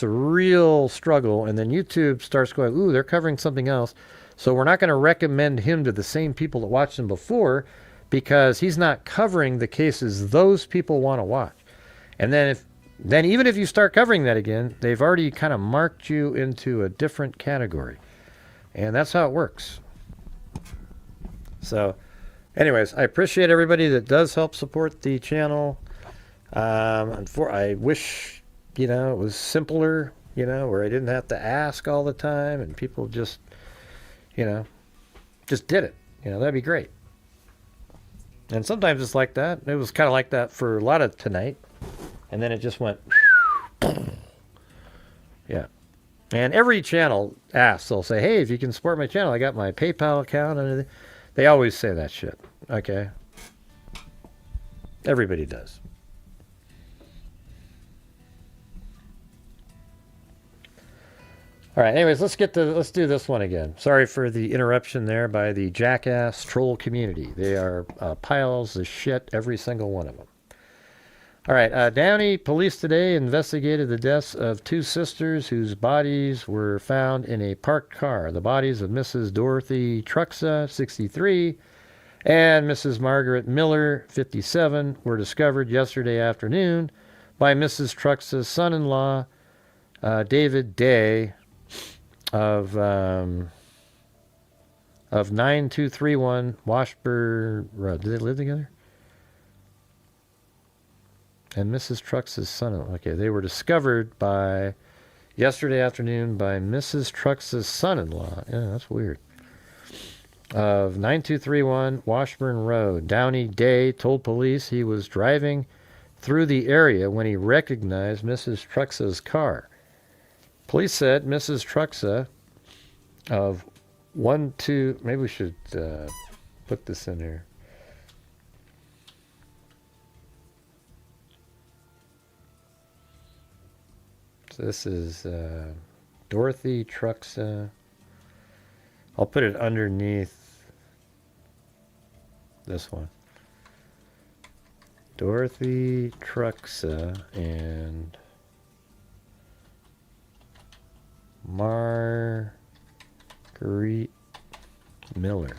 real struggle. And then YouTube starts going, ooh, they're covering something else. So we're not going to recommend him to the same people that watched him before because he's not covering the cases those people want to watch. And then even if you start covering that again, they've already kind of marked you into a different category. And that's how it works. So anyways, I appreciate everybody that does help support the channel. I wish, it was simpler, where I didn't have to ask all the time and people just did it. That'd be great. And sometimes it's like that. It was kind of like that for a lot of tonight. And then it just went, yeah. And every channel asks, they'll say, hey, if you can support my channel, I got my PayPal account and everything. They always say that shit. Okay. Everybody does. All right. Anyways, let's do this one again. Sorry for the interruption there by the jackass troll community. They are piles of shit, every single one of them. All right. Downey police today investigated the deaths of two sisters whose bodies were found in a parked car. The bodies of Mrs. Dorothy Truxa, 63, and Mrs. Margaret Miller, 57, were discovered yesterday afternoon by Mrs. Truxa's son-in-law, David Day, of 9231 Washburn Road. Did they live together? And Mrs. Truxa's son-in-law. Okay, they were discovered yesterday afternoon by Mrs. Truxa's son-in-law. Yeah, that's weird. Of 9231 Washburn Road. Downey Day told police he was driving through the area when he recognized Mrs. Truxa's car. Police said Mrs. Truxa of 12... Maybe we should put this in here. So this is Dorothy Truxa. I'll put it underneath this one. Dorothy Truxa and Marguerite Miller.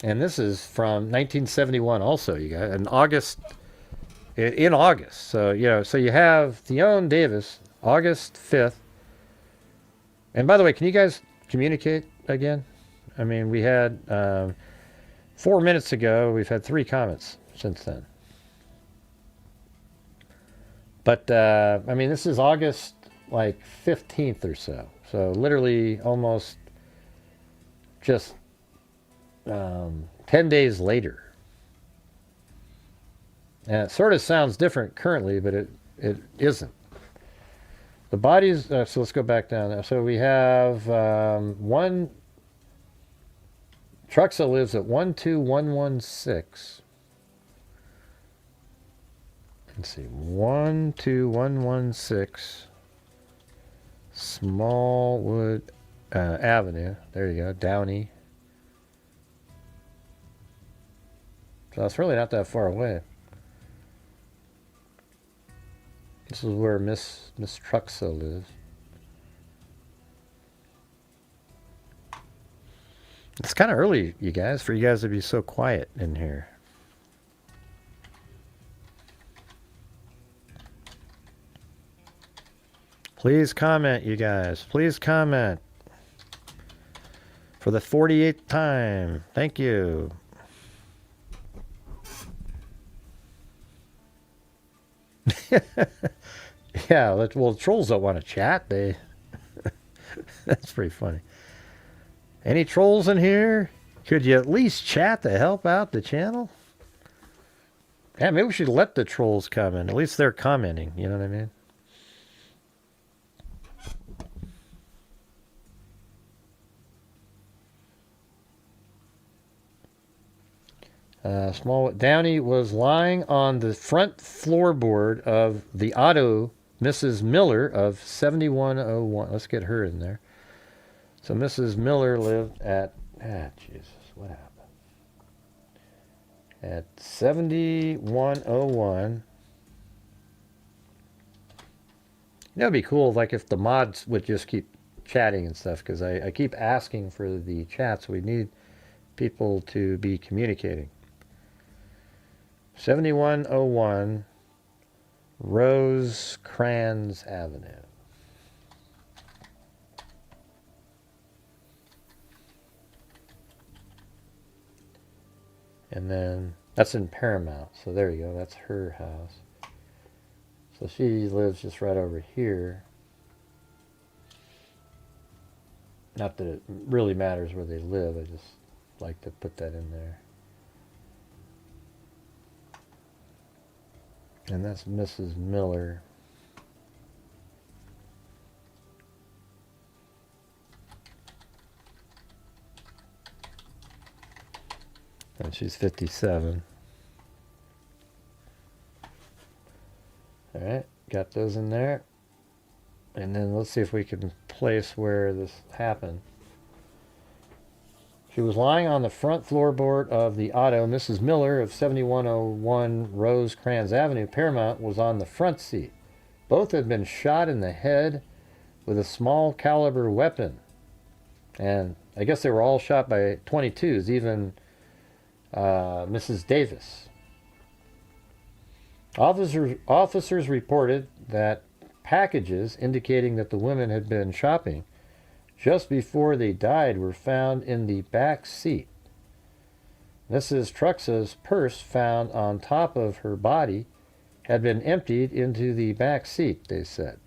And this is from 1971 also, you guys, in August. So, so you have Theone Davis, August 5th. And by the way, can you guys communicate again? I mean, we had 4 minutes ago, we've had 3 comments since then. But, I mean, this is August, 15th or so. So literally almost just 10 days later. And it sort of sounds different currently, but it isn't. The bodies, so let's go back down there. So we have one, Truxa lives at 12116. Let's see, 12116 Smallwood Avenue. There you go, Downey. So it's really not that far away. This is where Miss Truxa lives. It's kind of early, you guys, for you guys to be so quiet in here. Please comment, you guys. Please comment. For the 48th time. Thank you. Yeah, well, trolls don't want to chat. That's pretty funny. Any trolls in here? Could you at least chat to help out the channel? Yeah, maybe we should let the trolls comment. At least they're commenting. You know what I mean? Downey was lying on the front floorboard of the auto Mrs. Miller of 7101. Let's get her in there. So Mrs. Miller lived at, Jesus, what happened? At 7101. That'd be cool, like if the mods would just keep chatting and stuff, because I keep asking for the chats. We need people to be communicating. 7101 Rosecrans Avenue. And then that's in Paramount. So there you go. That's her house. So she lives just right over here. Not that it really matters where they live. I just like to put that in there. And that's Mrs. Miller. And she's 57. All right, got those in there. And then let's see if we can place where this happened. She was lying on the front floorboard of the auto. Mrs. Miller of 7101 Rosecrans Avenue, Paramount, was on the front seat. Both had been shot in the head with a small caliber weapon. And I guess they were all shot by 22s, even Mrs. Davis. Officers reported that packages indicating that the women had been shopping just before they died were found in the back seat. Mrs. Truxa's purse, found on top of her body, had been emptied into the back seat, they said.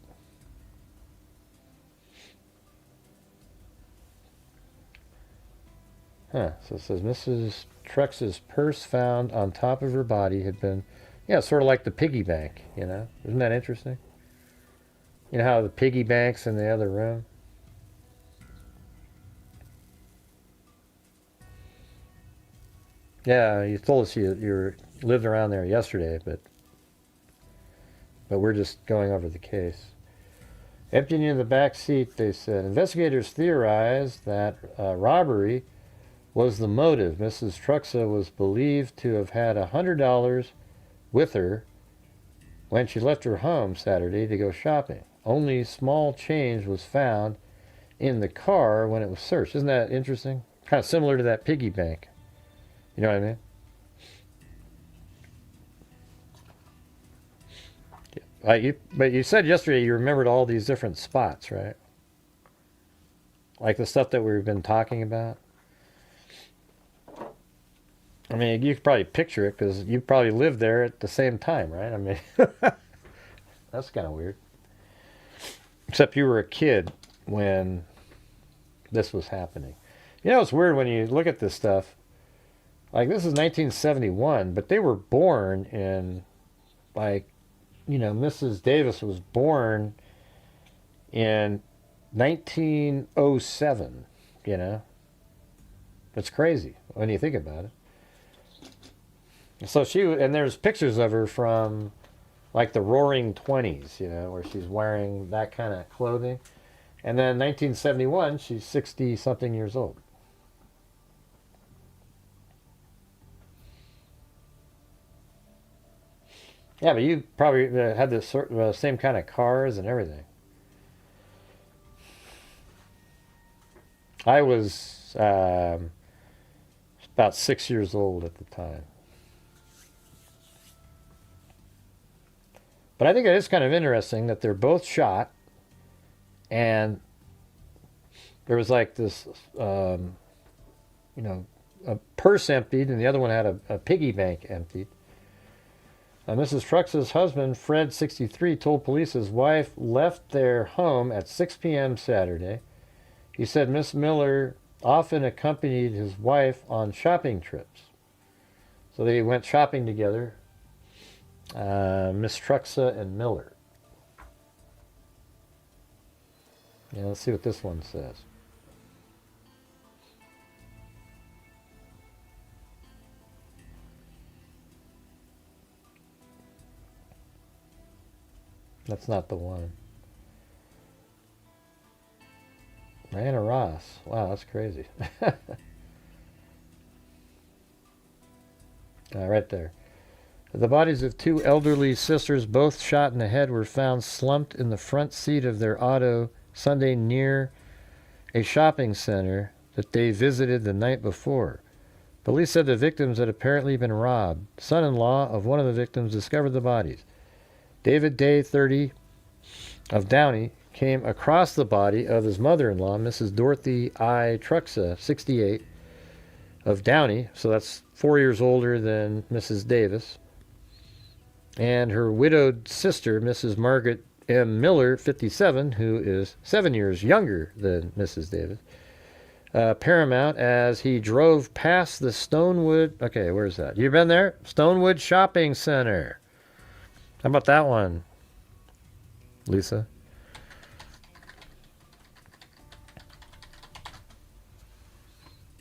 So it says Mrs. Truxa's purse, found on top of her body, had been, sort of like the piggy bank, Isn't that interesting? You know how the piggy bank's in the other room? Yeah, you told us you lived around there yesterday, but we're just going over the case. Emptying in the back seat, they said. Investigators theorized that robbery was the motive. Mrs. Truxa was believed to have had $100 with her when she left her home Saturday to go shopping. Only small change was found in the car when it was searched. Isn't that interesting? Kind of similar to that piggy bank. You know what I mean? But you said yesterday you remembered all these different spots, right? Like the stuff that we've been talking about. I mean, you could probably picture it because you probably lived there at the same time, right? I mean, that's kind of weird. Except you were a kid when this was happening. It's weird when you look at this stuff. Like, this is 1971, but they were born in, Mrs. Davis was born in 1907, That's crazy when you think about it. So and there's pictures of her from, like, the Roaring 20s, where she's wearing that kind of clothing. And then 1971, she's 60-something years old. Yeah, but you probably had the same kind of cars and everything. I was about 6 years old at the time. But I think it is kind of interesting that they're both shot, and there was like this, a purse emptied, and the other one had a piggy bank emptied. Mrs. Trux's husband, Fred, 63, told police his wife left their home at 6 p.m. Saturday. He said Miss Miller often accompanied his wife on shopping trips. So they went shopping together, Miss Truxa and Miller. Yeah, let's see what this one says. That's not the one. Diana Ross. Wow, that's crazy. Right there. The bodies of two elderly sisters, both shot in the head, were found slumped in the front seat of their auto Sunday near a shopping center that they visited the night before. Police said the victims had apparently been robbed. Son-in-law of one of the victims discovered the bodies. David Day, 30, of Downey, came across the body of his mother-in-law, Mrs. Dorothy I. Truxa, 68, of Downey, so that's 4 years older than Mrs. Davis, and her widowed sister, Mrs. Margaret M. Miller, 57, who is 7 years younger than Mrs. Davis. Paramount as he drove past the Stonewood. Okay, where's that? You been there? Stonewood Shopping Center. How about that one, Lisa?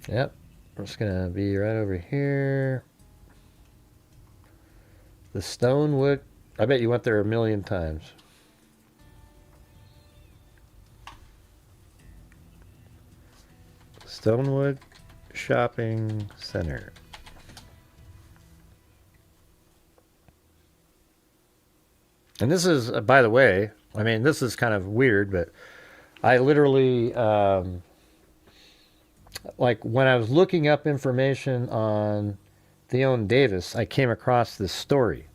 Yep. We're just going to be right over here. The Stonewood. I bet you went there a million times. Stonewood Shopping Center. And this is, by the way, I mean, this is kind of weird, but I literally, like when I was looking up information on Theone Davis, I came across this story.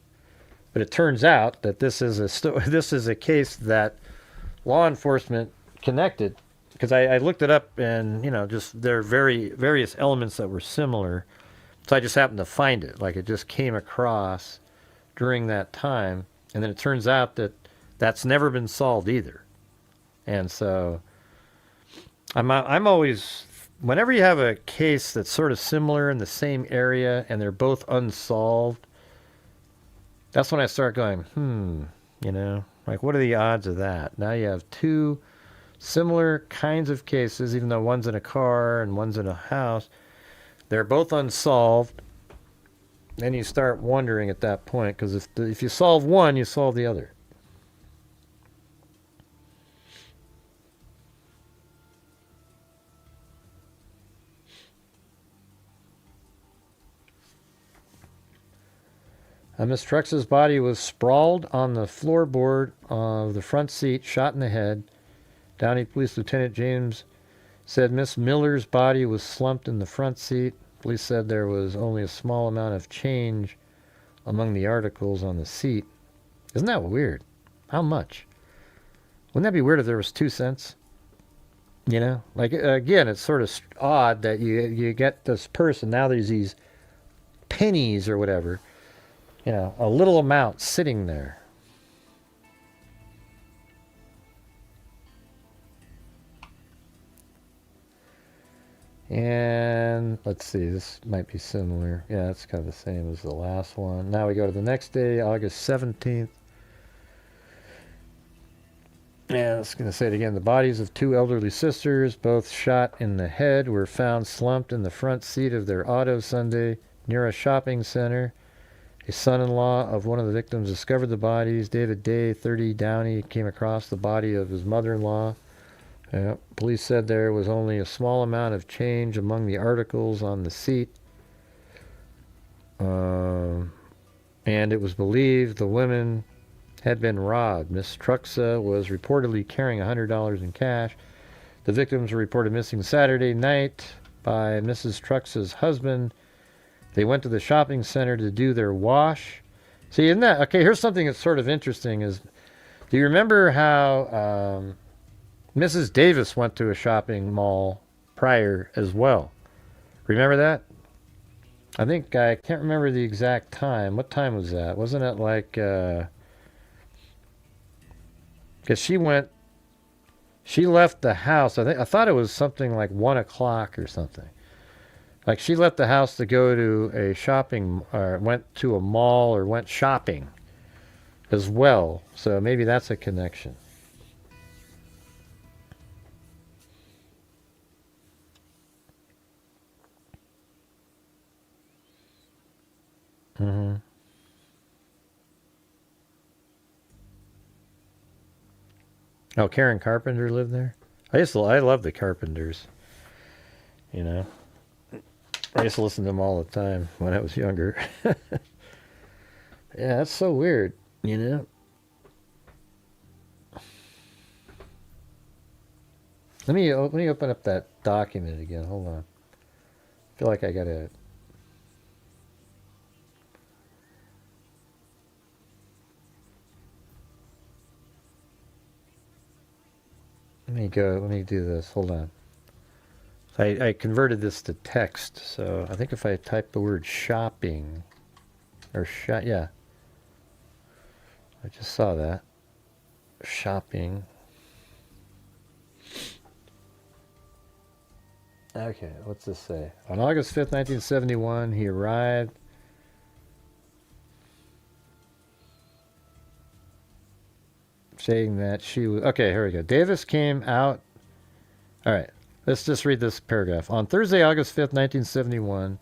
But it turns out that this is a case that law enforcement connected, because I looked it up, and just there are various elements that were similar. So I just happened to find it, like it just came across during that time. And then it turns out that that's never been solved either. And so I'm always, whenever you have a case that's sort of similar in the same area and they're both unsolved, that's when I start going, like what are the odds of that? Now you have two similar kinds of cases, even though one's in a car and one's in a house. They're both unsolved. Then you start wondering at that point, because if you solve one, you solve the other. Miss Trux's body was sprawled on the floorboard of the front seat, shot in the head. Downey Police Lieutenant James said Miss Miller's body was slumped in the front seat. Police said there was only a small amount of change among the articles on the seat. Isn't that weird? How much? Wouldn't that be weird if there was 2 cents? Like, again, it's sort of odd that you get this person, now there's these pennies or whatever, a little amount sitting there. And let's see, this might be similar. Yeah, it's kind of the same as the last one. Now we go to the next day, August 17th. Yeah, I was going to say it again. The bodies of two elderly sisters, both shot in the head, were found slumped in the front seat of their auto Sunday near a shopping center. A son-in-law of one of the victims discovered the bodies. David Day, 30, Downey, came across the body of his mother-in-law. Police said there was only a small amount of change among the articles on the seat. And and it was believed the women had been robbed. Miss Truxa was reportedly carrying $100 in cash. The victims were reported missing Saturday night by Mrs. Truxa's husband. They went to the shopping center to do their wash. See, isn't that... Okay, here's something that's sort of interesting is... Do you remember how Mrs. Davis went to a shopping mall prior as well? Remember that? I think... I can't remember the exact time. What time was that? Wasn't it like... Because she went... She left the house. I thought it was something like 1 o'clock or something. Like she left the house to go to a shopping, or went to a mall, or went shopping as well. So maybe that's a connection. Mm-hmm. Oh, Karen Carpenter lived there? I love the Carpenters. You know? I used to listen to them all the time when I was younger. Yeah, that's so weird, you know? Let me open up that document again. Hold on. I feel like I gotta... Let me do this. Hold on. I converted this to text, so I think if I type the word shopping, or yeah. I just saw that. Shopping. Okay, what's this say? On August 5th, 1971, he arrived. Saying that she was... Okay, here we go. Davis came out... All right, let's just read this paragraph. On Thursday, August 5th, 1971,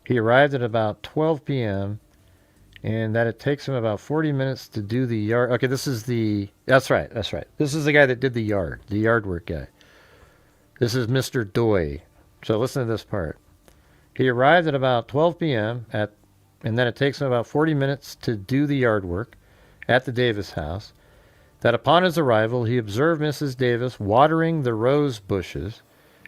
he arrived at about 12 p.m., and that it takes him about 40 minutes to do the yard... Okay, this is the... That's right. This is the guy that did the yard work guy. This is Mr. Doy. So listen to this part. He arrived at about 12 p.m., and then it takes him about 40 minutes to do the yard work at the Davis house. That upon his arrival, he observed Mrs. Davis watering the rose bushes.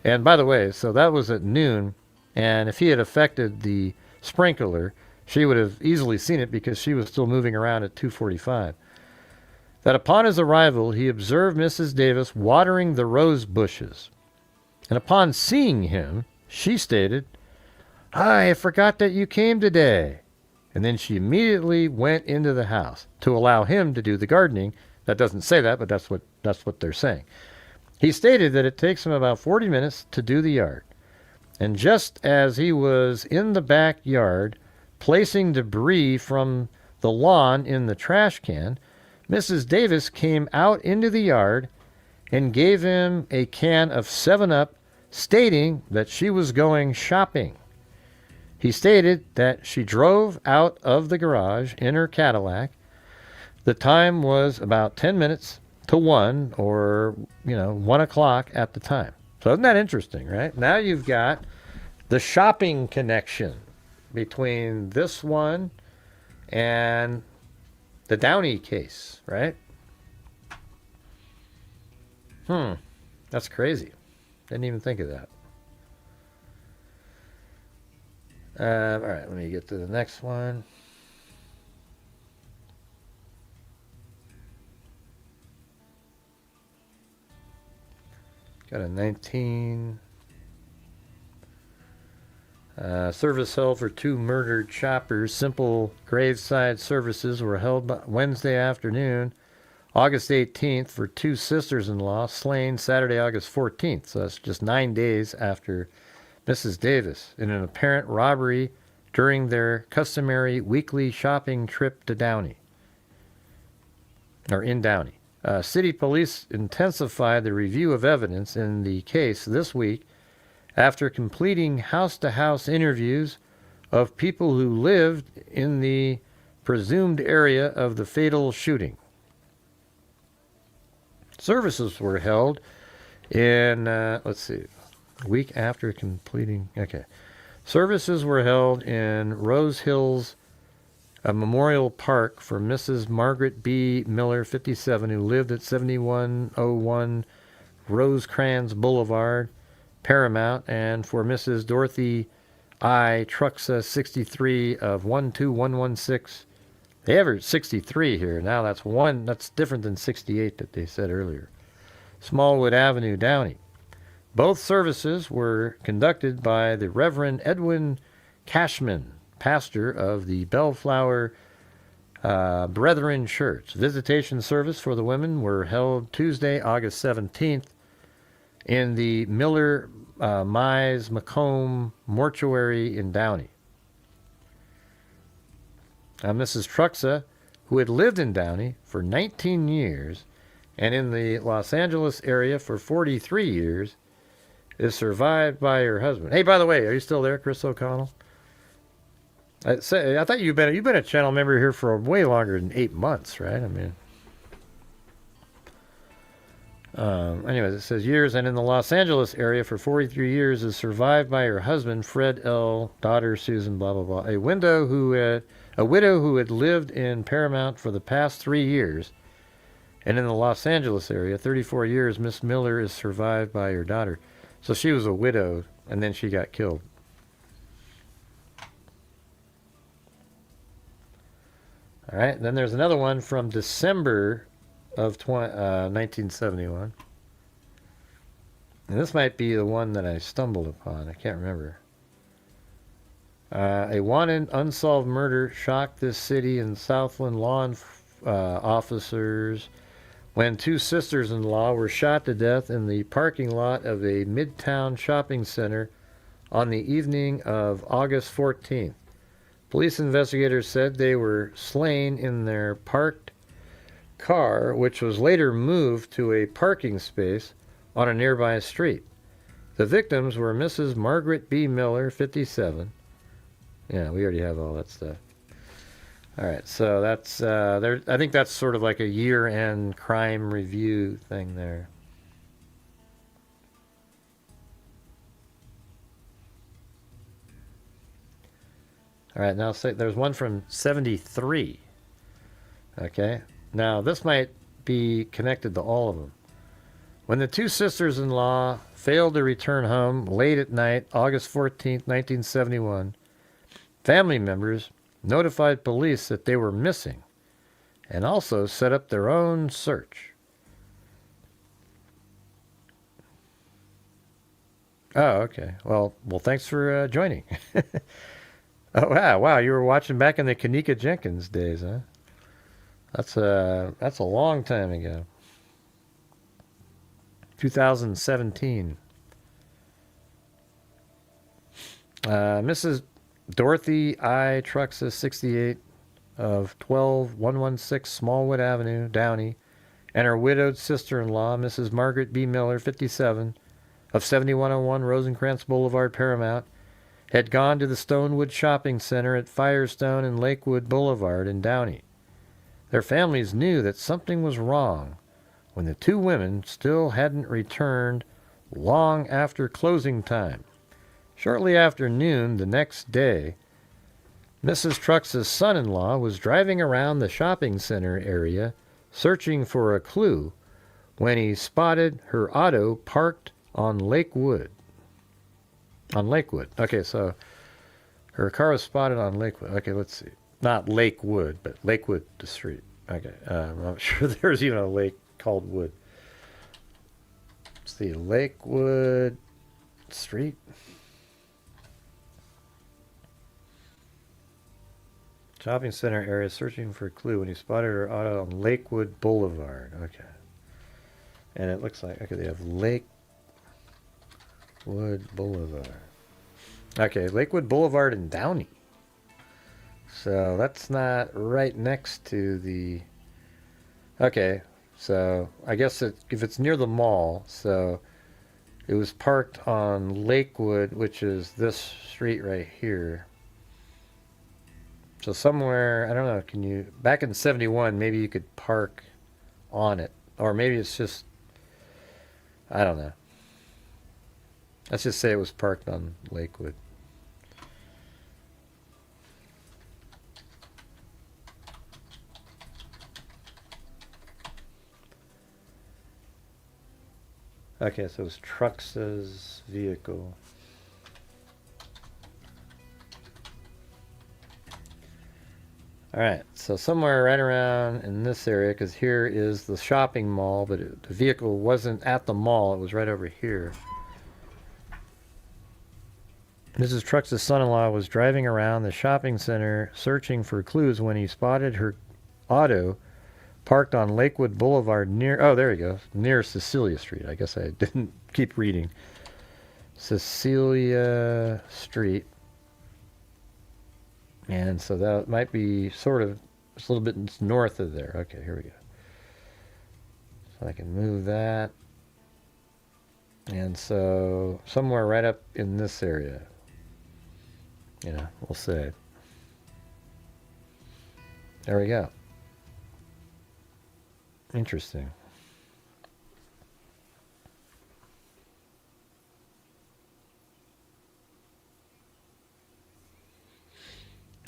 And by the way, so that was at noon, and if he had affected the sprinkler, she would have easily seen it because she was still moving around at 2:45. That upon his arrival, he observed Mrs. Davis watering the rose bushes. And upon seeing him, she stated, "I forgot that you came today." And then she immediately went into the house to allow him to do the gardening. That doesn't say that, but that's what they're saying. He stated that it takes him about 40 minutes to do the yard. And just as he was in the backyard placing debris from the lawn in the trash can, Mrs. Davis came out into the yard and gave him a can of 7-Up, stating that she was going shopping. He stated that she drove out of the garage in her Cadillac. The time was about 10 minutes to 1, or, 1 o'clock at the time. So isn't that interesting, right? Now you've got the shopping connection between this one and the Downey case, right? That's crazy. Didn't even think of that. All right, let me get to the next one. Got a 19. Service held for 2 murdered choppers. Simple graveside services were held Wednesday afternoon, August 18th, for 2 sisters-in-law slain Saturday, August 14th. So that's just 9 days after Mrs. Davis, in an apparent robbery during their customary weekly shopping trip to Downey, or in Downey. City police intensified the review of evidence in the case this week after completing house-to-house interviews of people who lived in the presumed area of the fatal shooting. Services were held in, week after completing, Services were held in Rose Hills a memorial park for Mrs. Margaret B. Miller, 57, who lived at 7101 Rosecrans Boulevard, Paramount, and for Mrs. Dorothy I. Truxa, 63, of 12116. They have 63 here. Now that's different than 68 that they said earlier. Smallwood Avenue, Downey. Both services were conducted by the Reverend Edwin Cashman, pastor of the Bellflower Brethren Church. Visitation service for the women were held Tuesday, August 17th in the Miller Mize Macomb Mortuary in Downey. Mrs. Truxa, who had lived in Downey for 19 years and in the Los Angeles area for 43 years, is survived by her husband. Hey, by the way, are you still there, Chris O'Connell? I thought you've been a channel member here for way longer than 8 months, right? I mean, anyways, it says years, and in the Los Angeles area for 43 years, is survived by her husband, Fred L., daughter, Susan, blah, blah, blah. A widow who had lived in Paramount for the past 3 years, and in the Los Angeles area, 34 years, Miss Miller is survived by her daughter. So she was a widow, and then she got killed. All right, then there's another one from December of 1971. And this might be the one that I stumbled upon. I can't remember. A wanted unsolved murder shocked this city and Southland law officers when two sisters-in-law were shot to death in the parking lot of a midtown shopping center on the evening of August 14th. Police investigators said they were slain in their parked car, which was later moved to a parking space on a nearby street. The victims were Mrs. Margaret B. Miller, 57. Yeah, we already have all that stuff. All right, so that's there. I think that's sort of like a year-end crime review thing there. All right, now there's one from 73. Okay, now this might be connected to all of them. When the two sisters-in-law failed to return home late at night, August 14th, 1971, family members notified police that they were missing and also set up their own search. Oh, okay. Well, thanks for joining. Oh, wow, you were watching back in the Kanika Jenkins days, huh? That's a long time ago. 2017. Mrs. Dorothy I. Truxa, 68, of 12116 Smallwood Avenue, Downey, and her widowed sister-in-law, Mrs. Margaret B. Miller, 57, of 7101 Rosencrantz Boulevard, Paramount, had gone to the Stonewood Shopping Center at Firestone and Lakewood Boulevard in Downey. Their families knew that something was wrong when the two women still hadn't returned long after closing time. Shortly after noon the next day, Mrs. Trux's son-in-law was driving around the shopping center area searching for a clue when he spotted her auto parked on Lakewood. Okay, so her car was spotted on Lakewood. Okay, let's see. Not Lakewood, but Lakewood, the street. Okay, I'm not sure there's even a lake called Wood. Let's see, Lakewood Street. Shopping center area searching for a clue when he spotted her auto on Lakewood Boulevard. Okay. And it looks like, okay, they have Lakewood Boulevard. Okay, Lakewood Boulevard in Downey. So that's not right next to the... Okay, so I guess if it's near the mall, so it was parked on Lakewood, which is this street right here. So somewhere, I don't know, can you... Back in 71, maybe you could park on it. Or maybe it's just... I don't know. Let's just say it was parked on Lakewood. Okay, so it's Trux's vehicle. All right, so somewhere right around in this area, because here is the shopping mall, but the vehicle wasn't at the mall, it was right over here. Mrs. Trux's son-in-law was driving around the shopping center searching for clues when he spotted her auto parked on Lakewood Boulevard near, oh, there you go, near Cecilia Street. I guess I didn't keep reading. Cecilia Street. And so that might be sort of just a little bit north of there. Okay, here we go. So I can move that. And so somewhere right up in this area. You know, we'll say. There we go. Interesting.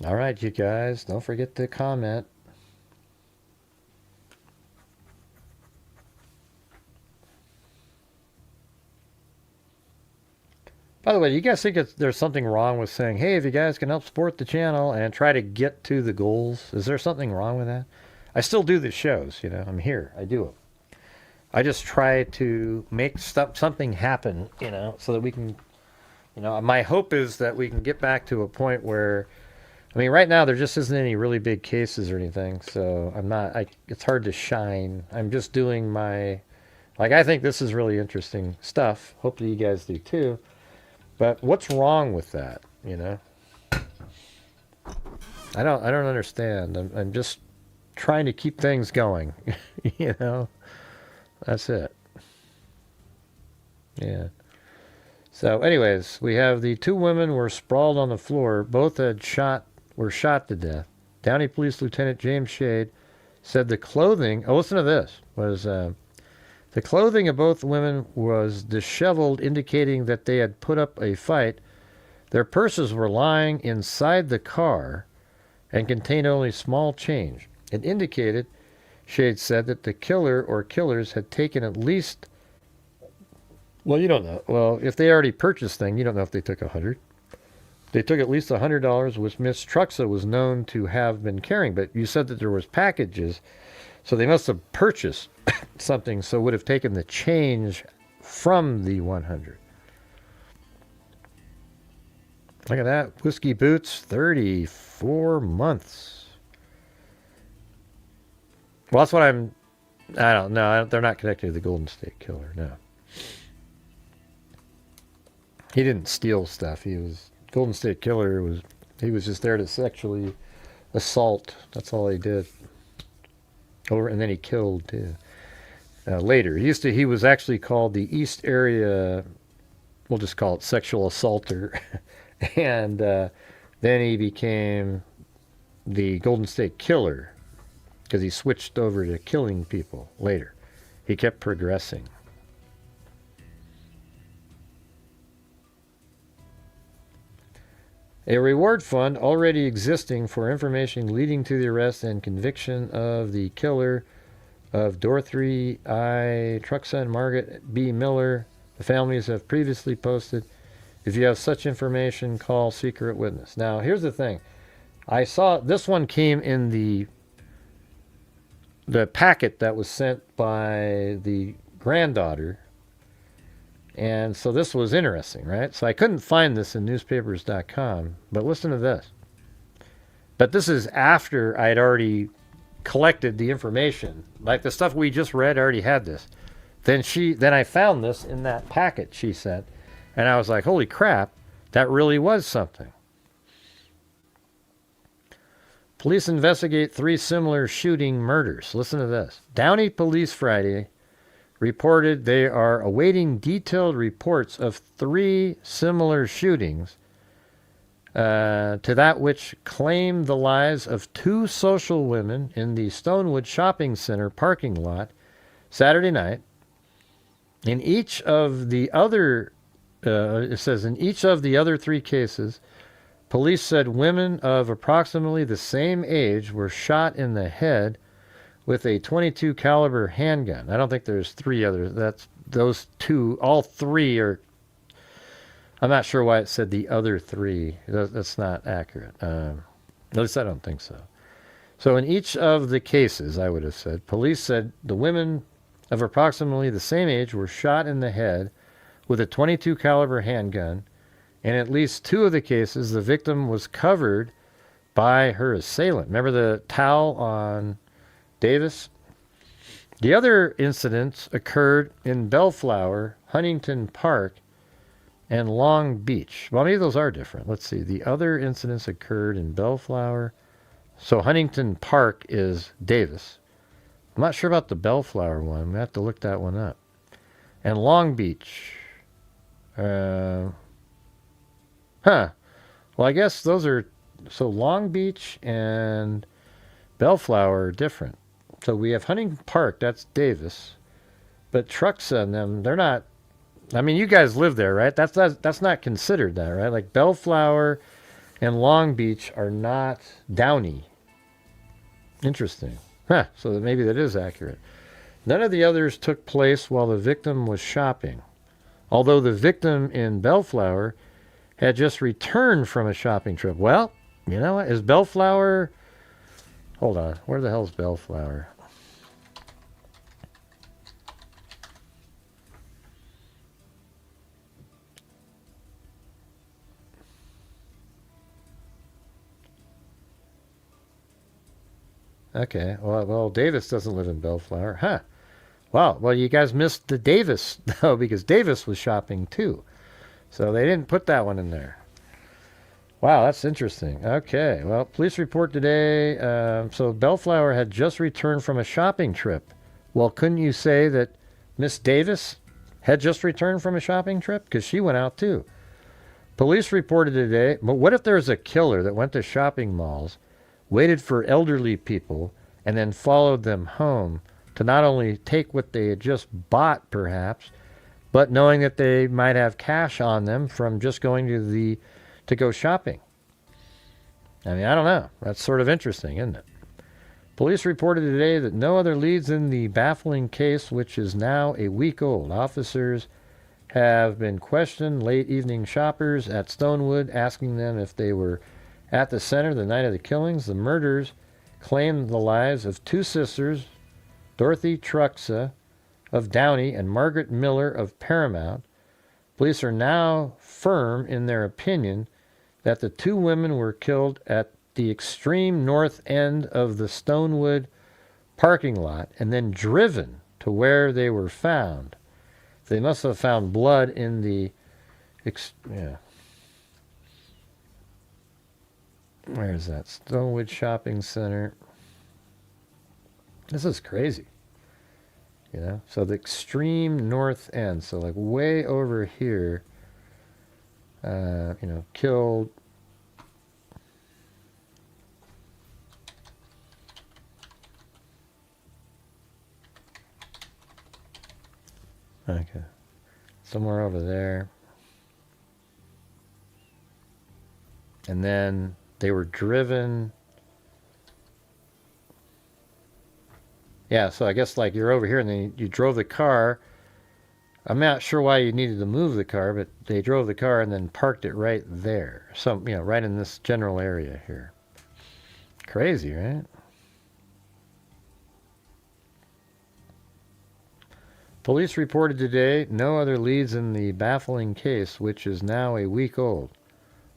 All right, you guys, don't forget to comment. By the way, do you guys think there's something wrong with saying, hey, if you guys can help support the channel and try to get to the goals? Is there something wrong with that? I still do the shows, you know. I'm here. I do them. I just try to make something happen, you know, so that we can, you know, my hope is that we can get back to a point where, I mean, right now there just isn't any really big cases or anything, so it's hard to shine. I'm just doing my, like, I think this is really interesting stuff. Hopefully you guys do too. But what's wrong with that, you know? I don't understand. I'm just trying to keep things going, you know? That's it. Yeah. So anyways, we have the two women were sprawled on the floor. Both were shot to death. Downey Police Lieutenant James Shade said the clothing, oh, listen to this, was the clothing of both women was disheveled, indicating that they had put up a fight. Their purses were lying inside the car and contained only small change. It indicated, Shade said, that the killer or killers had taken at least, well, you don't know. Well, if they already purchased things, you don't know if they took $100. They took at least $100, which Miss Truxa was known to have been carrying. But you said that there was packages, so they must have purchased something, so would have taken the change from the 100. Look at that. Whiskey Boots, 34 months. Well, that's what I don't know. They're not connected to the Golden State Killer, no. He didn't steal stuff. Golden State Killer he was just there to sexually assault. That's all he did. And then he killed too. Later, he was actually called the East Area, we'll just call it sexual assaulter, and then he became the Golden State Killer because he switched over to killing people later. He kept progressing. A reward fund already existing for information leading to the arrest and conviction of the killer of Dorothy I. Truxa and Margaret B. Miller. The families have previously posted. If you have such information, call Secret Witness. Now, here's the thing. I saw this one came in the packet that was sent by the granddaughter. And so this was interesting, right? So I couldn't find this in newspapers.com, but listen to this. But this is after I had already collected the information. Like the stuff we just read, I already had this. Then I found this in that packet she sent, and I was like, holy crap, that really was something. Police investigate 3 similar shooting murders. Listen to this. Downey Police Friday reported they are awaiting detailed reports of 3 similar shootings to that which claimed the lives of 2 social women in the Stonewood Shopping Center parking lot Saturday night. In each of the other, it says, in each of the other 3 cases, police said women of approximately the same age were shot in the head with a .22 caliber handgun. I don't think there's 3 others. That's those two, all three are. I'm not sure why it said the other three. That's not accurate. At least I don't think so. So in each of the cases, I would have said, police said the women of approximately the same age were shot in the head with a .22 caliber handgun. In at least two of the cases, the victim was covered by her assailant. Remember the towel on Davis? The other incidents occurred in Bellflower, Huntington Park, and Long Beach. Well, maybe those are different. Let's see. The other incidents occurred in Bellflower. So Huntington Park is Davis. I'm not sure about the Bellflower one. I'm going to have to look that one up. And Long Beach. Well, I guess those are... So Long Beach and Bellflower are different. So we have Huntington Park, that's Davis. But Truxa and them, they're not... I mean, you guys live there, right? That's not considered that, right? Like Bellflower and Long Beach are not Downey. Interesting. So maybe that is accurate. None of the others took place while the victim was shopping. Although the victim in Bellflower had just returned from a shopping trip. Well, you know what? Is Bellflower... Hold on. Where the hell's Bellflower? Okay. Well, Davis doesn't live in Bellflower. Wow. Well, you guys missed the Davis, though, because Davis was shopping, too. So they didn't put that one in there. Wow, that's interesting. Okay. Well, police report today. So Bellflower had just returned from a shopping trip. Well, couldn't you say that Miss Davis had just returned from a shopping trip? Because she went out, too. Police reported today. But what if there's a killer that went to shopping malls, waited for elderly people, and then followed them home to not only take what they had just bought, perhaps, but knowing that they might have cash on them from just going to go shopping? I mean, I don't know. That's sort of interesting, isn't it? Police reported today that no other leads in the baffling case, which is now a week old. Officers have been questioned late evening shoppers at Stonewood, asking them if they were at the center the night of the killings. The murders claimed the lives of two sisters, Dorothy Truxa of Downey and Margaret Miller of Paramount. Police are now firm in their opinion that the two women were killed at the extreme north end of the Stonewood parking lot and then driven to where they were found. They must have found blood in the... Where is that? Stonewood Shopping Center. This is crazy. You know? So the extreme north end. So like way over here. Killed. Okay. Somewhere over there. And then they were driven. Yeah, so I guess like you're over here and then you drove the car. I'm not sure why you needed to move the car, but they drove the car and then parked it right there. So, right in this general area here. Crazy, right? Police reported today no other leads in the baffling case, which is now a week old.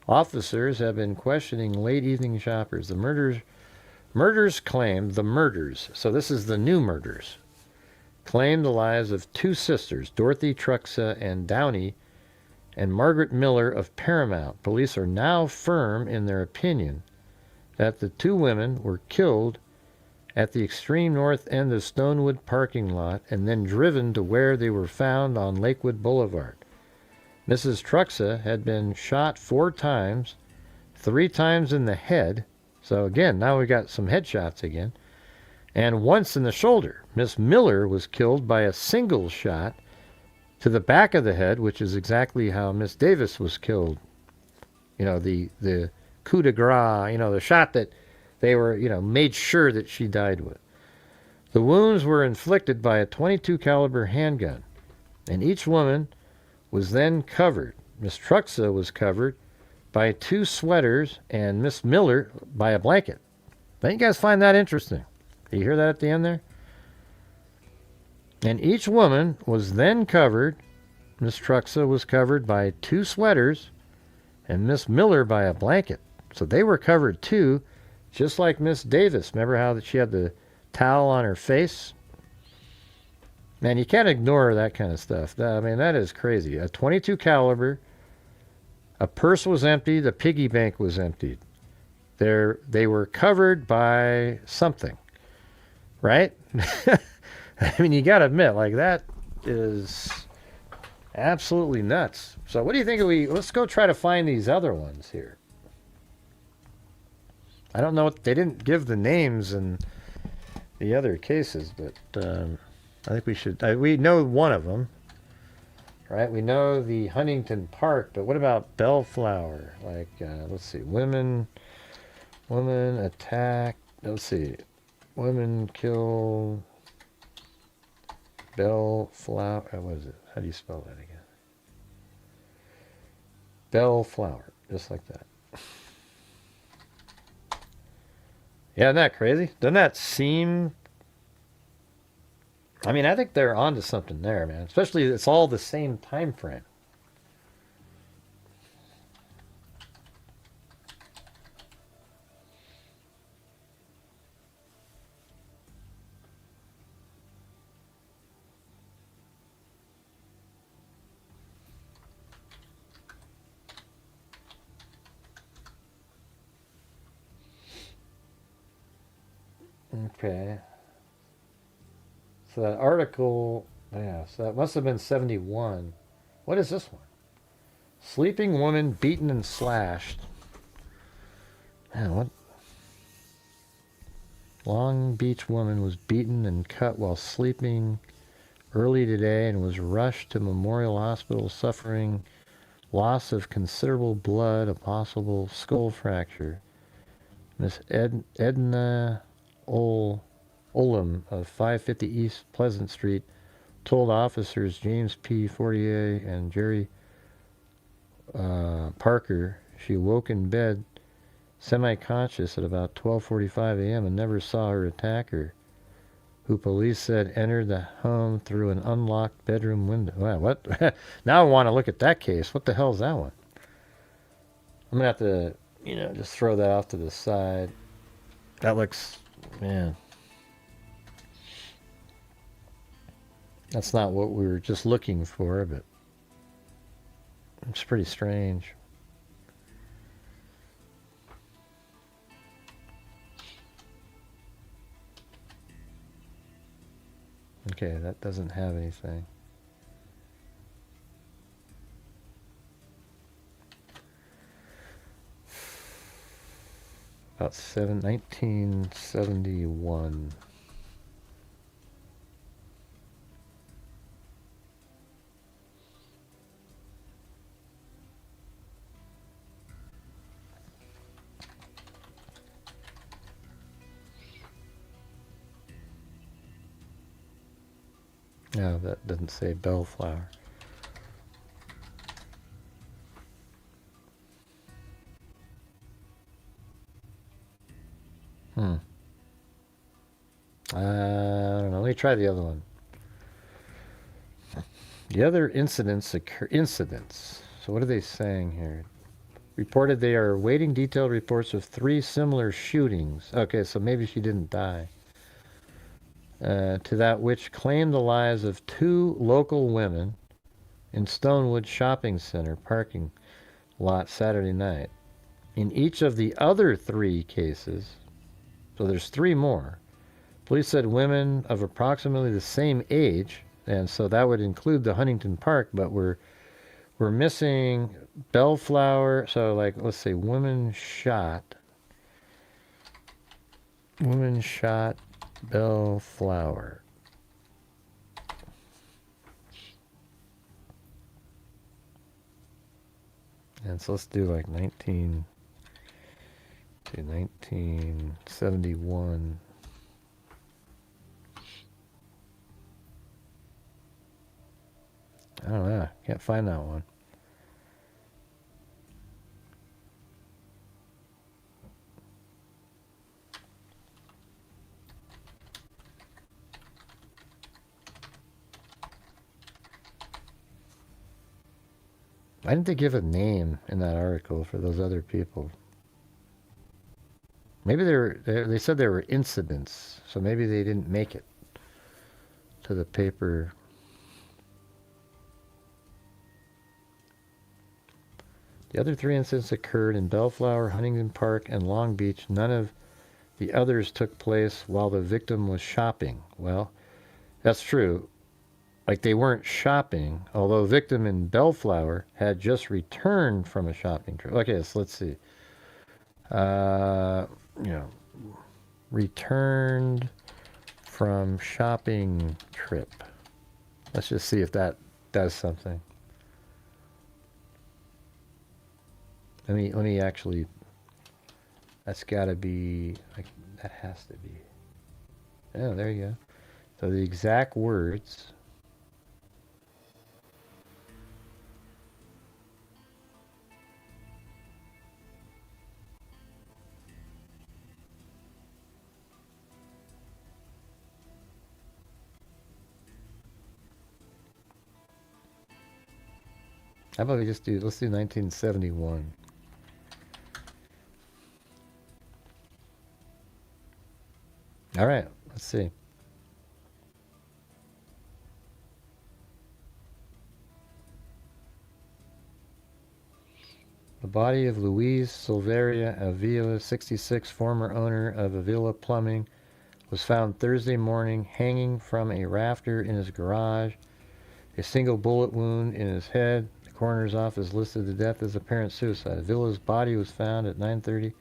Officers have been questioning late evening shoppers. The murders claim, so this is the new murders, claim the lives of two sisters, Dorothy Truxa and Downey, and Margaret Miller of Paramount. Police are now firm in their opinion that the two women were killed at the extreme north end of Stonewood parking lot and then driven to where they were found on Lakewood Boulevard. Mrs. Truxa had been shot 4 times, 3 times in the head. So again, now we got some headshots again. And once in the shoulder. Miss Miller was killed by a single shot to the back of the head, which is exactly how Miss Davis was killed. The coup de grace, the shot that they were, made sure that she died with. The wounds were inflicted by a .22 caliber handgun. And each woman was then covered. Miss Truxa was covered by 2 sweaters and Miss Miller by a blanket. Don't you guys find that interesting? Do you hear that at the end there? And each woman was then covered. Miss Truxa was covered by 2 sweaters and Miss Miller by a blanket. So they were covered too, just like Miss Davis. Remember how she had the towel on her face? Man, you can't ignore that kind of stuff. I mean, that is crazy. A .22 caliber, a purse was empty, the piggy bank was emptied. They were covered by something, right? I mean, you got to admit, like, that is absolutely nuts. So what do you think let's go try to find these other ones here. I don't know, they didn't give the names in the other cases, but I think we should, we know one of them, right? We know the Huntington Park, but what about Bellflower? Like, let's see, women attack, let's see, women kill Bellflower, what is it? How do you spell that again? Bellflower, just like that. Yeah, isn't that crazy? Doesn't that seem... I mean, I think they're onto something there, man. Especially, it's all the same time frame. Okay. So that article, yeah, so that must have been 71. What is this one? Sleeping woman beaten and slashed. Man, what? Long Beach woman was beaten and cut while sleeping early today and was rushed to Memorial Hospital suffering loss of considerable blood, a possible skull fracture. Miss Edna Olam of 550 East Pleasant Street told officers James P. Fortier and Jerry Parker she woke in bed semi-conscious at about 12:45 a.m. and never saw her attacker, who police said entered the home through an unlocked bedroom window. Wow, what? Now I want to look at that case. What the hell is that one? I'm going to have to, just throw that off to the side. That looks, man. That's not what we were just looking for, but it's pretty strange. Okay, that doesn't have anything. About 1971. No, that doesn't say Bellflower. I don't know. Let me try the other one. The other incidents. So what are they saying here? Reported they are awaiting detailed reports of 3 similar shootings. Okay, so maybe she didn't die. To that which claimed the lives of 2 local women in Stonewood Shopping Center parking lot Saturday night. In each of the other 3 cases, so there's 3 more, police said women of approximately the same age, and so that would include the Huntington Park, but we're missing Bellflower. So, like, let's say woman shot Bellflower. And so let's do like 1971. Can't find that one. Why didn't they give a name in that article for those other people? Maybe they said there were incidents, so maybe they didn't make it to the paper. The other 3 incidents occurred in Bellflower, Huntington Park, and Long Beach. None of the others took place while the victim was shopping. Well, that's true. Like, they weren't shopping, although victim in Bellflower had just returned from a shopping trip. Okay, so let's see. Returned from shopping trip. Let's just see if that does something. Let me actually. That's got to be. That has to be. Oh, there you go. So the exact words. How about we just let's do 1971. All right, let's see. The body of Luis Silveria Avila, 66, former owner of Avila Plumbing, was found Thursday morning hanging from a rafter in his garage. A single bullet wound in his head. The coroner's office listed the death as apparent suicide. Avila's body was found at 9:30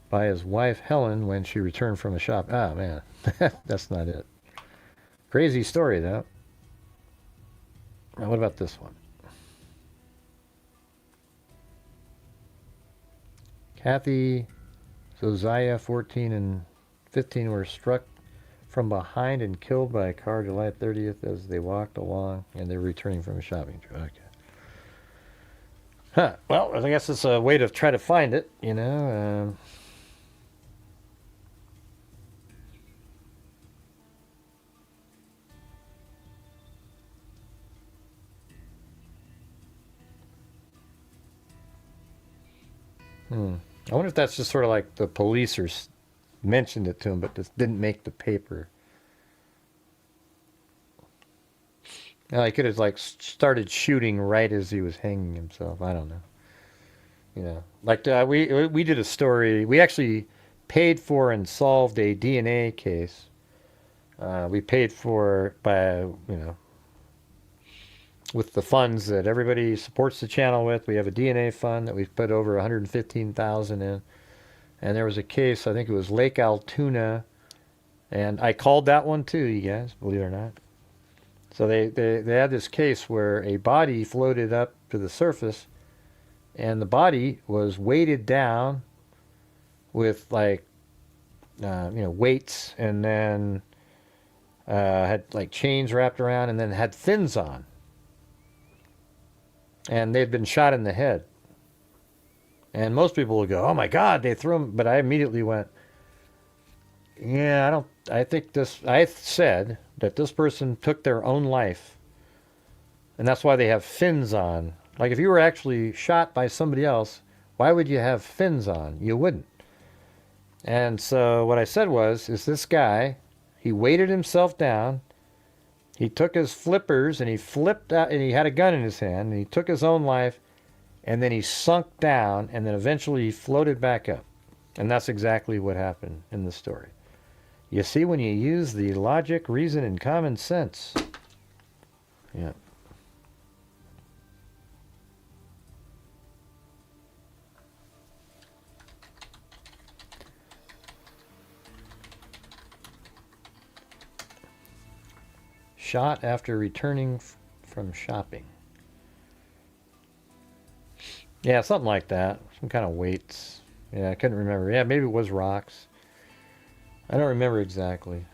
by his wife Helen when she returned from a shop. Ah, man, that's not it. Crazy story, though. Now, what about this one? Kathy, Josiah, 14 and 15 were struck from behind and killed by a car July 30th as they walked along, and they're returning from a shopping trip. Okay. Huh. Well, I guess it's a way to try to find it, you know. I wonder if that's just sort of like the police mentioned it to him, but just didn't make the paper. Now, he could have like started shooting right as he was hanging himself. I don't know. You know, like we did a story. We actually paid for and solved a DNA case. We paid for with the funds that everybody supports the channel with. We have a DNA fund that we've put over 115,000 in. And there was a case, I think it was Lake Altoona, and I called that one too, you guys, believe it or not. So they had this case where a body floated up to the surface, and the body was weighted down with weights, and then had like chains wrapped around, and then had fins on. And they'd been shot in the head. And most people would go, "Oh my God, they threw him!" But I immediately went, "Yeah, I said that this person took their own life, and that's why they have fins on. Like if you were actually shot by somebody else, why would you have fins on? You wouldn't." And so what I said is this guy, he weighted himself down. He took his flippers and he flipped out, and he had a gun in his hand, and he took his own life, and then he sunk down, and then eventually he floated back up. And that's exactly what happened in the story. You see, when you use the logic, reason, and common sense. Yeah. Shot after returning from shopping. Yeah, something like that. Some kind of weights. Yeah, I couldn't remember. Yeah, maybe it was rocks. I don't remember exactly.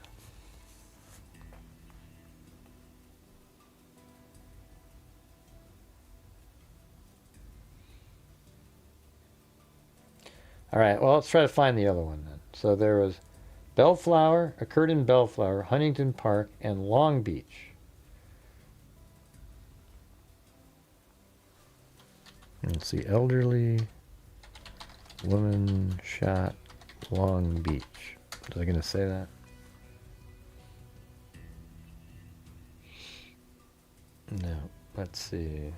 All right, well, let's try to find the other one then. So there was Bellflower, occurred in Bellflower, Huntington Park, and Long Beach. Let's see, elderly woman shot, Long Beach. Was I going to say that? No. Let's see.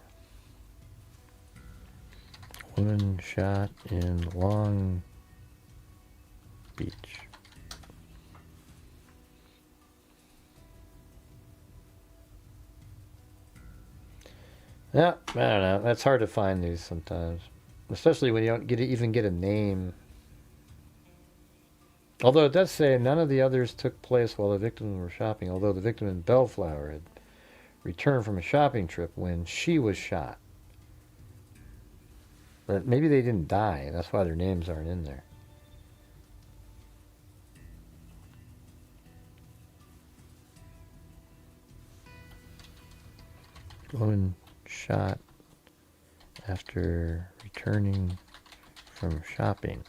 Woman shot in Long Beach. Yeah, I don't know. That's hard to find these sometimes, especially when you don't even get a name. Although it does say none of the others took place while the victims were shopping, although the victim in Bellflower had returned from a shopping trip when she was shot. But maybe they didn't die. That's why their names aren't in there. Woman shot after returning from shopping.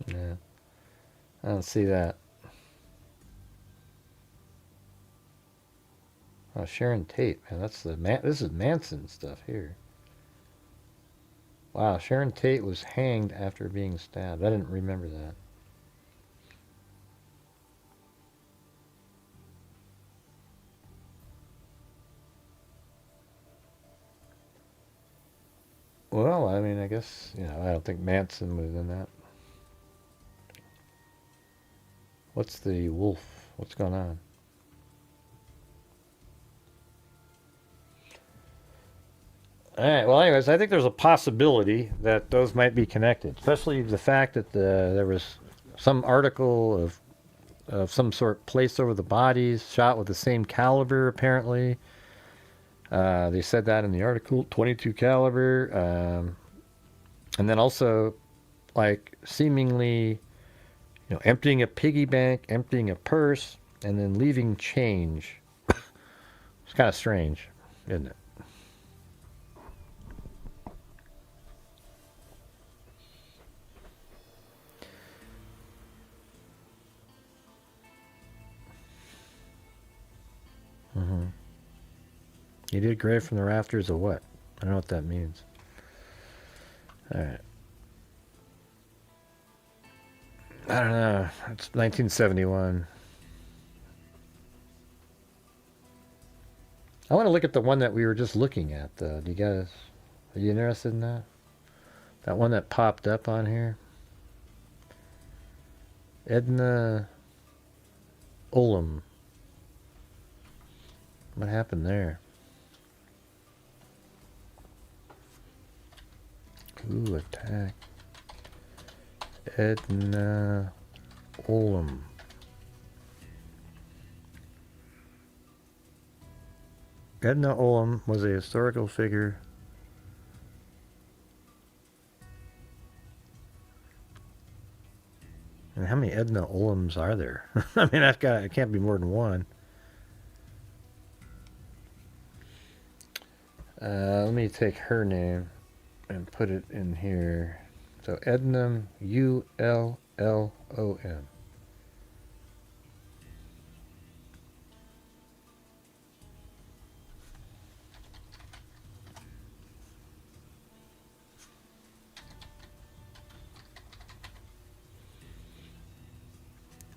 Yeah, I don't see that. Oh, Sharon Tate, man, that's the man. This is Manson stuff here. Wow, Sharon Tate was hanged after being stabbed. I didn't remember that. Well, I mean, I guess, I don't think Manson was in that. What's the wolf? What's going on? All right. Well, anyways, I think there's a possibility that those might be connected, especially the fact that there was some article of some sort placed over the bodies, shot with the same caliber, apparently. They said that in the article, 22 caliber. And then also, like, seemingly, emptying a piggy bank, emptying a purse, and then leaving change. It's kind of strange, isn't it? Mm-hmm. You did grave from the rafters of what? I don't know what that means. All right. I don't know. It's 1971. I want to look at the one that we were just looking at, though. Are you interested in that? That one that popped up on here? Edna Olam. What happened there? Ooh, attack. Edna Olam. Edna Olam was a historical figure. And how many Edna Olams are there? I mean, it can't be more than one. Let me take her name and put it in here. So Edna, Ullom.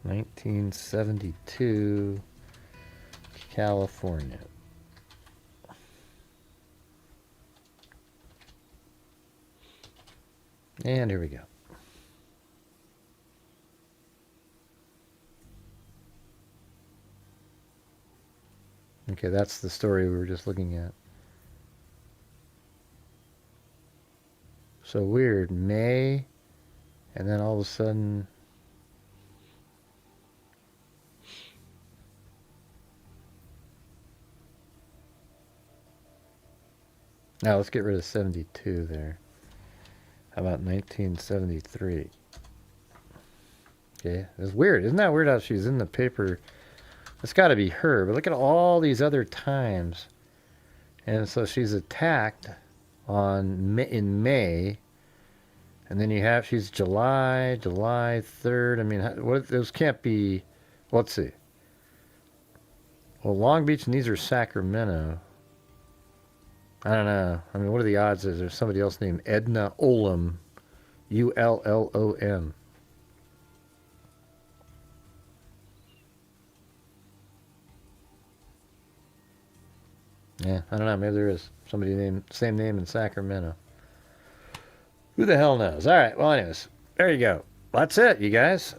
1972, California. And here we go. Okay, that's the story we were just looking at. So weird. May, and then all of a sudden... Now let's get rid of 72 there. How about 1973? Okay, it's weird. Isn't that weird how she's in the paper? It's got to be her, but look at all these other times. And so she's attacked in May, and then she's July 3rd. I mean, those can't be. Let's see. Well, Long Beach, and these are Sacramento. I don't know. I mean, what are the odds? Is there somebody else named Edna Ullom, Ullom? Yeah, I don't know. Maybe there is somebody same name in Sacramento. Who the hell knows? All right. Well, anyways, there you go. That's it, you guys.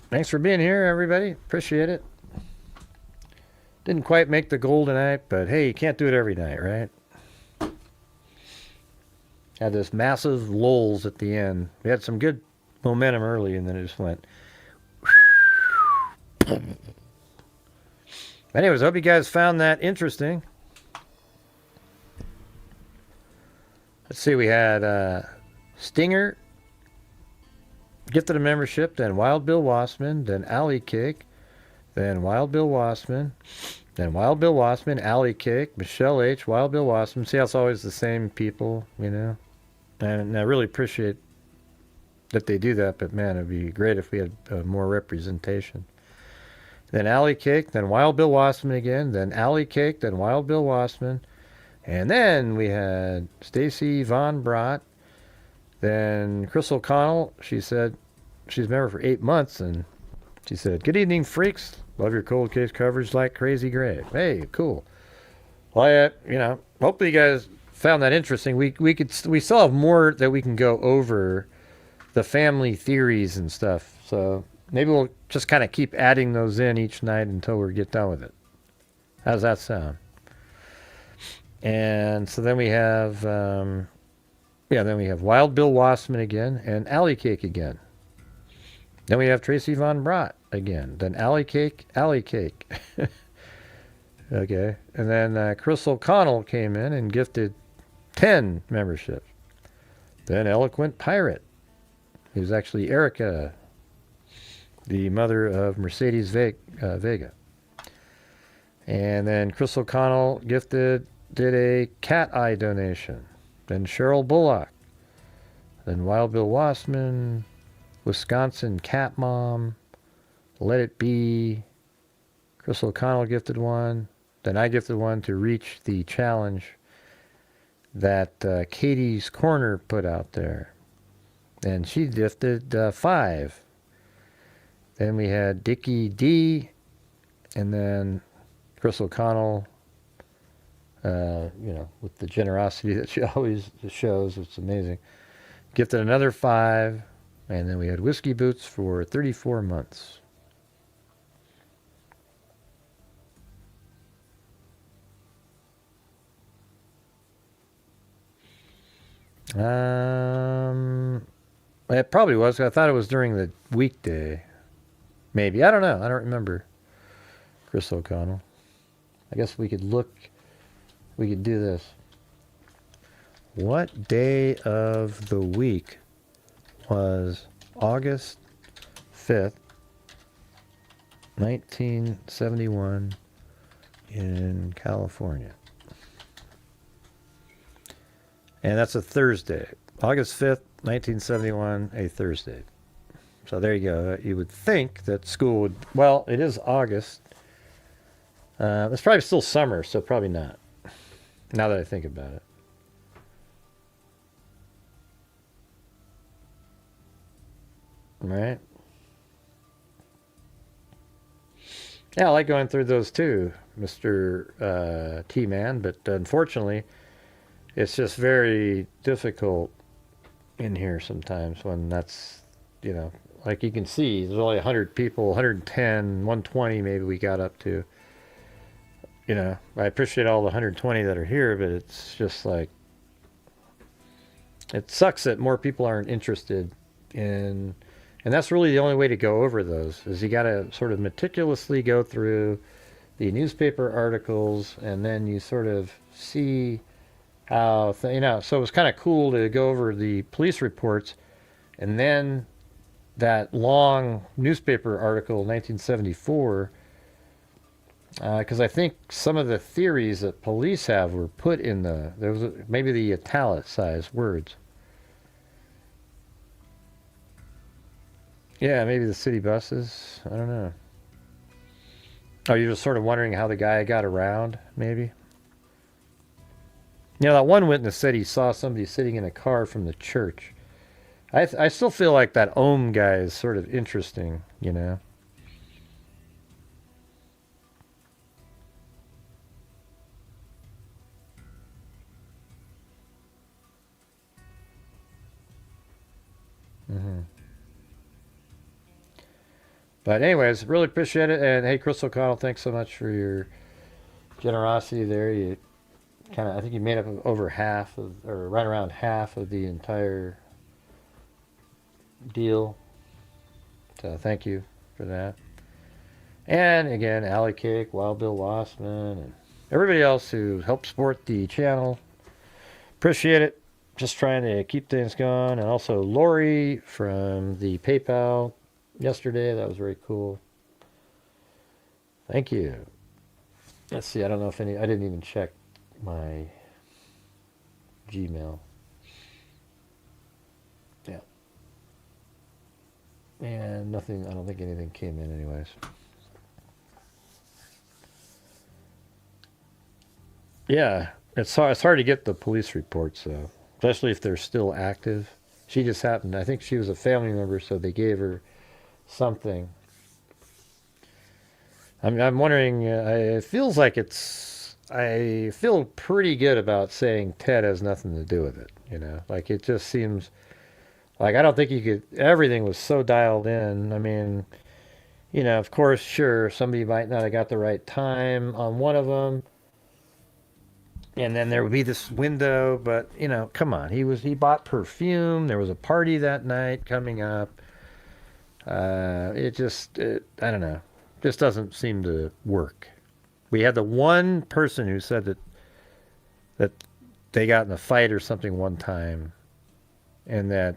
Thanks for being here, everybody. Appreciate it. Didn't quite make the goal tonight, but hey, you can't do it every night, right? Had this massive lulls at the end. We had some good momentum early, and then it just went. Anyways, I hope you guys found that interesting. Let's see, we had Stinger, gifted a membership, then Wild Bill Wassman, then Alley Cake, then Wild Bill Wassman, then Wild Bill Wassman, Alley Cake, Michelle H., Wild Bill Wassman. See how it's always the same people, you know? And I really appreciate that they do that, but man, it'd be great if we had more representation. Then Alley Cake, then Wild Bill Wassman again, then Alley Cake, then Wild Bill Wassman. And then we had Stacy Von Brott, then Chris O'Connell. She said she's a member for 8 months, and she said, "Good evening, freaks. Love your cold case coverage like crazy great." Hey, cool. Well, hopefully you guys found that interesting. We still have more that we can go over, the family theories and stuff. So maybe we'll just kind of keep adding those in each night until we get done with it. How's that sound? And so then we have, then we have Wild Bill Wassman again and Alley Cake again. Then we have Tracy Von Brott again. Then Alley Cake. Okay. And then Chris O'Connell came in and gifted 10 memberships. Then Eloquent Pirate, who's actually Erica, the mother of Mercedes Vega. And then Chris O'Connell did a cat eye donation. Then Cheryl Bullock. Then Wild Bill Wassman, Wisconsin Cat Mom, Let It Be. Chris O'Connell gifted one. Then I gifted one to reach the challenge that Katie's Corner put out there. And she gifted 5. Then we had Dickie D. And then Chris O'Connell, with the generosity that she always shows. It's amazing. Gifted another 5. And then we had Whiskey Boots for 34 months. It probably was. I thought it was during the weekday. Maybe. I don't know. I don't remember. Chris O'Connell. I guess we could look. We could do this. What day of the week was August 5th, 1971 in California? And that's a Thursday. August 5th, 1971, a Thursday. So there you go. You would think that school would... Well, it is August. It's probably still summer, so probably not. Now that I think about it. Right? Yeah, I like going through those too, Mr. T-Man, but unfortunately, it's just very difficult in here sometimes when that's, like you can see, there's only 100 people, 110, 120 maybe we got up to. I appreciate all the 120 that are here, but it's just like, it sucks that more people aren't interested in, and that's really the only way to go over those, is you got to sort of meticulously go through the newspaper articles, and then you sort of see how, so it was kind of cool to go over the police reports and then that long newspaper article in 1974, because I think some of the theories that police have were put in there was maybe the italicized words. Yeah, maybe the city buses. I don't know. Oh, you're just sort of wondering how the guy got around, maybe? That one witness said he saw somebody sitting in a car from the church. I still feel like that Ohm guy is sort of interesting. Hmm. But anyways, really appreciate it. And hey, Crystal Connell, thanks so much for your generosity there. You I think you made up over half of, or right around half of the entire deal. So thank you for that. And again, Alley Cake, Wild Bill Wassman, and everybody else who helped support the channel. Appreciate it. Just trying to keep things going. And also Lori from the PayPal yesterday. That was very cool. Thank you. Let's see. I don't know if I didn't even check my Gmail. Yeah. And nothing, I don't think anything came in anyways. Yeah, it's hard to get the police reports, though, especially if they're still active. She just happened, I think she was a family member, so they gave her something. I'm wondering, it feels like I feel pretty good about saying Ted has nothing to do with it. Like it just seems like I don't think you could, everything was so dialed in. I mean, of course, sure, somebody might not have got the right time on one of them. And then there would be this window, but come on, he bought perfume. There was a party that night coming up. I don't know, just doesn't seem to work. We had the one person who said that they got in a fight or something one time, and that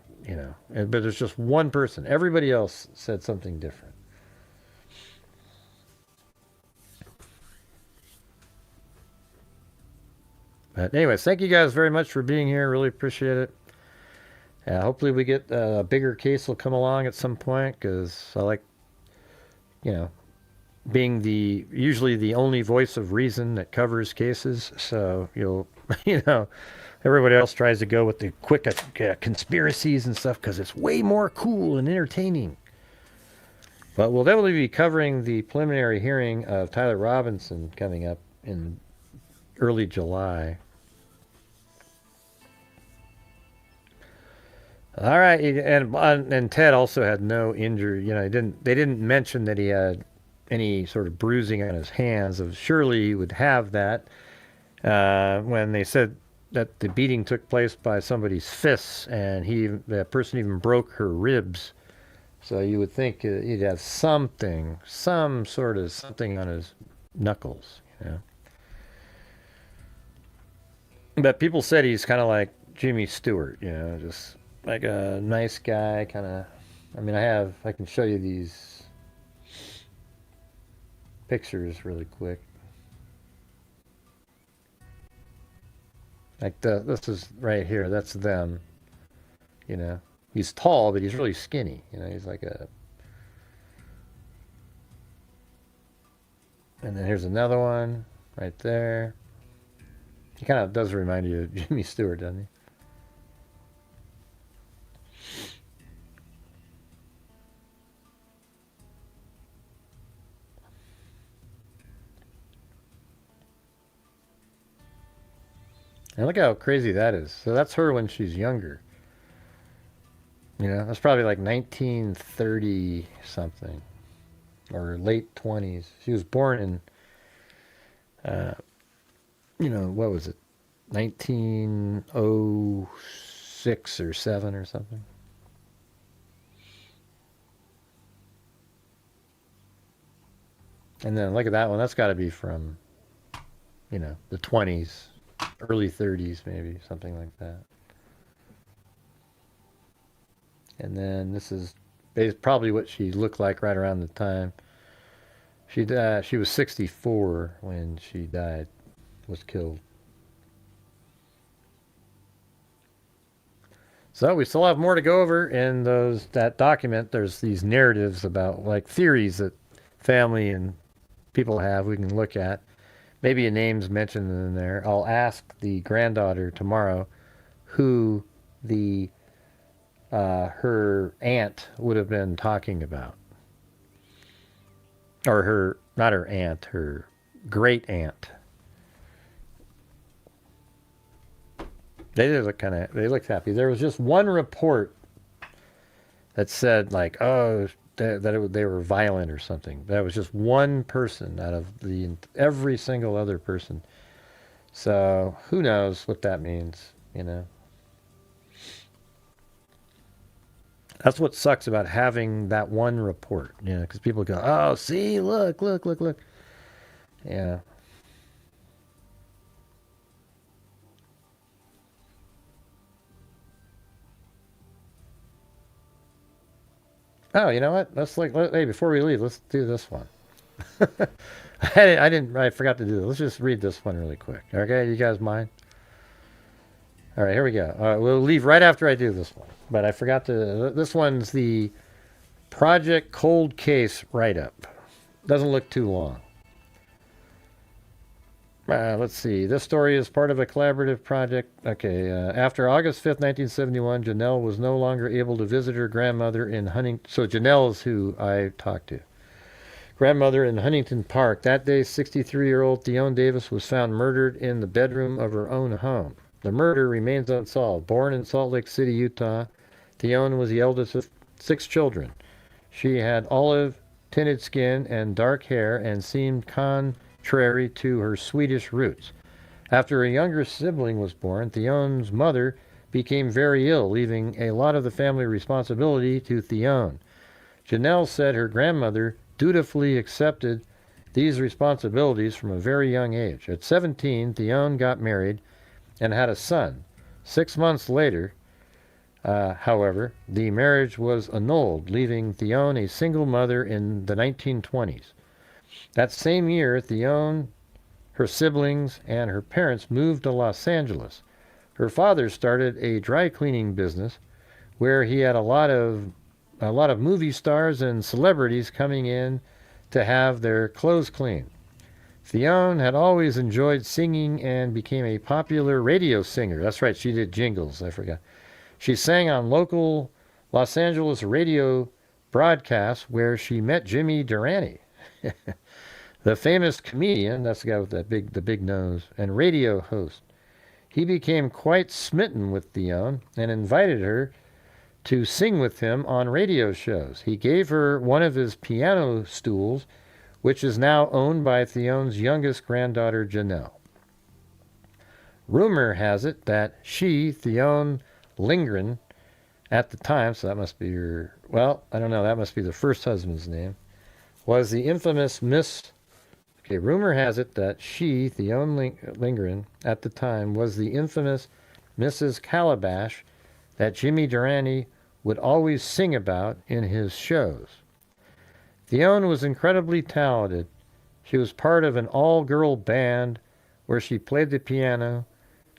but there's just one person. Everybody else said something different. But anyways, thank you guys very much for being here. Really appreciate it. Hopefully we get a bigger case will come along at some point because I like, you know, being usually the only voice of reason that covers cases. So everybody else tries to go with the quick conspiracies and stuff because it's way more cool and entertaining. But we'll definitely be covering the preliminary hearing of Tyler Robinson coming up in early July. All right, and Ted also had no injury. They didn't mention that he had any sort of bruising on his hands. Surely he would have that when they said that the beating took place by somebody's fists, and the person even broke her ribs. So you would think he'd have some sort of something on his knuckles. But people said he's kind of like Jimmy Stewart, just like a nice guy, kind of. I mean, I can show you these pictures really quick. Like this is right here. That's them. He's tall, but he's really skinny. He's like a. And then here's another one right there. He kind of does remind you of Jimmy Stewart, doesn't he? And look how crazy that is. So that's her when she's younger. That's probably like 1930 something or late 20s. She was born in, what was it? 1906 or 7 or something. And then look at that one. That's got to be from, the 20s. early 30s, maybe, something like that. And then this is probably what she looked like right around the time. She was 64 when she died, was killed. So we still have more to go over in that document. There's these narratives about like theories that family and people have we can look at. Maybe a name's mentioned in there. I'll ask the granddaughter tomorrow who her aunt would have been talking about. Or not her aunt, her great aunt. They looked happy. There was just one report that said like, oh, they were violent or something. That was just one person out of every single other person. So who knows what that means, you know? That's what sucks about having that one report, you know, because people go, oh, see, look. Yeah. Oh, you know what? Hey, before we leave, let's do this one. I forgot to do this. Let's just read this one really quick. Okay, you guys mind? All right, here we go. We'll leave right after I do this one. But I forgot to. This one's the Project Cold Case write-up. Doesn't look too long. Let's see. This story is part of a collaborative project. Okay. After August 5th, 1971, Janelle was no longer able to visit her grandmother in Huntington. So Janelle is who I talked to. Grandmother in Huntington Park. That day, 63-year-old Theone Davis was found murdered in the bedroom of her own home. The murder remains unsolved. Born in Salt Lake City, Utah, Theone was the eldest of 6 children. She had olive-tinted skin and dark hair and seemed contrary to her Swedish roots. After a younger sibling was born, Theone's mother became very ill, leaving a lot of the family responsibility to Theone. Janelle said her grandmother dutifully accepted these responsibilities from a very young age. At 17, Theone got married and had a son. 6 months later, however, the marriage was annulled, leaving Theone a single mother in the 1920s. That same year, Theone, her siblings, and her parents moved to Los Angeles. Her father started a dry cleaning business where he had a lot of movie stars and celebrities coming in to have their clothes cleaned. Theone had always enjoyed singing and became a popular radio singer. That's right, she did jingles, I forgot. She sang on local Los Angeles radio broadcasts where she met Jimmy Durante, the famous comedian, that's the guy with the big nose, and radio host. He became quite smitten with Theone and invited her to sing with him on radio shows. He gave her one of his piano stools, which is now owned by Theone's youngest granddaughter, Janelle. Rumor has it that she, Theone Lindgren, at the time, so that must be her, well, I don't know, that must be the first husband's name, was the infamous rumor has it that she, Theone Lindgren, at the time, was the infamous Mrs. Calabash that Jimmy Durante would always sing about in his shows. Theone was incredibly talented. She was part of an all-girl band where she played the piano,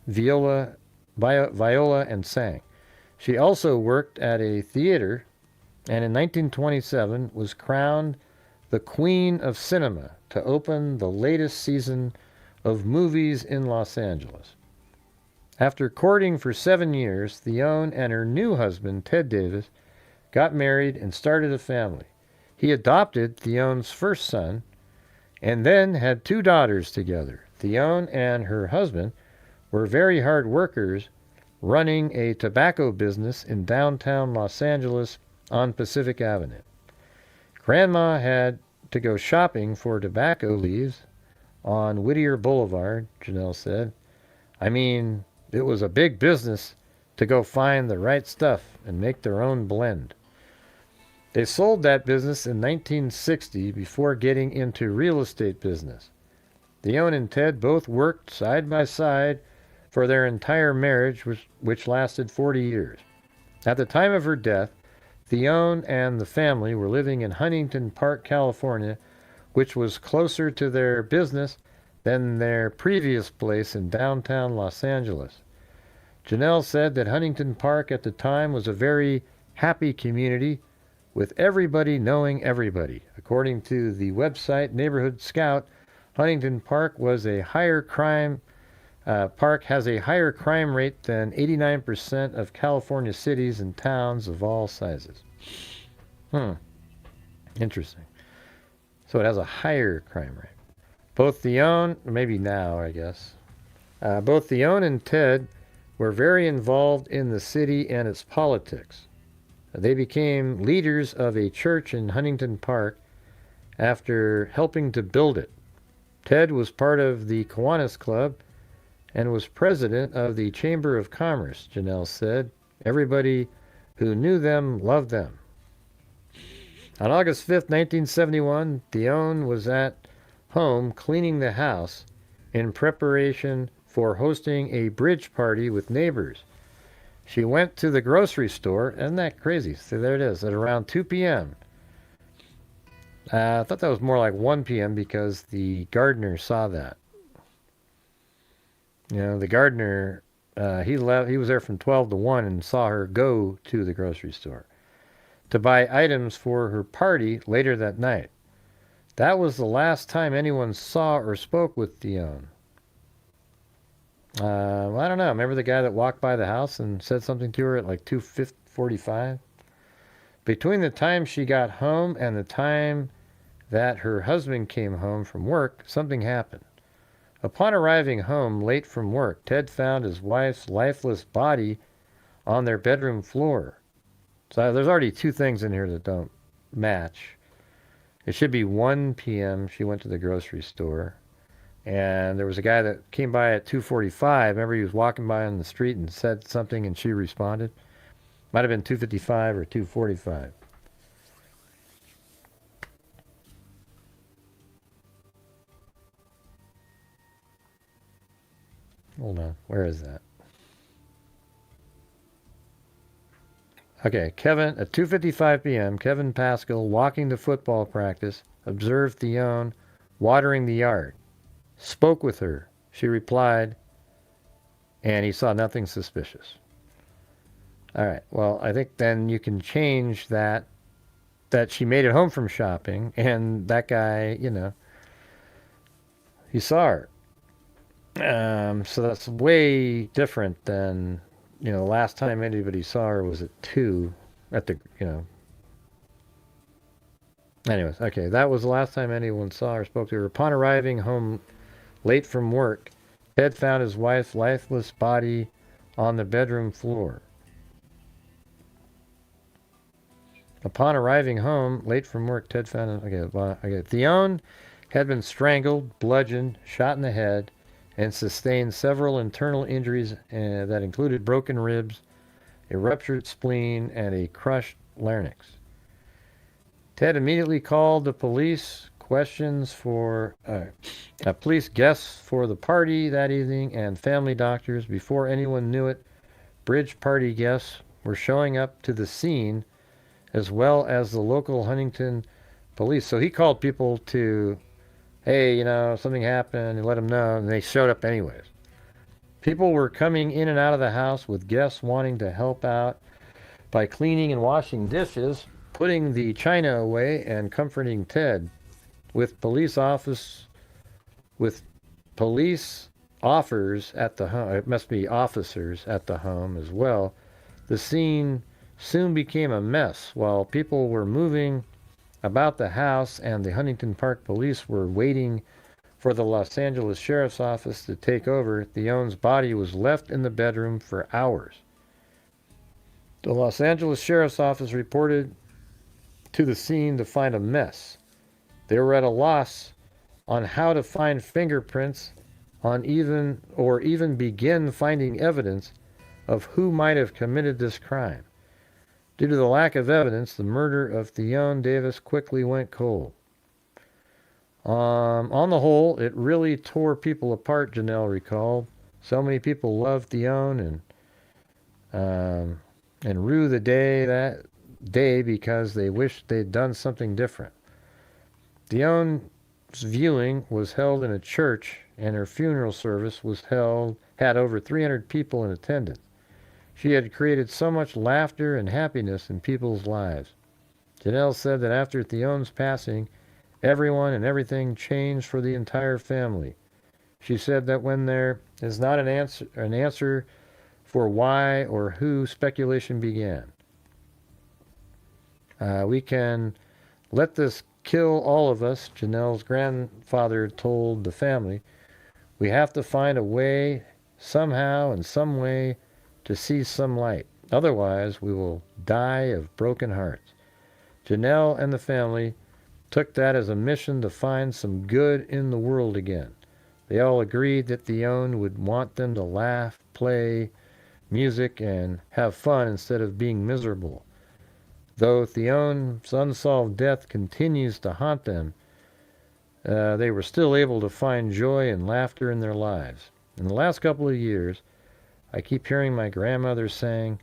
viola, and sang. She also worked at a theater, and in 1927 was crowned the Queen of Cinema to open the latest season of movies in Los Angeles. After courting for 7 years, Theone and her new husband, Ted Davis, got married and started a family. He adopted Theone's first son and then had 2 daughters together. Theone and her husband were very hard workers, running a tobacco business in downtown Los Angeles on Pacific Avenue. Grandma had to go shopping for tobacco leaves on Whittier Boulevard, Janelle said. I mean, it was a big business to go find the right stuff and make their own blend. They sold that business in 1960 before getting into real estate business. Theone and Ted both worked side by side for their entire marriage, which lasted 40 years. At the time of her death, Theone and the family were living in Huntington Park, California, which was closer to their business than their previous place in downtown Los Angeles. Janelle said that Huntington Park at the time was a very happy community with everybody knowing everybody. According to the website Neighborhood Scout, Huntington Park has a higher crime rate than 89% of California cities and towns of all sizes. Interesting. So it has a higher crime rate. Both Theone, maybe now I guess, both Theone and Ted were very involved in the city and its politics. They became leaders of a church in Huntington Park after helping to build it. Ted was part of the Kiwanis Club and was president of the Chamber of Commerce, Janelle said. Everybody who knew them loved them. On August 5th, 1971, Theone was at home cleaning the house in preparation for hosting a bridge party with neighbors. She went to the grocery store. Isn't that crazy? So there it is, at around 2 p.m. I thought that was more like 1 p.m. because the gardener saw that. You know, the gardener, he was there from 12 to 1 and saw her go to the grocery store to buy items for her party later that night. That was the last time anyone saw or spoke with Theone. I don't know. Remember the guy that walked by the house and said something to her at like 2:45? Between the time she got home and the time that her husband came home from work, something happened. Upon arriving home late from work, Ted found his wife's lifeless body on their bedroom floor. So there's already two things in here that don't match. It should be 1 p.m. She went to the grocery store. And there was a guy that came by at 2:45. Remember, he was walking by on the street and said something and she responded? Might have been 2:55 or 2:45. Hold on. Where is that? Okay, Kevin, at 2:55 p.m., Kevin Pascal, walking to football practice, observed Theone watering the yard. Spoke with her. She replied, and he saw nothing suspicious. All right, well, I think then you can change that she made it home from shopping, and that guy, you know, he saw her. So that's way different than, you know, the last time anybody saw her was at 2 at the, you know. Anyways, okay, that was the last time anyone saw her, spoke to her. Upon arriving home late from work, Ted found his wife's lifeless body on the bedroom floor. Upon arriving home late from work, Ted found... Okay. Theone had been strangled, bludgeoned, shot in the head, and sustained several internal injuries that included broken ribs, a ruptured spleen, and a crushed larynx. Ted immediately called the police. Questions for police guests for the party that evening and family doctors. Before anyone knew it, bridge party guests were showing up to the scene, as well as the local Huntington police. So he called people to, hey, you know, something happened, and let them know, and they showed up anyways. People were coming in and out of the house with guests wanting to help out by cleaning and washing dishes, putting the china away, and comforting Ted. With police offers at the home, it must be officers at the home as well, the scene soon became a mess. While people were moving about the house and the Huntington Park police were waiting for the Los Angeles Sheriff's Office to take over, Theone's body was left in the bedroom for hours. The Los Angeles Sheriff's Office reported to the scene to find a mess. They were at a loss on how to find fingerprints on even begin finding evidence of who might have committed this crime. Due to the lack of evidence, the murder of Theone Davis quickly went cold. On the whole, it really tore people apart, Janelle recalled. So many people love Theone and rue the day that day because they wished they'd done something different. Theone's viewing was held in a church, and her funeral service had over 300 people in attendance. She had created so much laughter and happiness in people's lives. Janelle said that after Theone's passing, everyone and everything changed for the entire family. She said that when there is not an answer for why or who, speculation began. We can let this kill all of us, Janelle's grandfather told the family. We have to find a way, somehow, in some way, to see some light. Otherwise, we will die of broken hearts. Janelle and the family took that as a mission to find some good in the world again. They all agreed that Theone would want them to laugh, play music, and have fun instead of being miserable. Though Theone's unsolved death continues to haunt them, they were still able to find joy and laughter in their lives. In the last couple of years, I keep hearing my grandmother saying,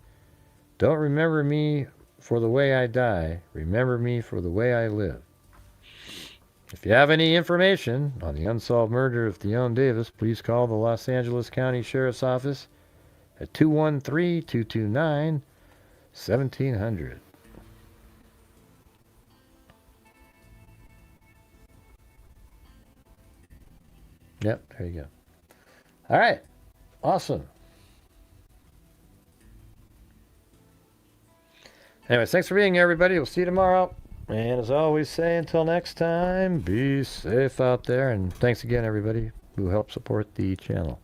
"Don't remember me for the way I die, remember me for the way I live." If you have any information on the unsolved murder of Theone Davis, please call the Los Angeles County Sheriff's Office at 213-229-1700. Yep, there you go. All right, awesome. Anyways, thanks for being here, everybody. We'll see you tomorrow. And as I always say, until next time, be safe out there. And thanks again, everybody who helped support the channel.